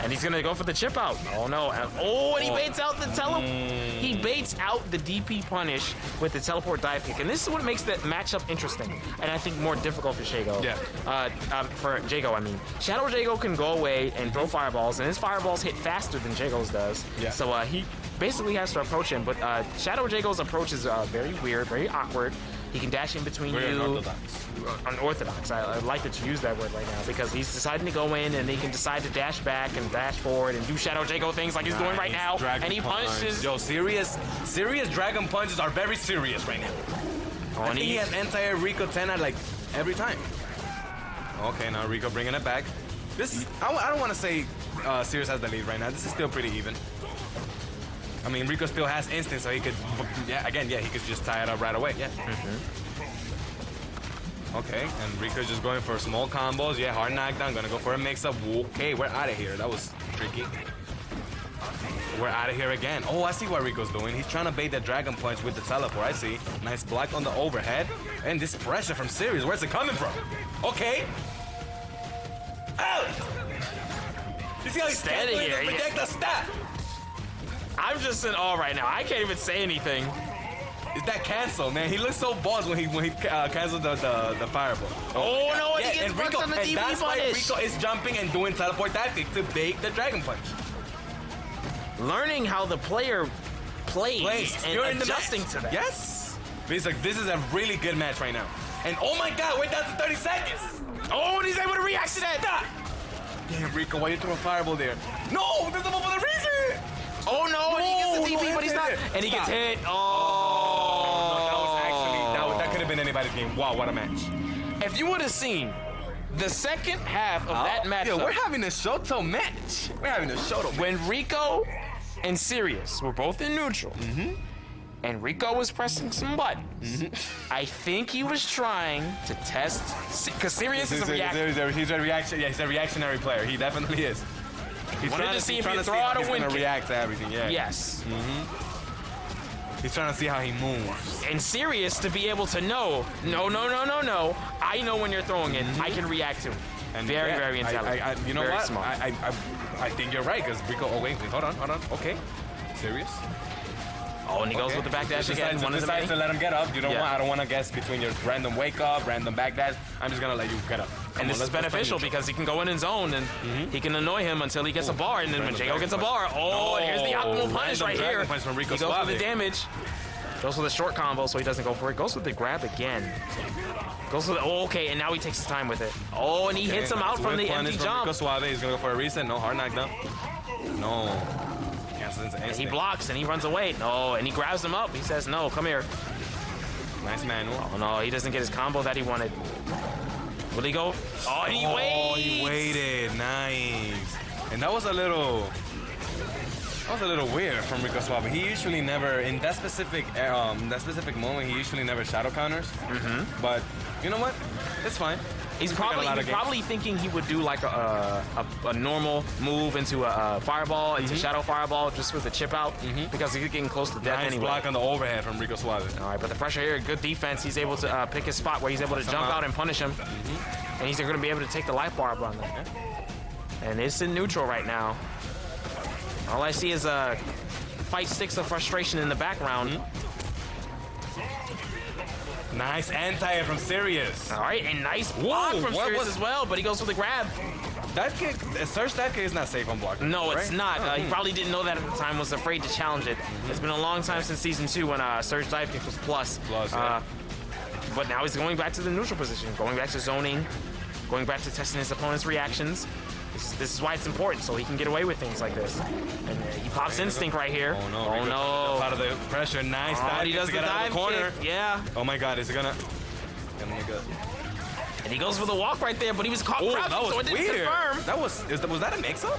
And he's gonna go for the chip out. Oh no! And he baits out the He baits out the DP punish with the teleport dive kick, and this is what makes the matchup interesting, and I think more difficult for Jago. Yeah. For Jago, I mean, Shadow Jago can go away and throw fireballs, and his fireballs hit faster than Jago's does. Yeah. So he basically has to approach him, but Shadow Jago's approach is very weird, very awkward. He can dash in between Very you. unorthodox. Unorthodox. I like that you use that word right now because he's deciding to go in and he can decide to dash back and dash forward and do Shadow Jago things like he's doing right now. Dragon and he punches. Yo, serious Dragon punches are very serious right now. I think he has anti-air Rico 10 at like every time. Okay, now Rico bringing it back. I don't want to say Sirius has the lead right now. This is still pretty even. I mean, Rico still has instinct, so he could, he could just tie it up right away. Yeah. Okay, and Rico's just going for small combos. Yeah, hard knockdown. Gonna go for a mix-up. Okay, we're out of here. That was tricky. We're out of here again. Oh, I see what Rico's doing. He's trying to bait the Dragon Punch with the teleport. I see. Nice block on the overhead. And this pressure from Sirius. Where's it coming from? Okay. Out! You see how he's standing here? To protect the stat. I'm just in awe right now. I can't even say anything. Is that cancel, man? He looks so boss when he cancels the fireball. Oh no! And he gets bucked on the DP that's punish. why Rico is jumping and doing teleport tactics to bait the Dragon Punch. Learning how the player plays and You're adjusting to that. Yes. He's like, this is a really good match right now. And oh my God, we're down to 30 seconds. Oh, and he's able to react to that. Stop. Damn, Rico, why you throw a fireball there? No, this is for the reason. Oh no, and he gets the DP, but he's not. And he gets hit. Oh. No, that was actually, that could have been anybody's game. Wow, what a match. If you would have seen the second half of that match, yeah, we're having a Shoto match. We're having a Shoto match. When Rico and Sirius were both in neutral, and Rico was pressing some buttons, I think he was trying to test, because Sirius is a reactor. He's a reaction. Yeah, he's a reactionary player. He definitely is. He's wanted to see if he could throw out a win. He's gonna react to everything. Yeah. Yes. He's trying to see how he moves. And Sirius to be able to know, no. I know when you're throwing it. I can react to it. And very intelligent. You know very what? Smart. I think you're right, because Rico. Oh wait, hold on. Okay, Sirius. Oh, and he goes with the back dash again. Decides to let him get up. You don't want. I don't want to guess between your random wake up, random back dash. I'm just gonna let you get up. And this is beneficial because he can go in his zone and he can annoy him until he gets a bar. And then when Jago gets a bar, and here's the optimal punish right here. Punch from Rico he goes Suave. for the damage. Goes for the short combo, so he doesn't go for it. Goes with the grab again. Goes for the, okay, and now he takes his time with it. Oh, and he hits him out from the empty jump. Rico Suave. He's gonna go for a reset. No hard knockdown. No. And he blocks and he runs away. No, and he grabs him up. He says, no, come here. Nice manual. Oh no, he doesn't get his combo that he wanted. Will he go? Oh, and he waits. Oh, he waited. Nice. And that was a little weird from Rico Suave. He usually never, in that specific moment, he usually never shadow counters. But you know what? It's fine. He's probably thinking he would do like a normal move into a fireball, into shadow fireball, just with the chip out, because he's getting close to death nice anyway. block on the overhead from Rico Suave. All right, but the pressure here, good defense. He's able to pick his spot where he's able to jump out and punish him, and he's going to be able to take the life bar on them. And it's in neutral right now. All I see is fight sticks of frustration in the background. Nice anti from Sirius. All right, and nice block from Sirius as well, but he goes for the grab. Dive kick, Surge dive kick is not safe on block. No, it's right? not. He probably didn't know that at the time, was afraid to challenge it. It's been a long time since Season 2 when Surge dive kick was plus. But now he's going back to the neutral position, going back to zoning, going back to testing his opponent's reactions. This is why it's important, so he can get away with things like this. And he pops instinct right here. Oh no! Oh no! Out of the pressure, nice dive. He does the dive corner. Yeah. Oh my God! Is it gonna? And he goes for the walk right there, but he was caught crouching, that was so it didn't weird. confirm. Was that a mix-up?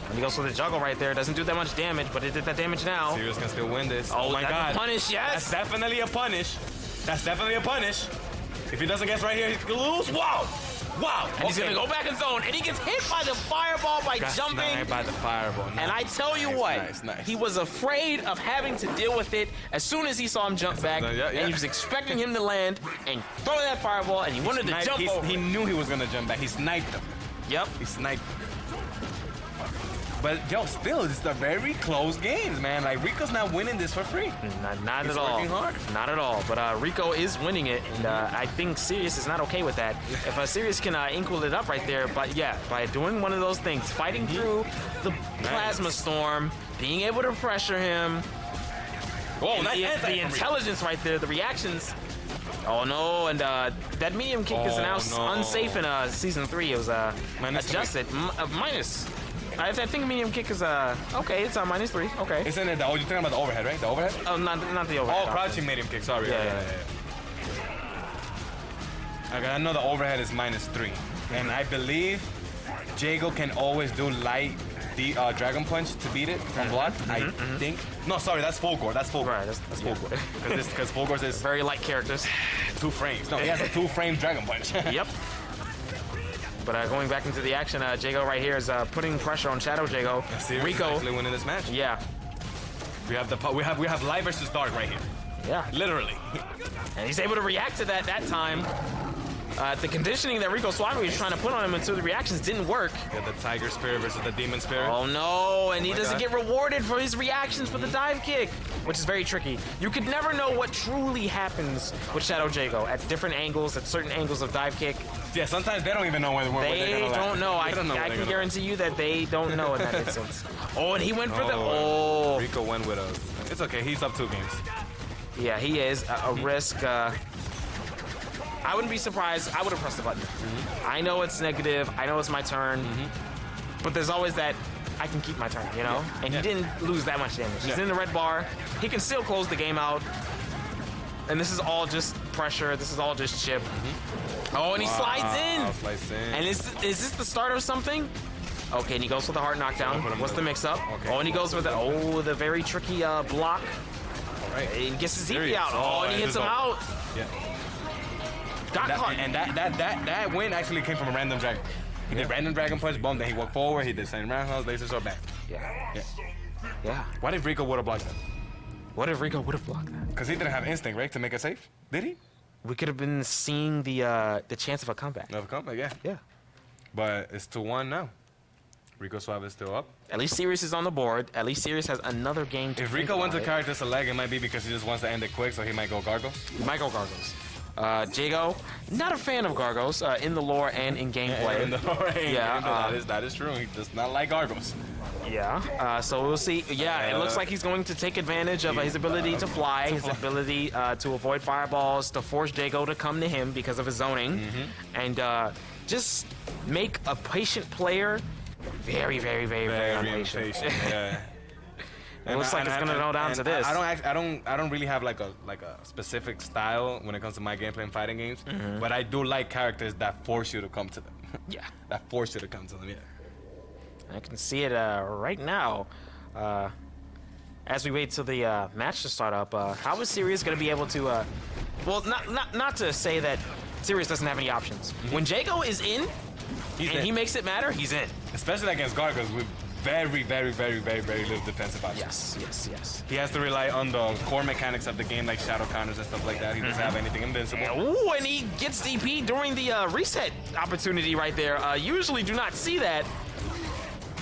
And he goes for the juggle right there. Doesn't do that much damage, but it did that damage now. Sirius can still win this. Oh my God! Punish, yes. That's definitely a punish. That's definitely a punish. If he doesn't guess right here, he's gonna lose. Wow! Wow! And he's gonna go back in zone, and he gets hit by the fireball by jumping. By the fireball. Nice. And I tell you what, he was afraid of having to deal with it as soon as he saw him jump back, and he was expecting him to land and throw that fireball, and he wanted to jump over. He knew he was gonna jump back. He sniped him. Yep. He sniped him. But yo, still, it's a very close games, man. Like Rico's not winning this for free. Not He's at all. working hard. Not at all. But Rico is winning it, and I think Sirius is not okay with that. If Sirius can equal it up right there, but yeah, by doing one of those things, fighting through the plasma storm, being able to pressure him. Whoa, nice the intelligence right there, the reactions. Oh no, and that medium kick is now unsafe in Season 3. It was adjusted. Minus. I think medium kick is okay. It's -3. Okay. Isn't it? You're talking about the overhead, right? The overhead? Oh, not the overhead. Oh, crouching medium kick. Sorry. Yeah. Okay, I know the overhead is -3, and I believe Jago can always do light Dragon Punch to beat it from block. I think. No, sorry, that's full gore. That's full gore. Right, that's full gore. Because full gore is very light characters. 2 frames. No, he has a 2-frame Dragon Punch. Yep. But going back into the action, Jago right here is putting pressure on Shadow Jago. Rico actually winning this match. Yeah. We have light versus dark right here. Yeah. Literally. And he's able to react to that time. The conditioning that Rico Suave was trying to put on him until the reactions didn't work. Yeah, the Tiger Spirit versus the Demon Spirit. Oh no, and he doesn't get rewarded for his reactions for the dive kick, which is very tricky. You could never know what truly happens with Shadow Jago at different angles, at certain angles of dive kick. Yeah, sometimes they don't even know when they're They don't know. I can guarantee you that they don't know in that instance. Oh, and he went for the... Oh. Rico went with us. It's okay, he's up 2 games. Yeah, he is. A risk... I wouldn't be surprised. I would have pressed the button. I know it's negative. I know it's my turn. But there's always that I can keep my turn, you know? Yeah. And he didn't lose that much damage. He's in the red bar. He can still close the game out. And this is all just pressure. This is all just chip. Oh, and he slides in. And is this the start of something? Okay, and he goes for the hard knockdown. What's the mix-up? Okay. Oh, and he goes for the very tricky block. All right. And he gets his EP out. Oh, and he hits him out. Yeah. Got caught. And that win actually came from a random dragon. He did random Dragon Punch, boom, then he walked forward, he did same roundhouse, laser sword, bang. Yeah. What if Rico would have blocked that? What if Rico would have blocked that? Because he didn't have instinct, right, to make it safe? Did he? We could have been seeing the chance of a comeback. Of a comeback, yeah. Yeah. But it's 2-1 now. Rico Suave is still up. At least Sirius is on the board. At least Sirius has another game to If Rico wants a character select, it might be because he just wants to end it quick, so he might go Gargos. He might go Gargos. Jago, not a fan of Gargos in the lore and in gameplay. In the lore and gameplay, that is true. He does not like Gargos. Yeah, so we'll see. Yeah, it looks like he's going to take advantage of his ability to fly, his ability to avoid fireballs, to force Jago to come to him because of his zoning, and just make a patient player very impatient. Yeah. It looks like it's gonna go down to this. I don't really have like a specific style when it comes to my gameplay in fighting games, but I do like characters that force you to come to them. Yeah. That force you to come to them. Yeah. I can see it right now. As we wait till the match to start up, how is Sirius gonna be able to? Well, not to say that Sirius doesn't have any options. When Jago is in, he makes it matter, he's in. Especially against Gargoyles with very, very, very, very, very little defensive options. Yes. He has to rely on the core mechanics of the game, like shadow counters and stuff like that. He doesn't have anything invincible. Ooh, and he gets DP during the reset opportunity right there. Usually do not see that.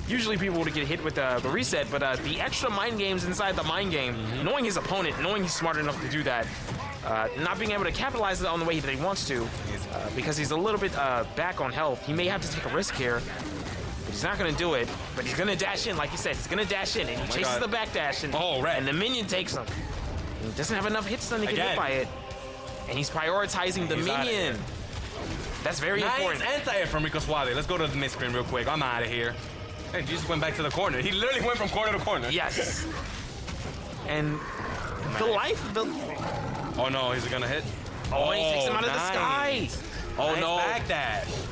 Usually people would get hit with the reset, but the extra mind games inside the mind game, knowing his opponent, knowing he's smart enough to do that, not being able to capitalize on the way that he wants to, because he's a little bit back on health. He may have to take a risk here. But he's not going to do it, but he's going to dash in, like you said. He's going to dash in, and he chases the back dash, and the minion takes him. And he doesn't have enough hits done to get hit by it, and he's prioritizing the minion. That's very important. Nice anti-air from Rico Suave. Let's go to the mid screen real quick. I'm out of here. And he just went back to the corner. He literally went from corner to corner. Yes. And the life of the... Oh, no, he's going to hit. Oh, and he takes him out of the sky. Oh, nice no. backdash.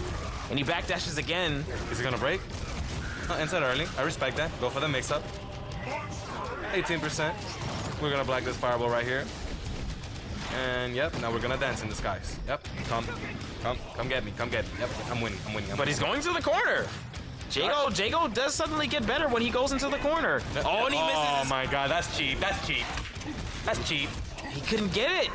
And he backdashes again. Is he gonna break? Inside early. I respect that. Go for the mix-up. 18%. We're gonna block this fireball right here. And yep, now we're gonna dance in the skies. Yep, come get me, come get me. Yep, I'm winning. But he's going to the corner. Jago does suddenly get better when he goes into the corner. Oh, and he misses. Oh my God, that's cheap. That's cheap. He couldn't get it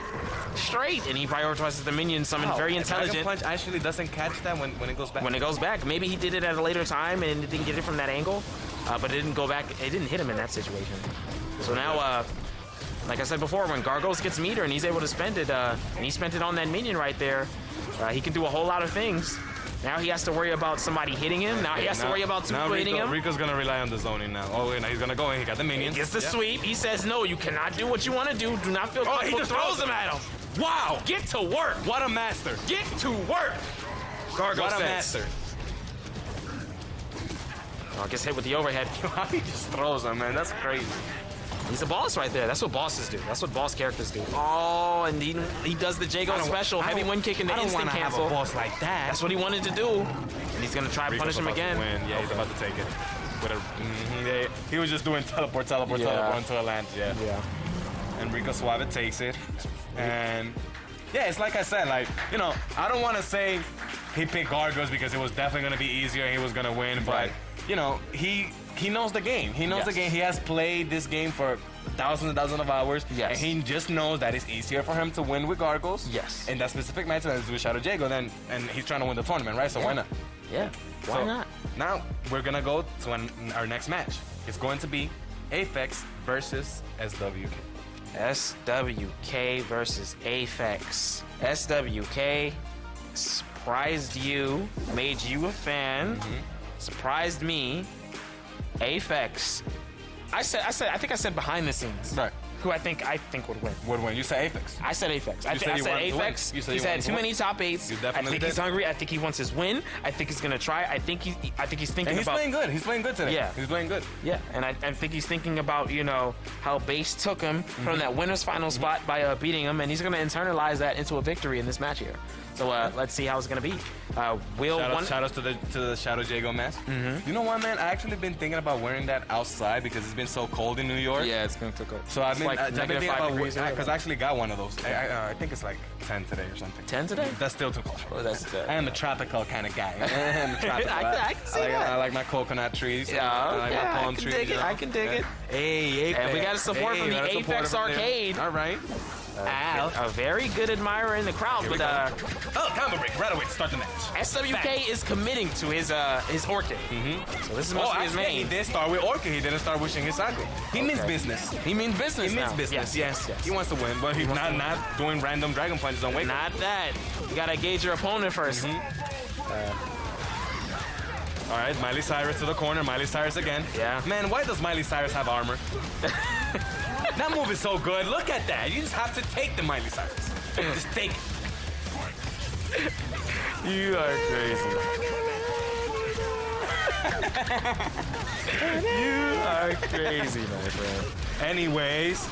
straight, and he prioritizes the minion summon. Very intelligent. Dragon Punch actually doesn't catch that when it goes back. When it goes back, maybe he did it at a later time and didn't get it from that angle, but it didn't go back. It didn't hit him in that situation. So now, like I said before, when Gargoyles gets meter and he's able to spend it, and he spent it on that minion right there, he can do a whole lot of things. Now he has to worry about somebody hitting him. Now he has to worry about two people hitting him. Rico's gonna rely on the zoning now. Oh, wait, now he's gonna go in. He got the minions. He gets the sweep. He says, no, you cannot do what you want to do. Do not feel comfortable. He just throws him at him. Wow. Get to work. What a master. Get to work. Gargoyle What a says. master. Oh, gets hit with the overhead. He just throws him, man. That's crazy. He's a boss right there. That's what bosses do. That's what boss characters do. Oh, and he does the Jago special. Heavy wind kick and the instant cancel. Have a boss like that. That's what he wanted to do. And he's going to try to punish him again. Yeah, he's about to take it. With yeah, he was just doing teleport until it lands. Yeah. And Rico Suave takes it. And yeah, it's like I said, like, you know, I don't want to say he picked Gargoyles because it was definitely going to be easier and he was going to win, but, you know, he knows the game. He knows the game. He has played this game for thousands and thousands of hours. Yes. And he just knows that it's easier for him to win with Gargoyles. Yes. In that specific match than with Shadow Jago, and he's trying to win the tournament, right? So why not? Yeah. Why not? Now we're gonna go to our next match. It's going to be Aphex versus SWK. SWK versus Aphex. SWK surprised you, made you a fan, surprised me. Aphex. I think I said behind the scenes. Right. Who I think would win. Would win. You said Aphex. I said Aphex. I said Aphex. He's had too many top 8s. You definitely he's hungry. I think he wants his win. I think he's gonna try. I think he's thinking and he's about. Playing good. He's playing good today. Yeah. He's playing good. Yeah, and I think he's thinking about, you know, how base took him from that winner's final spot by beating him, and he's gonna internalize that into a victory in this match here. So let's see how it's gonna be. Shout outs to the Shadow Jago mask. You know what, man? I actually been thinking about wearing that outside because it's been so cold in New York. Yeah, it's gonna cook up. So I've been thinking about because I actually got one of those. I think it's like 10 today or something. 10 today? That's still too cold. Oh, that's I am a tropical kind of guy. I can see that. I like my coconut trees. Yeah, I like my palm trees. I can dig it. Hey, and we got support from the Aphex Arcade. All right. A very good admirer in the crowd, but combo break right away to start the match. SWK is committing to his Orchid. So this is mostly his main. He did start with Orchid. He didn't start wishing his Saku. He means business. He means business. He means business. Yes. He wants to win, but he's not doing random Dragon Punches on Wake. Not that. You gotta gauge your opponent first. All right, Miley Cyrus to the corner. Miley Cyrus again. Yeah. Man, why does Miley Cyrus have armor? That move is so good. Look at that. You just have to take the Miley Cyrus. Just take it. You are crazy. You are crazy, my friend. Anyways,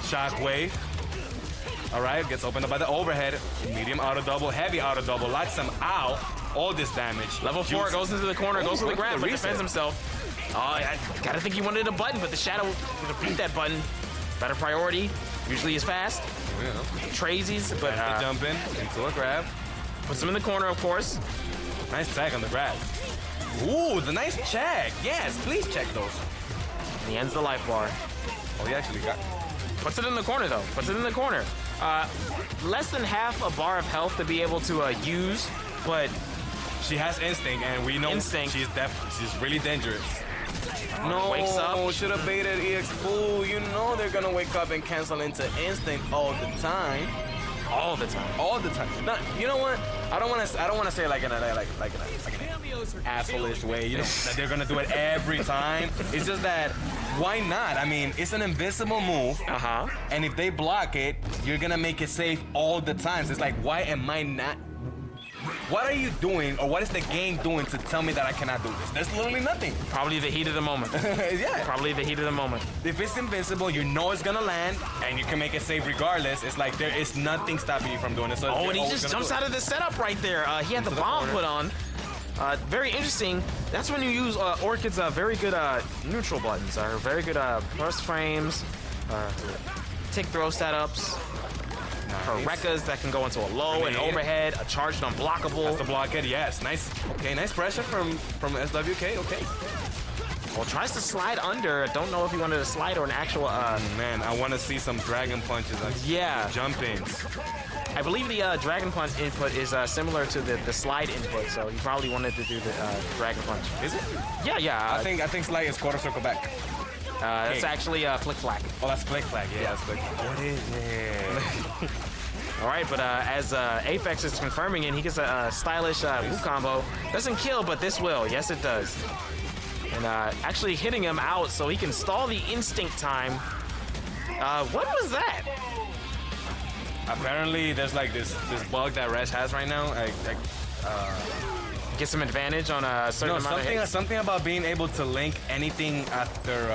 Shockwave. All right, gets opened up by the overhead. Medium auto double, heavy auto double. Locks him out. All this damage. Level 4 goes into the corner, goes to the ground, but defends himself. Oh, I gotta think he wanted a button, but the Shadow would beat that button. Better priority. Usually is fast. Trazies, but to jump in into a grab. Puts him in the corner, of course. Nice tag on the grab. Ooh, the nice check. Yes, please check those. And he ends the life bar. Oh, he actually got. Puts it in the corner, though. Puts it in the corner. Less than half a bar of health to be able to use, but She has instinct, and we know Instinct. she's really dangerous. no, wakes up. Should have baited EX Fool. You know they're gonna wake up and cancel into instinct all the time. All the time. All the time. Now, you know what? I don't want to say like in an asshole-ish way. You know that they're gonna do it every time. It's just that why not? I mean, it's an invincible move. And if they block it, you're gonna make it safe all the time. So it's like, why am I not? What are you doing, or what is the game doing to tell me that I cannot do this? There's literally nothing. Probably the heat of the moment. Yeah. Probably the heat of the moment. If it's invincible, you know it's gonna land, and you can make it safe regardless. It's like there is nothing stopping you from doing it. So Oh, and he just jumps out of the setup right there. He had the bomb put on. Very interesting. That's when you use Orchid's very good neutral buttons. Very good burst frames, tick throw setups. Her Rekkas that can go into a low and overhead, a charged unblockable. That's the blockhead, yes. Nice. Okay, nice pressure from SWK. Okay. Well, tries to slide under. Don't know if he wanted to slide or an actual. Man, I want to see some dragon punches. Like Yeah. Jump ins. I believe the Dragon Punch input is similar to the slide input, so he probably wanted to do the Dragon Punch. Is it? Yeah. I think slide is quarter circle back. It's actually Flick Flack. Oh, that's flick flag. Yeah, that's flick. What is it? All right, but as Aphex is confirming it, he gets a stylish Wu combo. Doesn't kill, but this will. Yes, it does. And actually hitting him out so he can stall the instinct time. What was that? Apparently, there's like this bug that Resh has right now. Get some advantage on a certain amount of hits. Something about being able to link anything after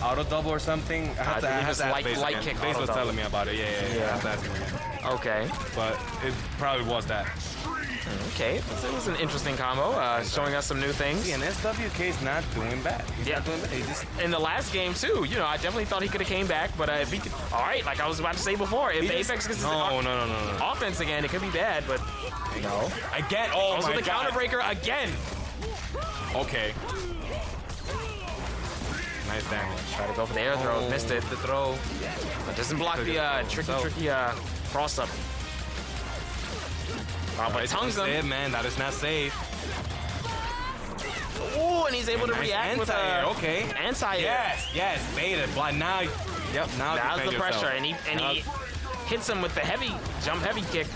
auto double or something. I have to ask light again. kick Base auto was double. telling me about it. Yeah. I have to ask him again. Okay. But it probably was that. Okay, it was an interesting combo, showing us some new things. See, and SWK's not doing bad. He's not doing bad. He just In the last game too, you know, I definitely thought he could have came back, but if he could, all right, like I was about to say before, if Aphex gets his no. offense again, it could be bad, but no. Again, oh Also my the God. counter breaker again. Okay. Nice damage. Try to go for the air throw, missed it. The throw. But doesn't block the tricky cross up. But tongues him. It, man. That is not safe. Ooh, and he's able to Nice react with anti-air, okay. anti-air. Yes, baited. But now, yep, now Now's defend the pressure, yourself. and he hits him with the jump heavy kick.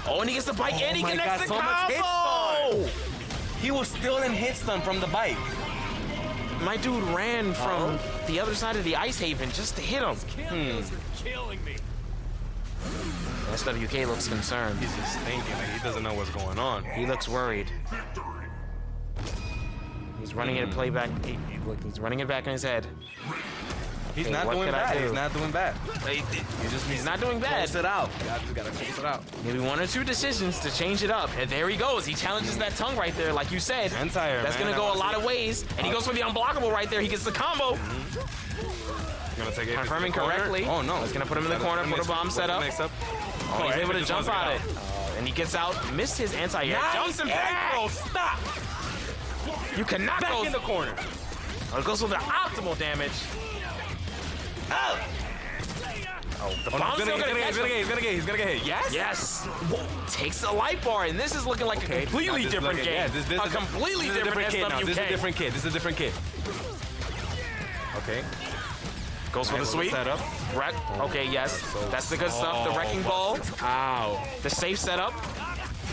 Oh, and he gets the bike, and he my connects God, the so much hit combo! He was still in hit stun from the bike. My dude ran from the other side of the ice haven just to hit him. Cameos are killing me. SWK looks concerned. He's just thinking, like, he doesn't know what's going on. He looks worried. He's running it playback. He's running it back in his head. He's Okay, not what doing could I bad. do? He's not doing bad. He's not doing bad. Close it out. You just gotta close it out. Maybe one or two decisions to change it up. And there he goes. He challenges that tongue right there, like you said. Anti-air, That's man. going to go a lot of ways. And he goes for the unblockable right there. He gets the combo. Gonna take it. Confirming correctly. Oh, no. He's going to put him in the corner, put a bomb set up. Mix up. Oh, he's able to just jump wants out to it. get out. And he gets out, missed his anti-air. Jumps him back. Bro, stop. You cannot Back go in the corner. Oh, it goes for the optimal damage. Oh, the bomb's still gonna catch him. He's gonna get hit. Yes? Yes. Whoa, takes the light bar, and this is looking like a completely different game. Yeah, this a completely different kid now. SWK. This is a different kid. This is a different kid. Okay. Goes for the sweep. Setup. Okay, yes. That's the good stuff. The wrecking ball. Ow. The safe setup.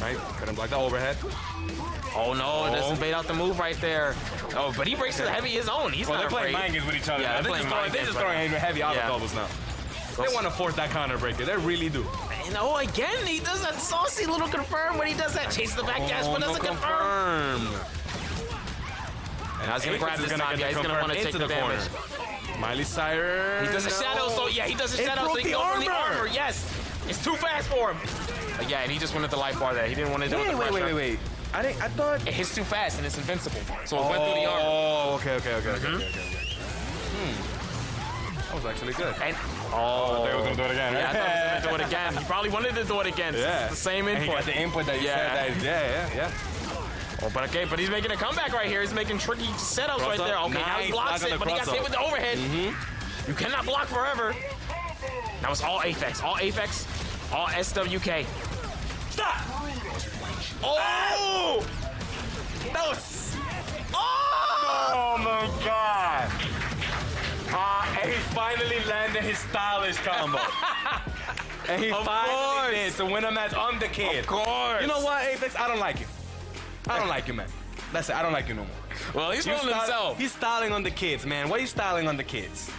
Right. Couldn't block the overhead. Oh no, it doesn't bait out the move right there. Oh, but he breaks to the heavy his own. He's Well, not they're playing afraid. mind games with each other. Yeah, now. they're playing mind They're games just right throwing heavy auto doubles now. They want to force that counter breaker. They really do. And oh, again, he does that saucy little confirm when he does that. Chase the back dash, but doesn't confirm. Now he's going to grab this knob. Yeah, he's going to want to take the damage. Miley Cyrus. He does a shadow, so yeah, he does a shadow, so he can go from the armor. Yes, it's too fast for him. Yeah, and he just wanted the life bar there. He didn't want to do the pressure. Wait. I thought It hits too fast and it's invincible, so it went through the armor. Oh, okay. That was actually good. And They was gonna do it again. Yeah, I thought he was gonna do it again. He probably wanted to do it again. Yeah. It's the same And input. he got the input that you said. Yeah. Oh, but okay, but he's making a comeback right here. He's making tricky setups Cross right there. up. Okay, now he Nice blocks block on it, the but he got cross hit up. with the overhead. You cannot block forever. That was all Aphex. All Aphex. All SWK. Stop! Oh! That was... Oh! Oh my god! And he finally landed his stylish combo. And he finally did to win a match on the kid. Of course. You know what, Aphex? I don't like you. I don't like you, man. That's it. I don't like you no more. Well, he's feeling himself. He's styling on the kids, man. Why are you styling on the kids?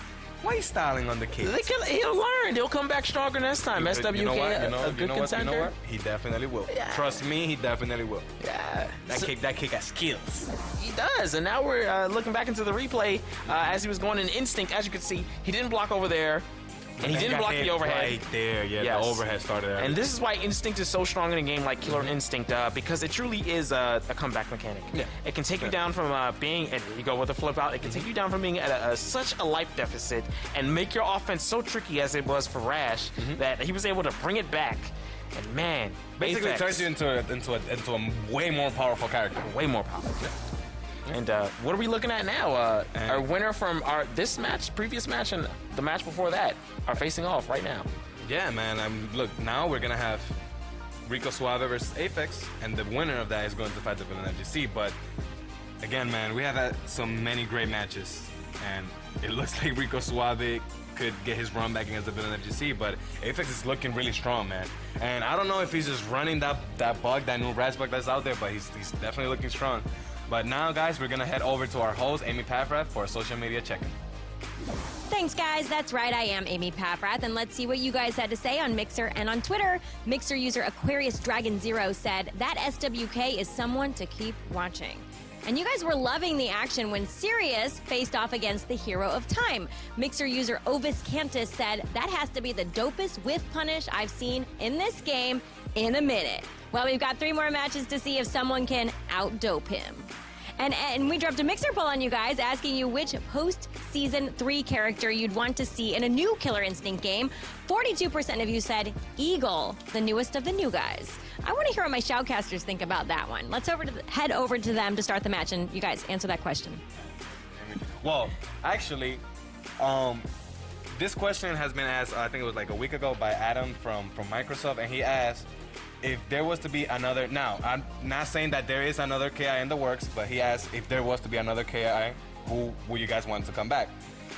Why are you styling on the kids? He'll learn. He'll come back stronger next time. SWK, You know what? a good contender. You know what? He definitely will. Yeah. Trust me, he definitely will. Yeah. That kid got skills. He does, and now we're looking back into the replay as he was going in Instinct. As you can see, he didn't block over there, and he didn't block the overhead. Right there, yeah, Yes. the overhead started there. And this is why Instinct is so strong in a game like Killer Instinct, because it truly is a comeback mechanic. Yeah. It can take you down from being, and you go with the flip out, it can take you down from being at such a life deficit and make your offense so tricky as it was for Rash that he was able to bring it back. And man, basically Aphex, turns you into a way more powerful character. way more powerful. And what are we looking at now? Our winner from this match, previous match, and the match before that are facing off right now. Yeah, man. Look, now we're gonna have Rico Suave versus Aphex, and the winner of that is going to fight the Villain FGC. But again, man, we have had so many great matches, and it looks like Rico Suave could get his run back against the Villain FGC, but Aphex is looking really strong, man. And I don't know if he's just running that bug, that new Rash bug that's out there, but he's definitely looking strong. But now, guys, we're gonna head over to our host, Amy Paffrath, for a social media check-in. Thanks, guys. That's right. I am Amy Paffrath, and let's see what you guys had to say on Mixer and on Twitter. Mixer user Aquarius Dragon Zero said that SWK is someone to keep watching. And you guys were loving the action when Sirius faced off against the Hero of Time. Mixer user Ovis Cantus said that has to be the dopest whiff punish I've seen in this game in a minute. Well, we've got 3 more matches to see if someone can out-dope him. And we dropped a Mixer poll on you guys asking you which post-season 3 character you'd want to see in a new Killer Instinct game. 42% of you said Eagle, the newest of the new guys. I want to hear what my shoutcasters think about that one. Let's head over to them to start the match, and you guys answer that question. Well, actually, this question has been asked, I think it was like a week ago, by Adam from Microsoft, and he asked if there was to be another. Now, I'm not saying that there is another KI in the works, but he asked if there was to be another KI, who would you guys want to come back?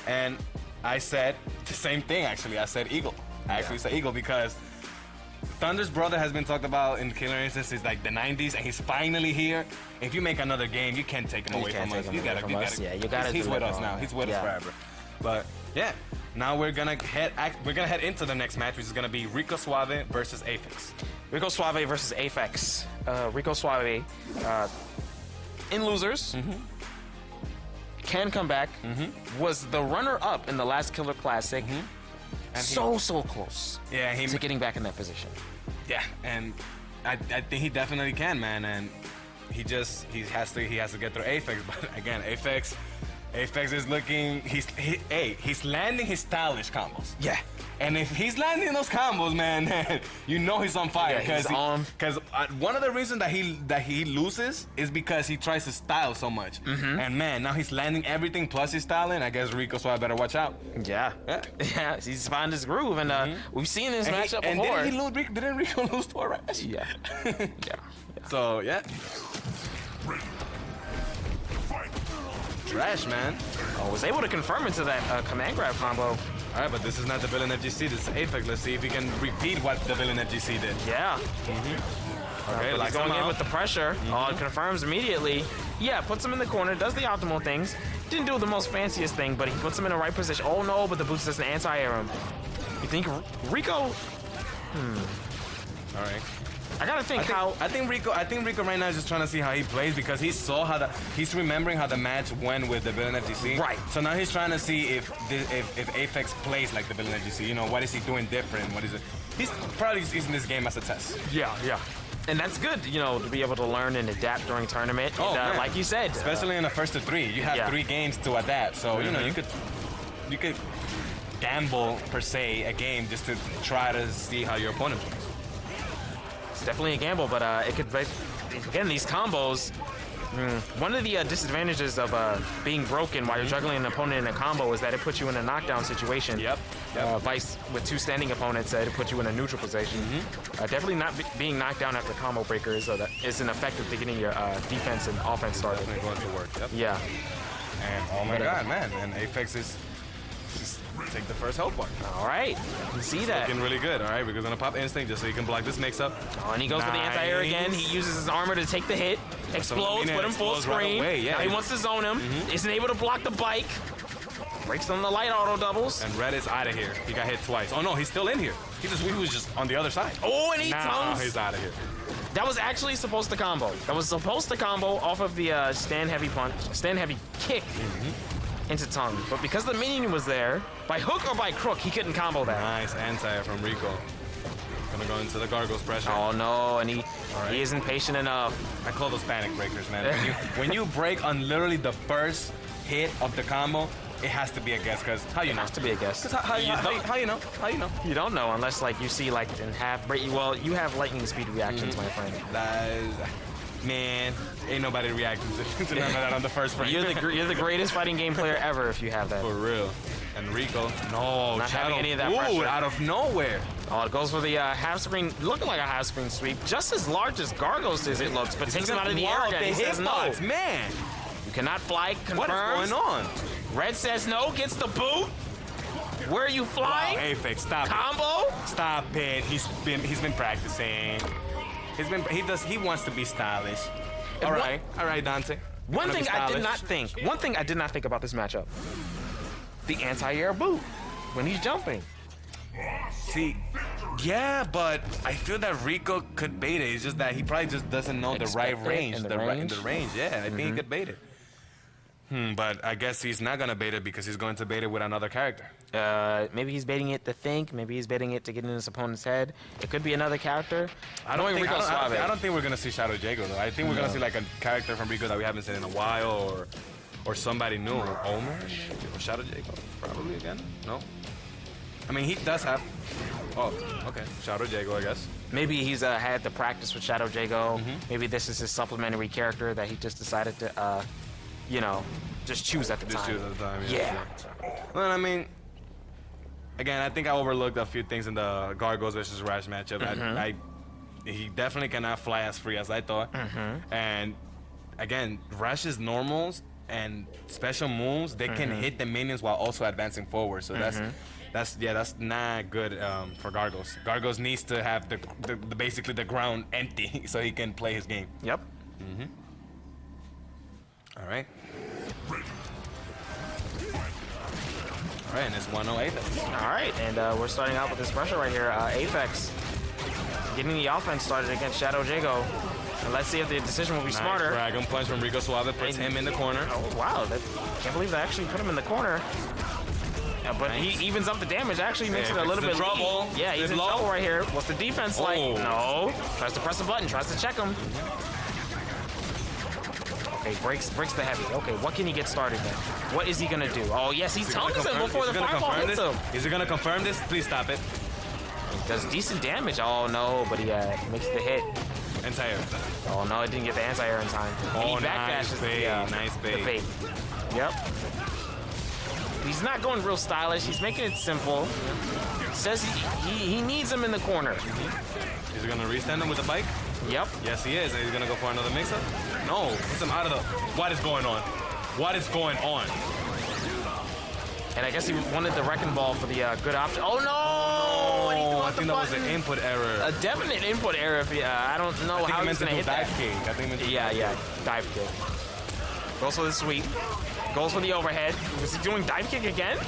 And I said the same thing, actually. I said Eagle. I actually said Eagle because Thunder's brother has been talked about in Killer Instinct since like the 90s, and he's finally here. If you make another game, you can't take him away from us. You gotta. Yeah, you gotta. He's with us now. He's with us forever. But yeah, now we're gonna head into the next match, which is gonna be Rico Suave versus Aphex. Rico Suave versus Aphex. Rico Suave in losers can come back. Was the runner-up in the last Killer Classic. And so close. Yeah, to getting back in that position. Yeah, and I think he definitely can, man. And he has to get through Aphex. But again, Aphex is looking. He's landing his stylish combos. Yeah. And if he's landing those combos, man, you know he's on fire. Because one of the reasons that he loses is because he tries to style so much. And man, now he's landing everything plus his styling. I guess Rico, so I better watch out. Yeah. He's found his groove, and we've seen this matchup before. And didn't Rico lose to a Rash? Yeah. So yeah. Trash, man. Was able to confirm into that command grab combo. All right, but this is not the Villain FGC. This is Aphex. Let's see if he can repeat what the Villain FGC did. Yeah. Okay, like going in with the pressure. It confirms immediately. Yeah, puts him in the corner, does the optimal things. Didn't do the most fanciest thing, but he puts him in the right position. Oh no, but the boost does an anti-air him. You think Rico? All right. I gotta think I think Rico right now is just trying to see how he plays because he saw he's remembering how the match went with the Villain FGC. Right. So now he's trying to see if Aphex plays like the Villain FGC. You know, what is he doing different? What is it? He's probably using this game as a test. Yeah. And that's good, you know, to be able to learn and adapt during tournament. And, like you said, especially in the first of 3, you have 3 games to adapt. So you know you could gamble per se a game just to try to see how your opponent plays. It's definitely a gamble, but it could. Again, these combos. One of the disadvantages of being broken while you're juggling an opponent in a combo is that it puts you in a knockdown situation. Yep. Vice with two standing opponents, it puts you in a neutral position. Definitely not being knocked down after combo breaker is an effective to getting your defense and offense started. Definitely going to work. Yep. Yeah. And oh my god, man! And Aphex is just take the first health bar. All right. You see that. Looking really good. All right, we're gonna pop instinct just so you can block this mix-up. Oh, and he goes for the anti-air again. He uses his armor to take the hit. Explodes, put him full screen. Right away, yeah. Now he wants to zone him. Isn't able to block the bike. Breaks on the light auto doubles. And Red is out of here. He got hit twice. Oh no, he's still in here. He was just on the other side. Oh, and he now tongues. He's out of here. That was actually supposed to combo. That was supposed to combo off of the stand heavy kick into tongue. But because the minion was there, by hook or by crook, he couldn't combo that. Nice anti from Rico. Gonna go into the Gargoyle's pressure. Oh no, and he isn't patient enough. I call those panic breakers, man. When you break on literally the first hit of the combo, it has to be a guess, because how you know? It has to be a guess. How you know? How you know? You don't know unless like you see like in half break. Well, you have lightning speed reactions, my friend. Man, ain't nobody reacting to none of that on the first frame. You're the greatest fighting game player ever if you have that. For real. And Rico, no, Not Shadow, having any of that ooh, pressure. out of nowhere. Oh, it goes for the half screen, looking like a half screen sweep, just as large as Gargos is, it looks, but takes him out of the air again. He says no. Hitbox, man. You cannot fly, confirms. What is going on? Red says no, gets the boot. Where are you flying? Wow, Aphex, stop Combo? it. Stop it. He's been practicing. He wants to be stylish. All right, Dante. One thing I did not think about this matchup. The anti-air boot when he's jumping. See, yeah, but I feel that Rico could bait it. It's just that he probably just doesn't know the right range. In the range? Yeah, I think he could bait it. But I guess he's not gonna bait it because he's going to bait it with another character. Maybe he's baiting it to think. Maybe he's baiting it to get in his opponent's head. It could be another character. I don't think we're gonna see Shadow Jago though. I think we're gonna see like a character from Rico that we haven't seen in a while, or somebody new. Omer or Shadow Jago probably again. No. I mean, he does have. Oh, okay. Shadow Jago, I guess. Maybe he's had the practice with Shadow Jago. Maybe this is his supplementary character that he just decided to, just choose at the time. Just choose at the time. Yeah. Well, I mean, again, I think I overlooked a few things in the Gargoyles versus Rash matchup. He definitely cannot fly as free as I thought. And again, Rash's normals and special moves, they can hit the minions while also advancing forward. So that's not good for Gargoyles. Gargoyles needs to have the basically the ground empty so he can play his game. Yep. All right. All right, and it's 1-0 Aphex. All right, and we're starting out with this pressure right here. Aphex getting the offense started against Shadow Jago. And let's see if the decision will be smarter. Dragon punch from Rico Suave puts him in the corner. Oh, wow. Can't believe they actually put him in the corner. Yeah, but he evens up the damage. Actually makes it a little bit trouble. Yeah, he's in trouble right here. What's the defense like? No. Tries to press the button. Tries to check him. Okay, breaks the heavy. Okay, what can he get started then? What is he gonna do? Oh yes, he tongues him before the fireball hits him. Is he gonna confirm this? Please stop it. He does decent damage. Oh no, but he makes the hit. Anti-air. Oh no, it didn't get the anti-air in time. And he backdashes nice bait. The bait. Yep. He's not going real stylish. He's making it simple. Says he needs him in the corner. Is he gonna restand him with the bike? Yep. Yes, he is. He's gonna go for another mix-up. No, puts him out of the. What is going on? What is going on? And I guess he wanted the wrecking ball for the good option. Oh no! Oh, I think that was an input error. A definite input error. I don't know how he's gonna hit that. Dive kick. I think he meant to yeah, dive kick. Goes for the sweep. Goes for the overhead. Is he doing dive kick again?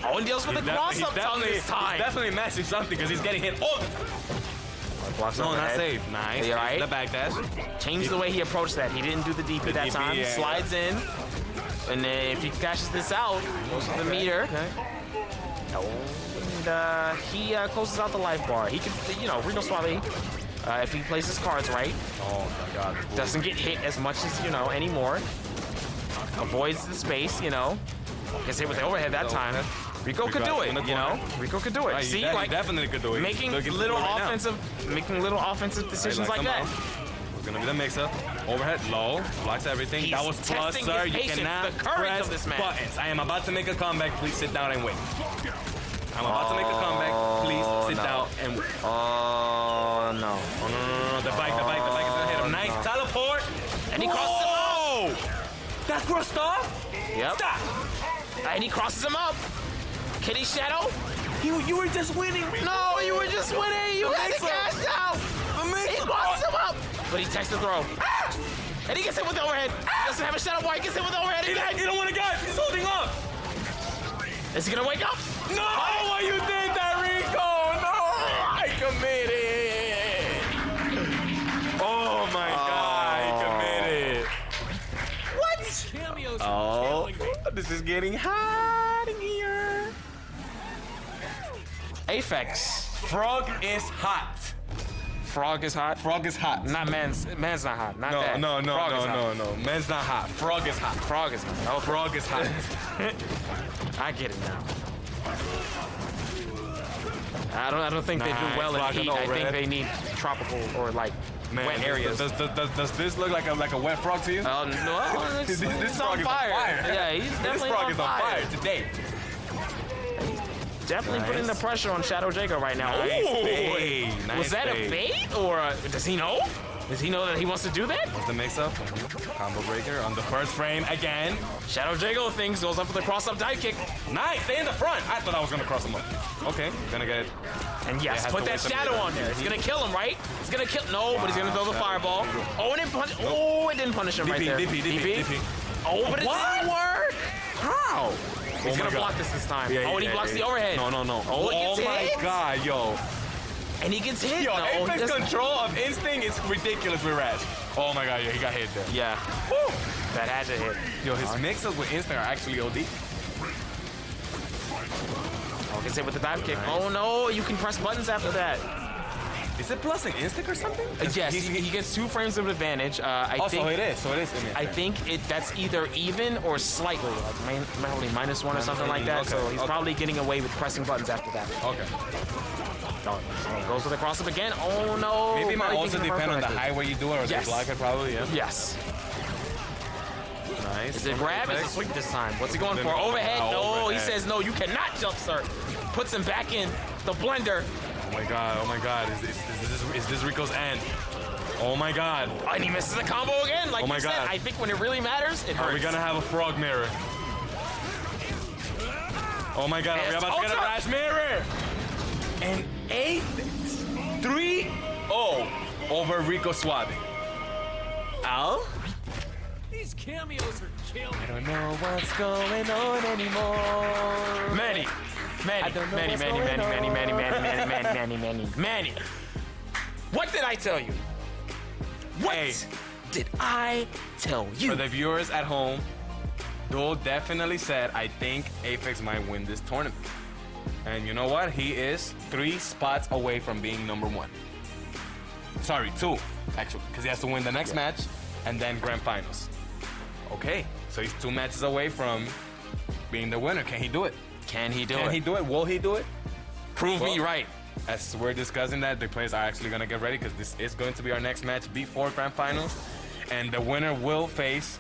Oh, and deals with the cross-up tongue this time. He's definitely messing something because he's getting hit all the time. No, not safe. Nice. Right. The backdash. Changed the way he approached that. He didn't do the DP that time. Yeah, slides in. And then if he cashes this out, goes to the meter. Okay. And he closes out the life bar. He could, Rico Suave, if he plays his cards right. Oh my God. Doesn't get hit as much as, anymore. Avoids the space, Gets hit with the overhead that time. Rico could do it, you know? Rico could do it. Right, See, he like, definitely could do it. making little offensive decisions like that. It's gonna be the mix-up. Overhead, low, blocks everything. He's that was plus, testing sir. his You patience, cannot the courage press of this man. buttons. I am about to make a comeback. Please sit down and wait. I'm about to make a comeback. Please sit down and wait. Oh, no. Oh, no. The bike is gonna hit him. Nice teleport. And he crosses him up. That crossed off? Yep. Stop. And he crosses him up. Can he shadow? You were just winning. No, you were just winning. You had to cash out. He crosses him up. But he takes the throw. And he gets hit with the overhead. He doesn't have a shadow bar. He gets hit with the overhead again. He don't want to get. He's holding up. Is he going to wake up? No, why you did that, Rico? No, I committed. Oh my God, he committed. These cameos are Oh, killing me. this is getting hot in here. Aphex. Frog is hot. Frog is hot. Frog is hot. Not man's not hot. Not No, that. no. Frog is hot. Men's not hot. Frog is hot. Frog is hot. Oh, Frog is hot. I get it now. I don't think they do Nice well in block heat. on I think overhead. they need tropical or like Man, wet areas. Does this look like a wet frog to you? No, This it's frog on is fire. on fire. Yeah, he's This definitely frog on is on fire. fire today. Definitely Nice. putting the pressure on Shadow Jacob right now. Nice Ooh. bait. Nice Was that a bait or does he know? Does he know that he wants to do that? What's the mix-up? Combo breaker on the first frame again. Shadow Jacob thinks goes up for the cross-up dive kick. Nice, stay in the front. I thought I was gonna cross him up. Okay, gonna get it. And yes, has put to that wait some shadow later. on there. It's gonna kill him, right? It's gonna kill. No, but he's gonna throw the fireball. Oh, it didn't punish. Oh, it didn't punish him right there. DP. Oh, but it didn't work. How? He's my gonna God. block this time. Yeah, Oh, and he yeah, blocks yeah. the overhead. No. Oh, it gets my hit. God, yo. And he gets hit. Yo, No, Aphex that's- control of instinct is ridiculous with Rash. Oh my God, yeah, he got hit there. Yeah, Woo. that had to hit. Yo, his mix-ups with instinct are actually OD. Oh, gets hit with the dive kick. Oh no, you can press buttons after that. Is it plus an instinct or something? Yes, he gets 2 frames of advantage. I think. So it is. I think that's either even or slightly, like probably -1 or something like that. Okay, So he's okay. probably getting away with pressing buttons after that. Okay. Oh, goes for the cross-up again. Oh no. Maybe it might Probably also thinking depend on the correctly. height where you do it or Yes. the block it probably, yeah. Yes. Nice. Is it grab? Is it sweep this time? What's he going for? Overhead? No, he Overhead. says no, you cannot jump, sir. Puts him back in the blender. Oh my God. Is this Rico's end? Oh my God. And he misses the combo again. Like Oh my you said, God. I think when it really matters, it hurts. Are we gonna have a frog mirror? Oh my God, are we Yes, about to get a ultra. Rash mirror? And 3-0 over Rico Suave. Al? These cameos are killing me. I don't know what's going on anymore. Manny. What did I tell you? What Hey. did I tell For you? the viewers at home, Duel definitely said, I think Aphex might win this tournament. And you know what? He is 3 spots away from being #1. Sorry, 2, actually, because he has to win the next match and then grand finals. Okay, so he's 2 matches away from being the winner. Can he do it? Can he do Can it? he do it? Will he do it? Prove me Well, right. As we're discussing that, the players are actually going to get ready because this is going to be our next match before grand finals. And the winner will face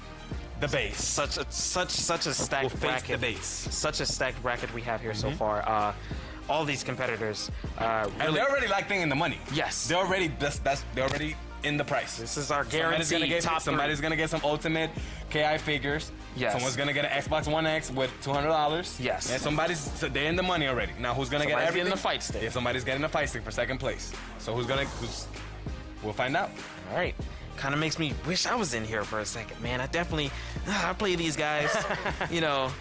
the base. Such a stacked Will face bracket. the base. Such a stacked bracket we have here so far. All these competitors. And Really, they're already locked in the money. Yes. They're already they're already in the price. this is our Somebody's gonna guaranteed get top somebody's gonna get some ultimate KI figures. Yes. Someone's gonna get an Xbox One X with $200. Yes. And so they're in the money already. Now who's gonna get Somebody's everything? getting the fight stick. Yeah, somebody's getting the fight stick for second place. So we'll find out. All right. Kind of makes me wish I was in here for a second, man. I definitely, I play these guys. You know,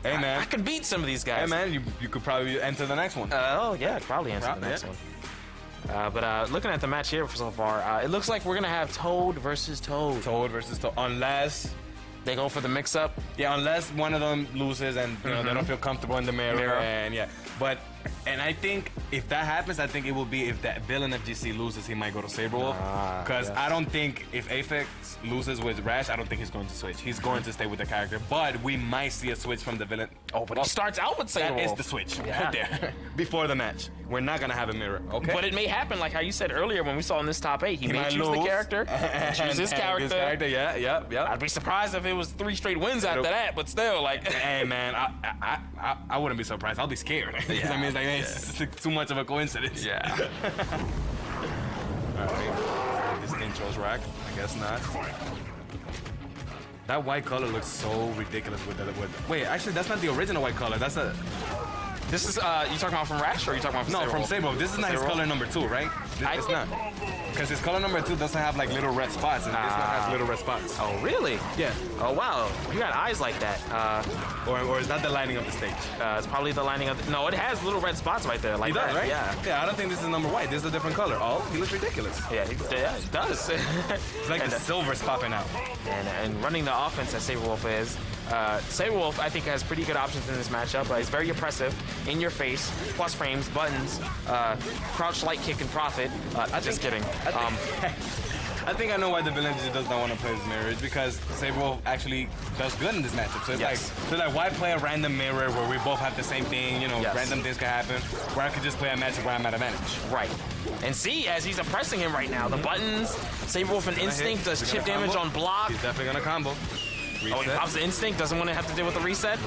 Hey man. I could beat some of these guys. Hey man, you could probably enter the next one. Oh yeah, I'd probably answer the next yeah. one. But looking at the match here so far, it looks like we're gonna have Toad versus Toad. Toad versus Toad. Unless They go for the mix-up. unless one of them loses and you know they don't feel comfortable in the mirror. Mirror. And yeah. But And I think if that happens, I think it will be if that Villain FGC loses, he might go to Saberwolf. Because I don't think if Aphex loses with Rash, I don't think he's going to switch. He's going to stay with the character. But we might see a switch from the Villain. Oh, but he starts out with Saberwolf. That is the switch right there. Before the match. We're not going to have a mirror, okay? But it may happen, like how you said earlier when we saw in this top 8. He may choose the character, choose his character. Yeah. I'd be surprised if it was 3 straight wins after that, but still, like... Hey, man, I wouldn't be surprised. I'll be scared. Yeah. I mean, it's like, it's too much of a coincidence. Yeah. All right. This intro's rack. I guess not. That white color looks so ridiculous with the... Wait, actually, that's not the original white color. That's a... This is, you talking about from Rash or are you talking about from from Saberwolf. This is not his color number 2, right? It's not. Because his color number 2 doesn't have like little red spots, and this one has little red spots. Oh, really? Yeah. Oh, wow. You got eyes like that. Or is that the lining of the stage? It's probably the lining of the... No, it has little red spots right there. Like He does, that. right? Yeah. Yeah, I don't think this is number white. This is a different color. Oh, he looks ridiculous. Yeah, he does. It's like the silver's popping out. And running the offense that Saberwolf is. Saberwolf, I think, has pretty good options in this matchup. He's very oppressive, in your face, plus frames, buttons, crouch, light kick, and profit. Just kidding. I think I know why the Villain does not want to play this mirror. It's because Saberwolf actually does good in this matchup. So it's like why play a random mirror where we both have the same thing, you know, random things can happen, where I could just play a matchup where I'm at advantage. Right. And see, as he's oppressing him right now, the buttons, Saberwolf and Instinct does chip damage on block. He's definitely going to combo. Reset. Oh, he pops the Instinct, doesn't want to have to deal with the reset.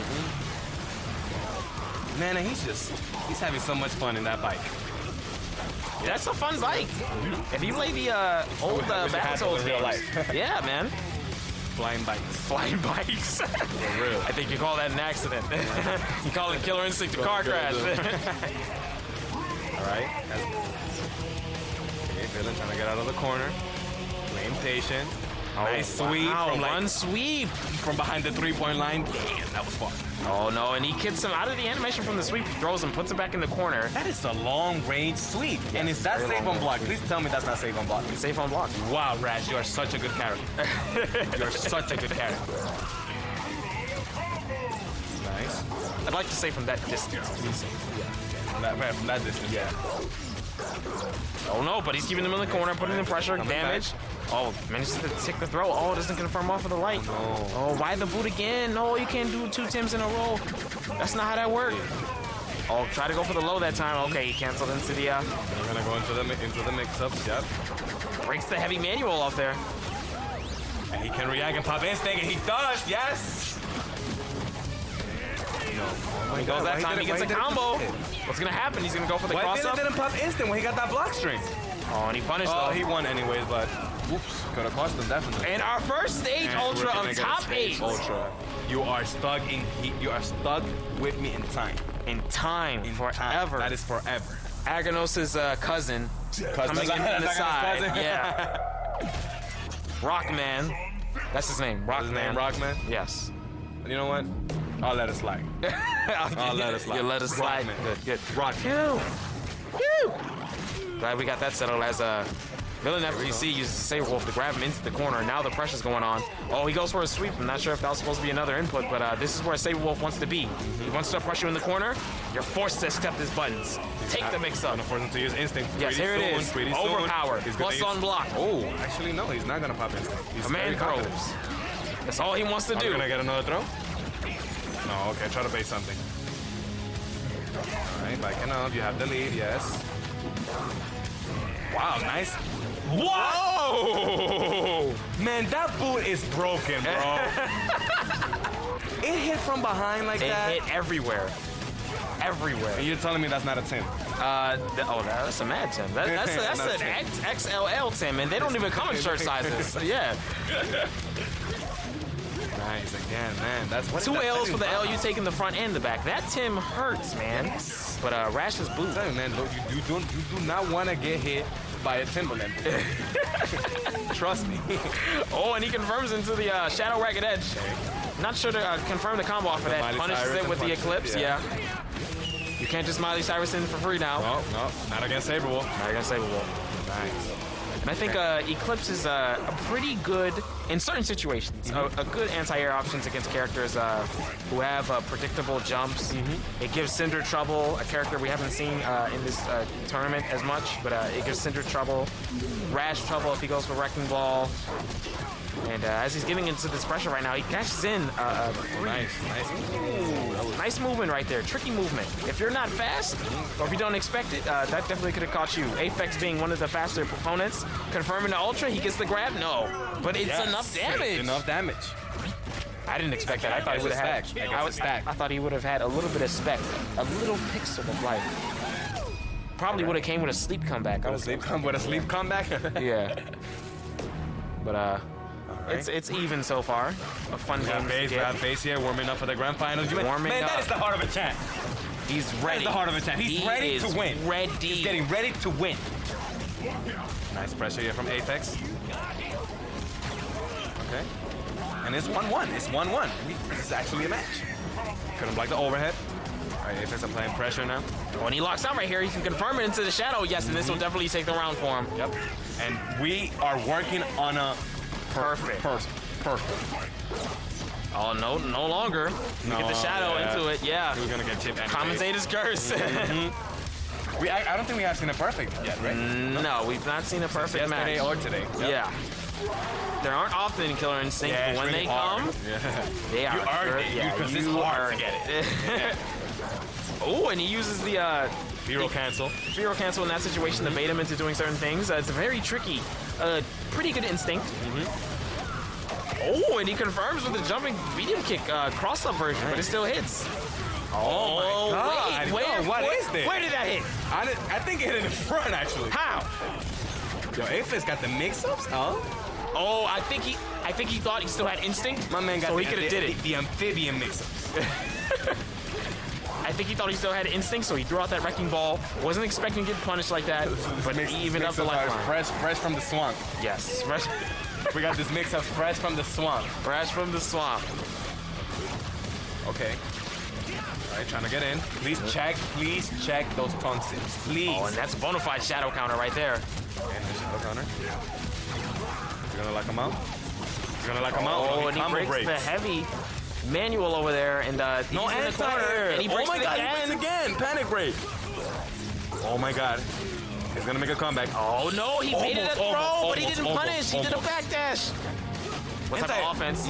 Man, and he's having so much fun in that bike. That's a fun bike. If you play the old Battletoads in real life. Yeah, man. Flying bikes. Flying bikes. For real. I think you call that an accident. You call it Killer Instinct a car crash. All right. Okay, Villain trying to get out of the corner. Playing patient. Nice sweep from one sweep from behind the 3-point line. Damn, that was fun. Oh no, and he kicks him out of the animation from the sweep. He throws him, puts him back in the corner. That is a long-range sweep. Yes, and is that safe on block? Please tell me that's not safe on block. It's safe on block. Wow, Rash, you are such a good character. You are such a good character. Nice. I'd like to say from that distance. From that distance. Yeah. Oh no, but he's keeping him in the corner, putting him pressure, damage. Oh, manages to tick the throw. Oh, doesn't confirm off of the light. Oh, why the boot again? No, you can't do 2 Tims in a row. That's not how that works. Oh, try to go for the low that time. Okay, he canceled into the... We're gonna go into the mix-ups, yep. Breaks the heavy manual off there. And he can react and pop instinct, and he does, yes! When he goes that time, he gets a combo. What's gonna happen? He's gonna go for the cross-up? Why didn't pop instant when he got that block string? Oh, and he punished though. He won anyways, but whoops, could have cost him definitely. And our first stage ultra of top 8. Ultra. You are stuck in heat. You are stuck with me in time. In time. Forever. That is forever. Aganos' cousin coming in from the side. Yeah. Rockman. That's his name. Rockman. Rockman? Yes. You know what? I'll let it slide. I'll let it slide. You let it slide. Rockman. Good. Rockman. Glad we got that settled as Villain FGC uses Saberwolf to grab him into the corner. Now the pressure's going on. Oh, he goes for a sweep. I'm not sure if that was supposed to be another input, but this is where Saberwolf wants to be. He wants to pressure you in the corner. You're forced to accept his buttons. Take the mix-up. Gonna force him to use instinct. Yes, here it is. Overpowered. Plus on block. Oh, actually, no, he's not gonna pop instinct. He's Command throws. That's all he wants to do. Gonna get another throw? No, okay, try to bait something. All right, backing up. You have the lead, yes. Wow, nice. Whoa! Man, that boot is broken, bro. It hit from behind like that. It hit everywhere. Everywhere. And you're telling me that's not a 10? That's a mad Tim. That's an XLL Tim, and they don't even come in shirt sizes. Yeah. Nice again, man. That's what 2 L's for the L you take in the front and the back. That Tim hurts, man. Yes. But Rash's boot. Man, look, you do not want to get hit by a Timberland. Trust me. Oh, and he confirms into the Shadow Ragged Edge. Not sure to confirm the combo off of that. Punishes it with the Eclipse, yeah. You can't just Miley Cyrus in for free now. No, not against Saberwolf. Not against Saberwolf. Nice. And I think Eclipse is a pretty good, in certain situations, a good anti-air options against characters who have predictable jumps. It gives Cinder trouble, a character we haven't seen in this tournament as much, but it gives Cinder trouble, Rash trouble if he goes for Wrecking Ball. And as he's getting into this pressure right now, he cashes in nice movement right there. Tricky movement. If you're not fast, or if you don't expect it, that definitely could have caught you. Aphex being one of the faster opponents, confirming the Ultra, he gets the grab? No. But it's enough damage. It's enough damage. I didn't expect that. I thought he would have had. I thought he would have had a little bit of spec, a little pixel of life. Probably would have came with a sleep comeback. With a sleep comeback? Yeah. But it's even so far. A fun game. We have Base here warming up for the grand finals. Man, that is the heart of a champ. He's ready. That is the heart of a champ. He's ready to win. He's getting ready to win. Nice pressure here from Aphex. Okay. And it's 1-1. It's 1-1. This is actually a match. Couldn't block the overhead. All right, Aphex are playing pressure now. When he locks out right here, he can confirm it into the shadow. Yes, and this will definitely take the round for him. Yep. And we are working on a perfect. Oh, no longer. No, get the shadow into it, yeah. We're gonna get chipped anyway. Commentator's curse. I don't think we have seen a perfect yet, right? No, we've not seen a perfect match. Yesterday or today. Yep. Yeah. There aren't often in Killer Instinct, but when they come, they are. You earned it. Yeah, because it's hard to get it. Oh, and he uses the Feral Cancel. Feral Cancel in that situation to bait him into doing certain things. It's very tricky. Pretty good instinct. Oh, and he confirms with the jumping medium kick cross-up version, but it still hits. Oh my God! Wait, what is this? Where did that hit? I think it hit in the front actually. How? Yo, Aphex got the mix-ups, huh? Oh, I think he thought he still had instinct. My man got so he could have did it. The amphibian mix-ups. I think he thought he still had instinct, so he threw out that Wrecking Ball. Wasn't expecting to get punished like that, but he even up the lifeline. Fresh from the swamp. Yes, fresh. We got this mix-up fresh from the swamp. Fresh from the swamp. Okay. All right, trying to get in. Please check those tonsils. Please. Oh, and that's a bona fide shadow counter right there. And the shadow counter. He's gonna lock him out. He's gonna lock him out. Oh, and he breaks the heavy manual over there, and he's in the corner, and he breaks it again. He breaks again. Panic break. Oh my God. He's gonna make a comeback. Oh no, he made it a throw, but he didn't punish. He did a backdash. What type of offense?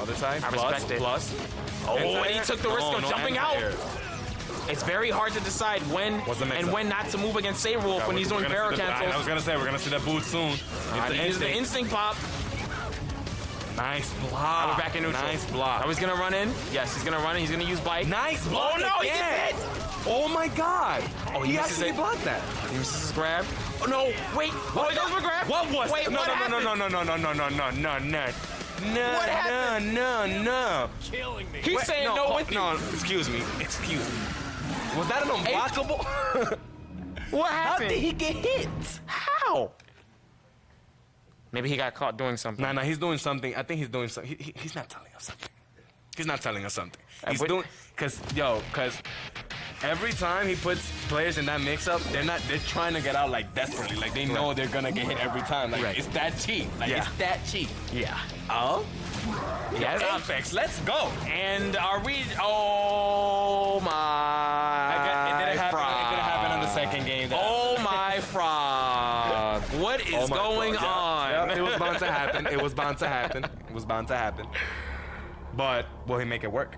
Other side. I respect it. Plus. Oh, and he took the risk of jumping out. It's very hard to decide when and when not to move against Saberwolf when he's doing Feral Cancels. I was gonna say we're gonna see that boot soon. He uses the instinct pop. Nice block. We're back in neutral. Nice block. Are we gonna run in? Yes, he's gonna run in. He's gonna use bike. Nice block. Oh no, he gets hit. Oh my God. Oh, he actually blocked that. He misses his grab. Oh no, wait. Oh, he goes for grab. What was? Wait, no, what happened? What happened? No. Killing me. He's saying no with you. No, excuse me. Was that an unblockable? What happened? How did he get hit? How? Maybe he got caught doing something. Nah, he's doing something. I think he's doing something. He's not telling us something. He's not telling us something. He's doing, cause every time he puts players in that mix-up, they're trying to get out like desperately. Like they know they're gonna get hit every time. Like it's that cheap. Like it's that cheap. Yeah. Oh? Yes. Aphex, let's go. And are we? Oh my! It didn't happen in the second game. Oh my frog! What is going on? Yep, it was bound to happen. It was bound to happen. But will he make it work?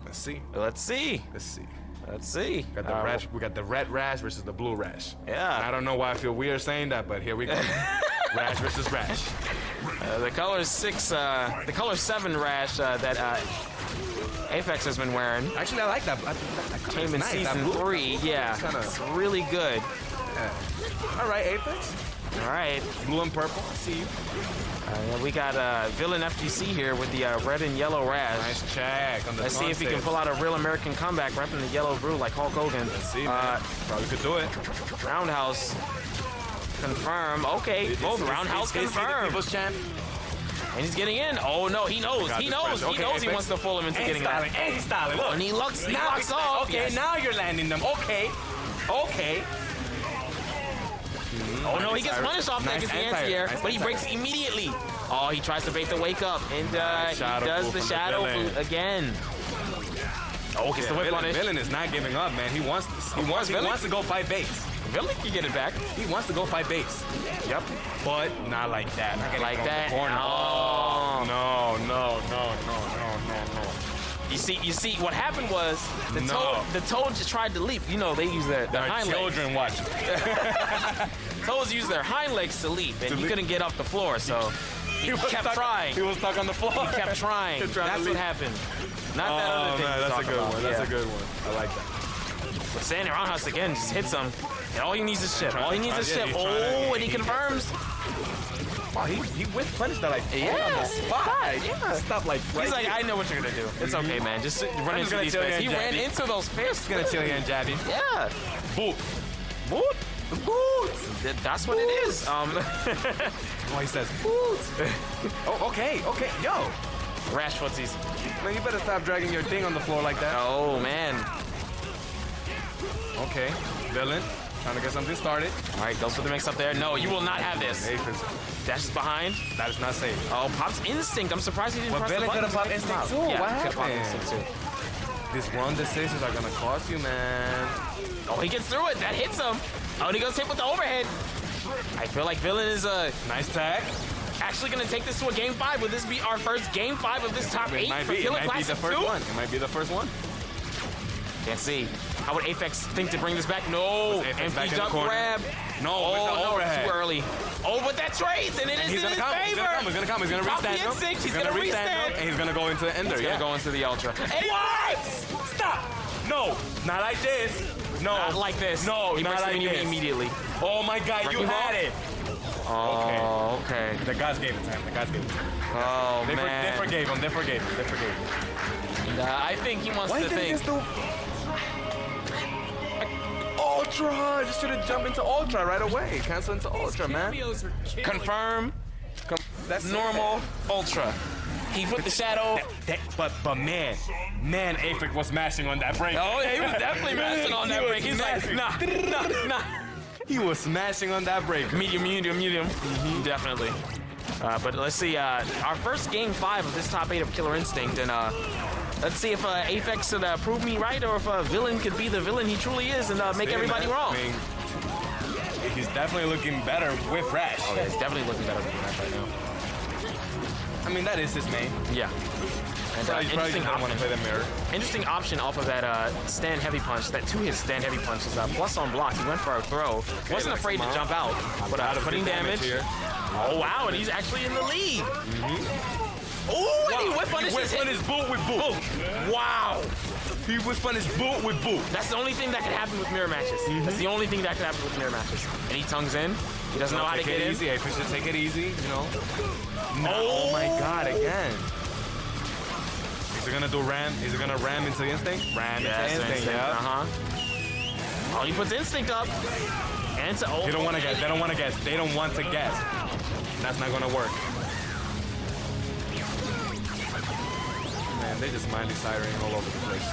Let's see. We got the red rash versus the blue rash. Yeah. And I don't know why I feel weird saying that, but here we go. Rash versus rash. The color 7 rash that Aphex has been wearing. Actually, I like that. That came in nice. season 3. Yeah, it's really good. Yeah. All right, Aphex. All right. Blue and purple. I see you. We got Villain FGC here with the red and yellow rash. Nice check on the Let's see if he can pull out a real American comeback repping the yellow brew like Hulk Hogan. Let's see, man. Probably could do it. Roundhouse. Confirm. Okay. Roundhouse confirm. People's champ. And he's getting in. Oh no, he knows. He knows he wants to fool him into getting that. And he's styling. Look. And he locks off. Okay, now you're landing them. Okay. Oh no, he gets Cyrus. punished off that Nice against the anti-air. anti-air, Nice but he breaks immediately. Oh, he tries to bait the wake up, and he shadow does boot the from the shadow villain. boot again. Oh, gets the whip punish. Villain is not giving up, man. He wants to go fight base. Villain can get it back. He wants to go fight base. Yep. But not like that. Not Like from that. the corner. Oh. No. You see, what happened was the toad just tried to leap. You know, they use their hind legs. Children watch. Toads use their hind legs to leap, and he couldn't get off the floor, so he kept trying. He was stuck on the floor. He kept trying. Kept trying to That's leap. what happened. Not that other thing. Man, we that's a talk good about. one. That's a good one. I like that. But standing roundhouse again just hits him, and all he needs is chip. All he needs is chip. he's Oh, trying and he confirms. Oh, he whip punished that like Yeah. on the spot. Yeah. Stop like right He's like, here. I know what you're gonna do. It's okay, man. Just run I'm into gonna these chill fists. here He and ran jab you. into those fists. He's gonna chill here and jab you. Yeah. Boot. Boot. Boot. That's what it is. Oh, he says boot. Oh, okay. Yo. Rash footsies. Man, you better stop dragging your thing on the floor like that. Oh, man. Okay. Villain. Trying to get something started. All right, goes for the mix up there. No, you will not have this. Aphex. Dash is behind. That is not safe. Oh, Pop's instinct. I'm surprised he didn't But press the Villain button. could have popped instinct too. Yeah, What he could've popped happened? instinct too. These wrong decisions are gonna cost you, man. Oh, he gets through it. That hits him. Oh, and he goes hit with the overhead. I feel like Villain is Nice tag. actually going to take this to a game 5. Will this be our first game 5 of this top 8 for It Killer might be the Classic first 2? one. It might be the first one. Can't see. How would Aphex think to bring this back? No. Aphex And back he in the jump corner. grab. No, Oh, with the no, overhead. too early. Oh, but that trades, and it is He's in gonna his come. favor. He's gonna come. He's gonna Drop the restand him. instinct. He's gonna restand. And he's gonna go into the ender. He's going to go into the Ultra. And What? Stop! No, not like this. No, Not like this. No, he not breaks like the this. immediately. Oh my God, you Wrecking had ball? it. Oh, okay. The gods gave it to him. The gods gave it to him. Oh, They man. forgave him. They forgave him. And, I think he wants to think. Ultra! Just should have jumped into Ultra right away. Cancel into Ultra, man. Cameos are killing. Confirm. That's Normal. Ultra. He put the shadow. But man, Aphex was smashing on that break. Oh, yeah, he was definitely mashing on that break. He's like, nah. He was smashing on that break. Medium. Definitely. But let's see. Our first game 5 of this top 8 of Killer Instinct, and let's see if Aphex could prove me right, or if Villain could be the villain he truly is and make everybody wrong. I mean, he's definitely looking better with Rash. Oh, yeah, he's definitely looking better than Rash right now. I mean, that is his main. Yeah. And Probably interesting don't want to option. play the mirror. Interesting option off of that stand heavy punch. That to his stand heavy punch is plus on block. He went for a throw. Wasn't afraid to jump out, but putting damage. Here. Oh wow, and he's actually in the lead. Oh, and he whip punished He whipped his boot with boot. Wow. He whipped his boot with boot. That's the only thing that could happen with mirror matches. That's the only thing that could happen with mirror matches. And he tongues in. He doesn't know how to get in. Easy. Aphex should take it easy, you know. Oh my God, again. Is he gonna do ram? Is he gonna ram into instinct? Ram into instinct, yeah. Oh, he puts instinct up. And to They don't want to guess. They don't want to guess. They don't want to guess. That's not gonna work. Man, they just mindly siren all over the place.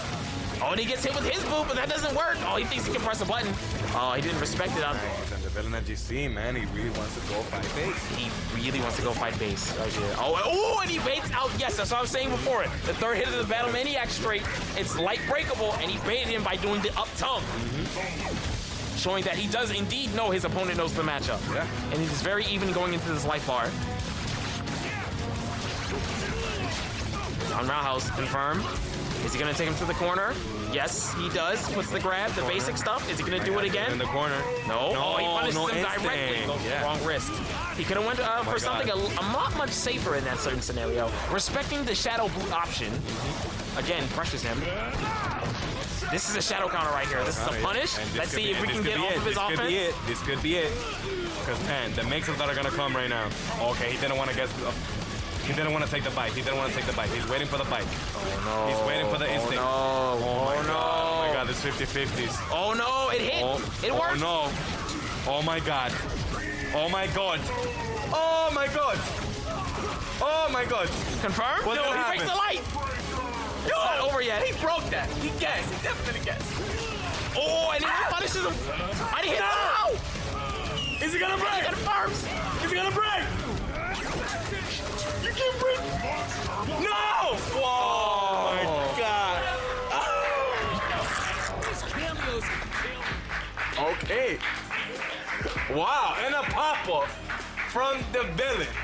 Oh, and he gets hit with his boot, but that doesn't work. Oh, he thinks he can press a button. Oh, he didn't respect it. He's in the Villain FGC, man. He really wants to go fight base. He really wants to go fight base right here. Oh, and he baits out. Yes, that's what I was saying before. The third hit of the Battle Maniac straight. It's light breakable, and he baited him by doing the up tongue. Showing that he does indeed know his opponent knows the matchup. Yeah. And he's very even going into this life bar. On roundhouse, confirm. Is he going to take him to the corner? Yes, he does. Puts the grab, the basic stuff. Is he going to do it again? In the corner. No. Oh, he punishes no him directly. instinct. Goes for the Yeah. wrong wrist. He could have went for something a lot much safer in that certain scenario. Respecting the shadow boot option. Again, pressures him. This is a shadow counter right here. This is a punish. Let's see if we can get off of his offense. This could be it. Because, man, the mixes that are going to come right now. Okay, he didn't want to guess. He didn't want to take the bite. He's waiting for the bite. Oh, no. He's waiting for the instinct. Oh, no. Oh my God, this 50-50s. Oh, no. It hit. It worked. Oh, no. Oh, my God. Oh, my God. Oh, my God. Oh, my God. Confirm? What's No, gonna he breaks the happen? light. It's not over yet. He broke that. He guessed. He definitely guessed. Oh, and then he punishes him. I didn't hit him. Is he gonna break? He got arms. Is he gonna break? You can't break. No! Oh my God. These cameos are killing me. Okay. Wow, and a pop-off from the villain.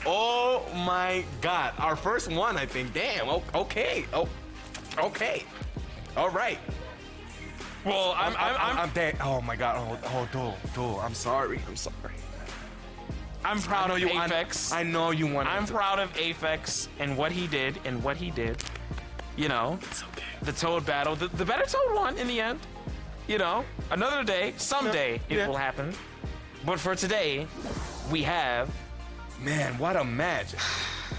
Oh my God. Our first one, I think. Damn, okay. Oh, okay. All right. Well, I'm dead. Oh my God. Dude, I'm sorry. I'm proud of you. Aphex. I know you want. I'm proud of Aphex and what he did You know, It's okay. the Toad battle. The better Toad won in the end. You know, another day, someday it will happen. But for today, we have. Man, what a match.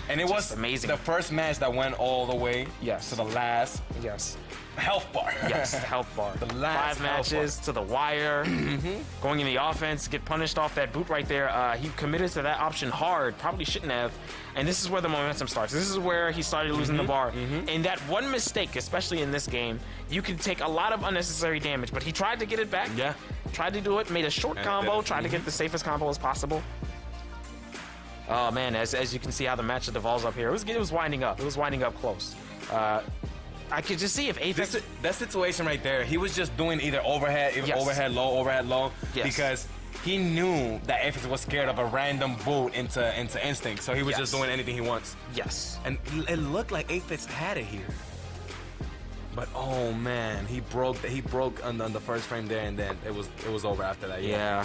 And it was amazing. The first match that went all the way to the last health bar. Yes, health bar. The last 5 matches to the wire. Going in the offense, get punished off that boot right there. He committed to that option hard. Probably shouldn't have. And this is where the momentum starts. This is where he started losing the bar. And that one mistake, especially in this game, you can take a lot of unnecessary damage. But he tried to get it back. Yeah. Tried to do it. Made a short combo. Tried to get the safest combo as possible. Oh man, as you can see how the match devolves up here. It was winding up. It was winding up close. I could just see if Aphex... That situation right there, he was just doing either overhead low, because he knew that Aphex was scared of a random boot into instinct, so he was just doing anything he wants. Yes. And it looked like Aphex had it here. But oh man, he broke on the first frame there, and then it was over after that. Yeah.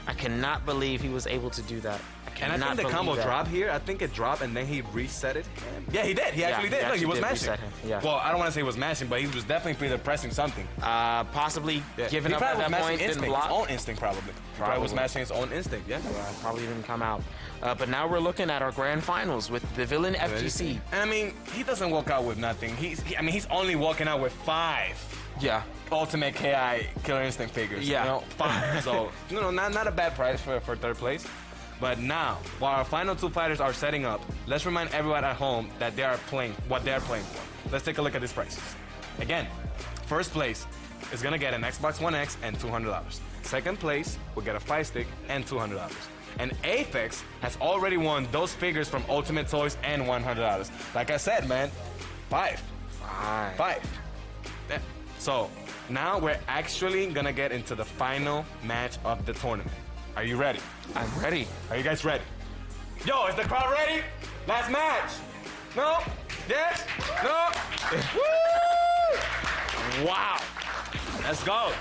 I cannot believe he was able to do that. And I think the combo dropped here. I think it dropped and then he reset it. Yeah, he did. He actually did. Look, he was mashing. Yeah. Well, I don't want to say he was mashing, but he was definitely either pressing something. Possibly giving up at that point. Didn't block. His own instinct, probably. Probably was mashing his own instinct. Yeah. Probably didn't come out. But now we're looking at our grand finals with the Villain FGC. And I mean, he doesn't walk out with nothing. He's only walking out with 5. Yeah. Ultimate KI Killer Instinct figures. Yeah. You know, 5. So, not a bad price for third place. But now, while our final 2 fighters are setting up, let's remind everyone at home that they are playing what they are playing for. Let's take a look at these prices. Again, first place is gonna get an Xbox One X and $200. Second place will get a Fire Stick and $200. And Aphex has already won those figures from Ultimate Toys and $100. Like I said, man, 5. Yeah. So now we're actually gonna get into the final match of the tournament. Are you ready? I'm ready. Are you guys ready? Yo, is the crowd ready? Last match. No? Yes? No? Woo! Wow. Let's go.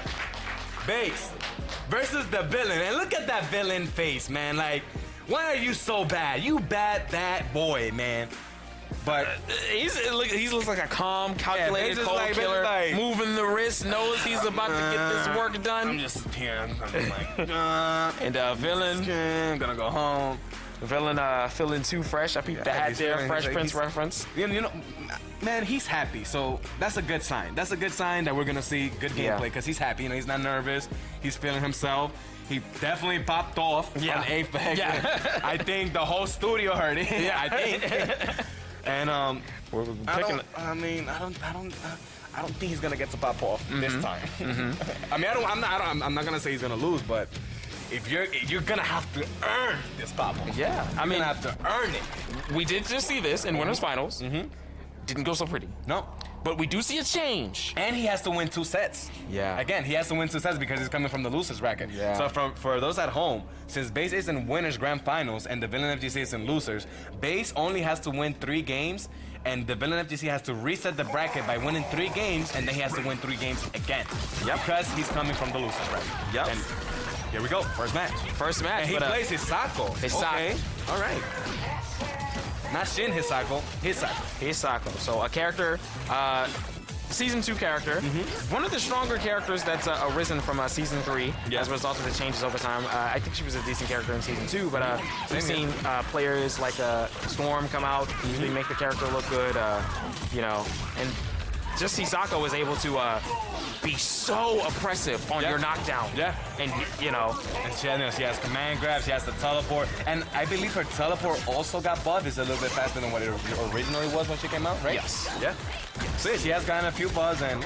Base versus the villain. And look at that villain face, man. Like, why are you so bad? You bad boy, man. But he looks like a calm, calculated cold killer, moving the wrist, knows he's about to get this work done. I'm just here. I'm like, and Villain, I'm gonna go home. Villain feeling too fresh. I peeped the hat there, Fresh Prince reference. You know, man, he's happy, so that's a good sign. That's a good sign that we're gonna see good gameplay because he's happy. You know, he's not nervous. He's feeling himself. He definitely popped off on Aphex. Yeah. I think the whole studio heard it. Yeah, I think. And we're picking. I don't think he's gonna get to pop off this time. I mean, I'm not gonna say he's gonna lose, but if you're gonna have to earn this pop off. Yeah, I mean, have to earn it. We did just see this in winners finals. Didn't go so pretty. No. But we do see a change. And he has to win 2 sets. Yeah. Again, he has to win 2 sets because he's coming from the losers bracket. Yeah. So for those at home, since Base is in winners grand finals and the Villain FGC is in losers, Base only has to win 3 games and the Villain FGC has to reset the bracket by winning 3 games and then he has to win 3 games again. Yep. Because he's coming from the losers bracket. Yep. And here we go, first match. And he plays Hisako. Okay. All right. Not Shin Hisako, Hisako. So a character, season 2 character. One of the stronger characters that's arisen from season 3 as a result of the changes over time. I think she was a decent character in season 2, but we've seen players like Storm come out, usually make the character look good, you know, and just Hisako was able to be so oppressive on your knockdown. Yeah. and you know. And she has command grab, she has the teleport, and I believe her teleport also got buffed. It's a little bit faster than what it originally was when she came out, right? Yes. Yeah. So yeah, she has gotten a few buffs, and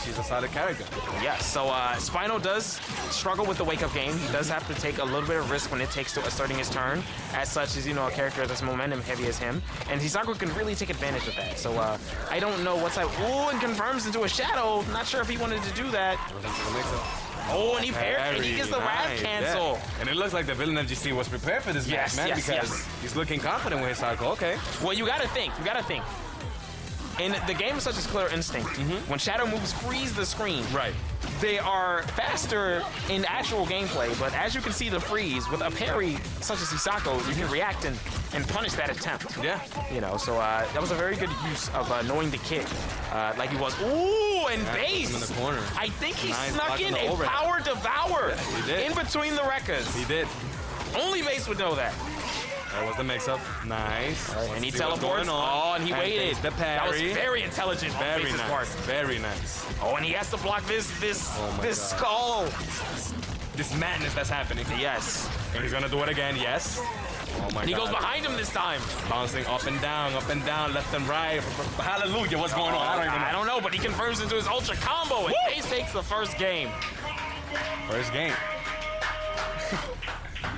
she's a solid character. Yes, so Spino does struggle with the wake-up game. He does have to take a little bit of risk when it takes to asserting his turn, as such as, you know, a character that's momentum heavy as him. And Hisako can really take advantage of that. So I don't know what's like. Ooh, and confirms into a shadow. Not sure if he wanted to do that. Oh, and he parried, and he gets the wrath cancel. Yeah. And it looks like the Villain FGC was prepared for this match, man, because he's looking confident with Hisako. Okay. Well, you gotta think. In the game such as Killer Instinct, when Shadow moves freeze the screen. Right. They are faster in actual gameplay, but as you can see the freeze, with a parry such as Hisako, you can react and punish that attempt. Yeah. You know, so that was a very good use of knowing the kick, like he was. Ooh, and base! In the corner. I think he Nice, snuck in a overhead. power devour he did. in between the Rekkas. He did. Only base would know that. That was the mix-up. Nice. And he teleports. Oh, and he waited. The parry. That was very intelligent on Very Base's nice. part. Very nice. Oh, and he has to block this skull. This madness that's happening. Yes. And he's gonna do it again. Yes. Oh my And he God. goes behind him this time. Bouncing up and down, left and right. Hallelujah, what's going on? I don't know, but he confirms into his ultra combo, and Base takes the first game. First game.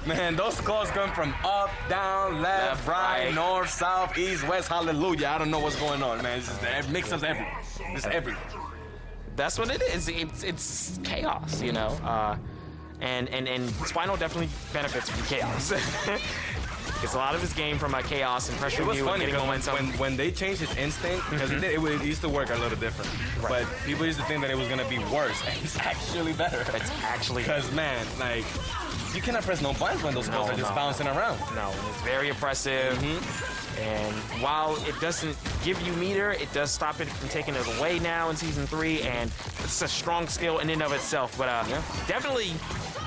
Man, those calls come from up, down, left, right, north, south, east, west. Hallelujah. I don't know what's going on, man. It's just mix-ups everywhere. It's everywhere. That's what it is. It's chaos, you know. And Spino definitely benefits from chaos. Gets a lot of his game from chaos and pressure. It was funny getting momentum. when they changed his instinct, because it used to work a little different. Right. But people used to think that it was going to be worse, and it's actually better. It's actually Because, man, like, you cannot press no buttons when those balls are just bouncing around. No, it's very oppressive. And while it doesn't give you meter, it does stop it from taking it away now in Season 3, and it's a strong skill in and of itself. But definitely,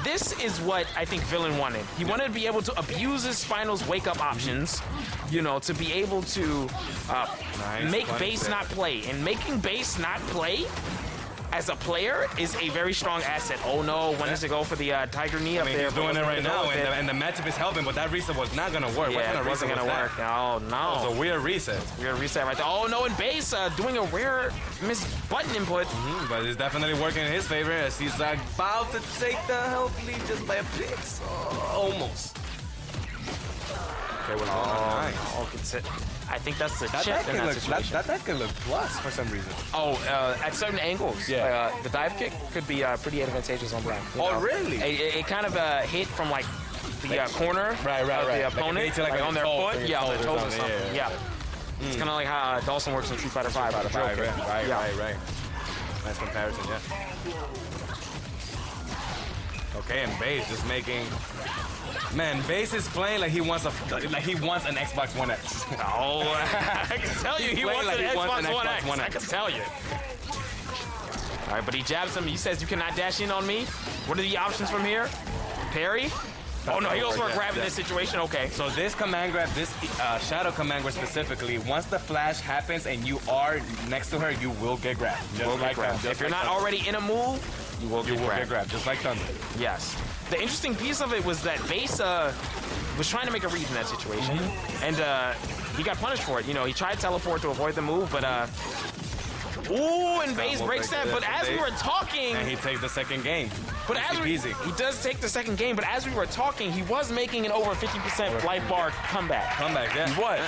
this is what I think Villain wanted. He wanted to be able to abuse his Spino's wake-up options, you know, to be able to make Base not play. And making Base not play as a player is a very strong asset. Oh no, when does it go for the Tiger Knee up there? He's doing it right now, and the matchup is helping, but that reset was not going to work. Yeah, it wasn't going to work. Oh no. It was a weird reset. Weird reset right there. Oh no, and Base doing a rare missed button input. But it's definitely working in his favor as he's about to take the health lead just by a pick. Almost. Okay, we're I think that's the that chip dive in kick that look, situation. that dive can look plus for some reason. Oh, at certain angles. Yeah. The dive kick could be pretty advantageous on black. You know? Really? It kind of hit from like the corner of the opponent, like on their foot. Yeah, on their toes or something. Yeah. It's kind of like how Dawson works in Street Fighter 5. Right. Nice comparison, yeah. Okay, and Base just making. Man, Base is playing like he wants an Xbox One X. Oh, I can tell you he wants an Xbox One X. I can tell you. All right, but he jabs him. He says, "You cannot dash in on me." What are the options from here? Parry. Oh no, he goes for a grab in this situation. Okay. So this command grab, this Shadow command grab specifically, once the flash happens and you are next to her, you will get grabbed. If you're not already in a move, you will get grabbed. Just like Thunder. Yes. The interesting piece of it was that Base was trying to make a read in that situation, and he got punished for it. You know, he tried to teleport to avoid the move, but ooh, and Base breaks that. But as we were talking, and he takes the second game. But as he does take the second game, but as we were talking, he was making an over 50% life bar comeback. Yeah. He was.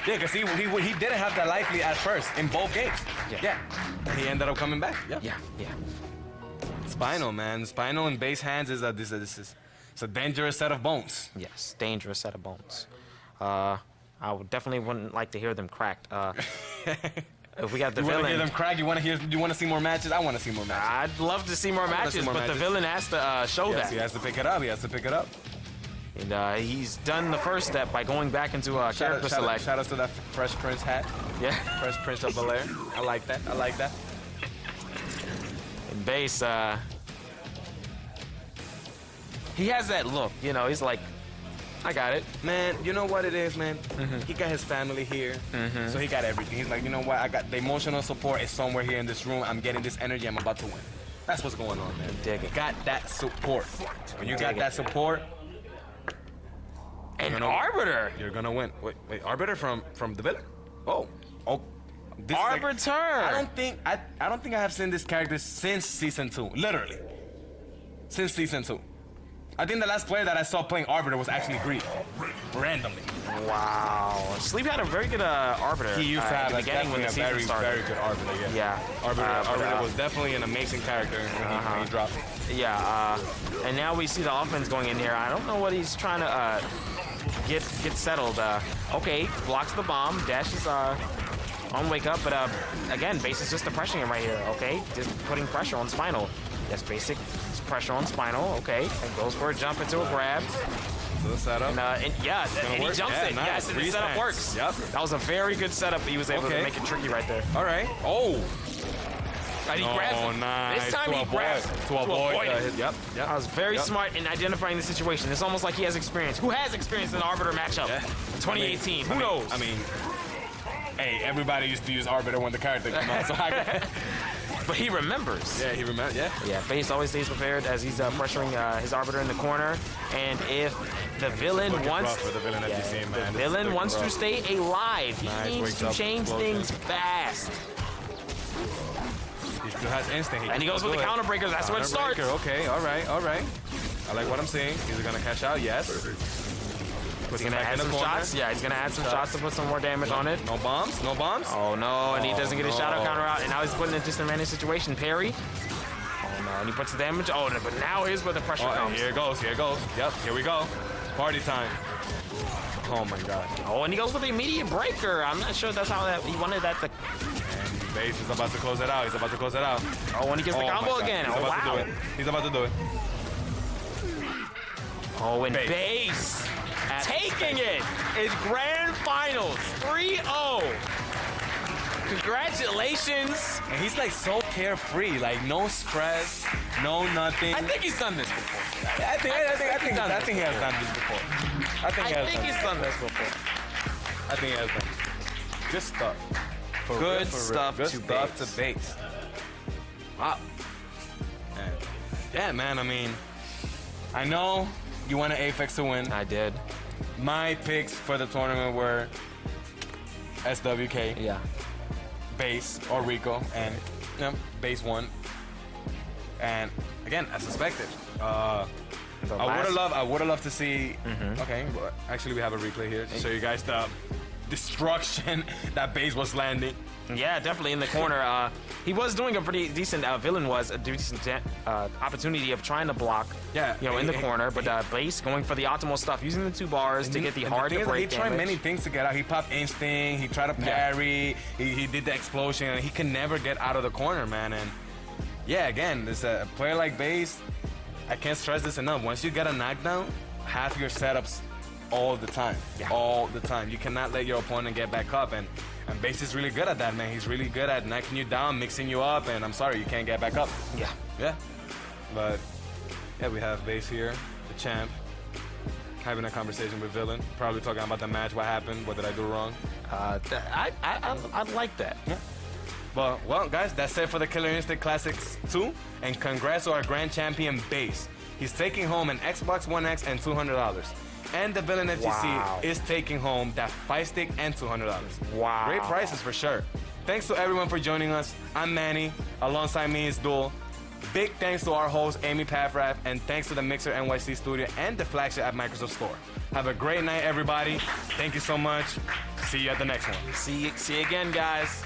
Yeah, because he didn't have that life lead at first in both games. Yeah. And he ended up coming back. Yeah. Spino, man. Spino in Base hands is it's a dangerous set of bones. Yes, dangerous set of bones. I would definitely wouldn't like to hear them cracked. If we got the You Villain, want to hear them crack? You want to see more matches? I want to see more matches. I'd love to see more matches, but the Villain has to show that. He has to pick it up. And he's done the first step by going back into character select. Shout out to that Fresh Prince hat. Yeah. Fresh Prince of Bel-Air. I like that. In Base, he has that look. You know, he's like, I got it. Man, you know what it is, man? He got his family here, so he got everything. He's like, you know what? I got the emotional support is somewhere here in this room. I'm getting this energy. I'm about to win. That's what's going on, man. Dig You it. got that support. When you got Dig it. that support, And gonna- Arbiter. you're gonna win. Wait, Arbiter from the villain? Oh. This is like- Arbiter. I don't think I have seen this character since season 2. Literally. Since season 2. I think the last player that I saw playing Arbiter was actually Grief. Randomly. Wow. Sleep had a very good Arbiter He used to at have the beginning when the season very, started. very good Arbiter, yeah. Yeah. Arbiter was definitely an amazing character when he dropped. Yeah, and now we see the offense going in here. I don't know what he's trying to get settled. Okay, blocks the bomb, dashes on wake up, but again, base is just pressuring him right here. Okay, just putting pressure on Spinal. That's basic pressure on Spinal. Okay, and goes for a jump into a grab. So the setup. And yeah, and he work? jumps Yeah, it. nice. Yes, and the Three setup stacks. works. Yep. That was a very good setup. He was able to make it tricky right there. All right. Oh. And he grabs it. Nice. This time he grabs to avoid it. Yep. I was very smart in identifying the situation. It's almost like he has experience. Who has experience in the Arbiter matchup? Yeah. 2018. Who knows? I mean, hey, everybody used to use Arbiter when the character came out, so but he remembers. yeah, he remembered. Yeah. Yeah, Face always stays prepared as he's pressuring his Arbiter in the corner. And if the villain Looking wants, rough for the villain FGC, man. the This is villain looking wants to rough. stay alive. He Nice, needs wakes to up, change explosion. things fast. He still has instinct. And he goes with the counter breaker. That's where it starts. Counterbreaker, okay, all right. I like what I'm seeing. He's gonna cash out, yes. He's gonna add some shots. Yeah, he's gonna add some shots to put some more damage on it. No bombs, no bombs. Oh no, and he doesn't get his shadow no. counter out, and now he's put in a disadvantage situation. Parry. Oh no, and he puts the damage. Oh, no, but now here's where the pressure Oh, comes. here it goes, here it goes. Yep, here we go. Party time. Oh my god. Oh, and he goes with the immediate breaker. I'm not sure that's how he wanted that to. And Base is about to close it out. He's about to close it out. Oh, and he gets the Oh my combo God. again. He's Oh about to wow. do it. He's about to do it. Oh, and Base. Base taking it. It's grand finals 3-0. Congratulations. And he's like so carefree, like no stress, no nothing. I think he's done this before. I think he has done this before. I think he's done this before. I think he has done this. Good stuff. For Good real, for real. stuff Good to stuff Base. to Base. Wow. Man. Yeah, man. I mean, I know you wanted Aphex to win. I did. My picks for the tournament were SWK, Yeah. Base, or Rico, and Base won. And again, as suspected. I would have loved to see. Okay, but actually we have a replay here to show you guys the destruction that Base was landing. Yeah, definitely in the corner. He was doing a pretty decent. Villain was a decent opportunity of trying to block. Yeah, in the corner, but Base going for the optimal stuff, using the 2 bars to get the And hard thing to is, break he tried damage. many things to get out. He popped instinct. He tried to parry. He did the explosion, and he can never get out of the corner, man. And yeah, again, this a player like Base. I can't stress this enough. Once you get a knockdown, have your setups all the time. Yeah. All the time. You cannot let your opponent get back up. And Base is really good at that, man. He's really good at knocking you down, mixing you up, and I'm sorry, you can't get back up. Yeah. Yeah. But yeah, we have Base here, the champ, having a conversation with Villain, probably talking about the match, what happened, what did I do wrong. I like that. Yeah. Well, guys, that's it for the Killer Instinct Classics 2, and congrats to our grand champion Base. He's taking home an Xbox One X and $200. And the Villain FGC is taking home that Fight Stick and $200. Wow. Great prices for sure. Thanks to everyone for joining us. I'm Manny. Alongside me is Duel. Big thanks to our host, Amy Paffrath, and thanks to the Mixer NYC studio and the flagship at Microsoft Store. Have a great night, everybody. Thank you so much. See you at the next one. See you again, guys.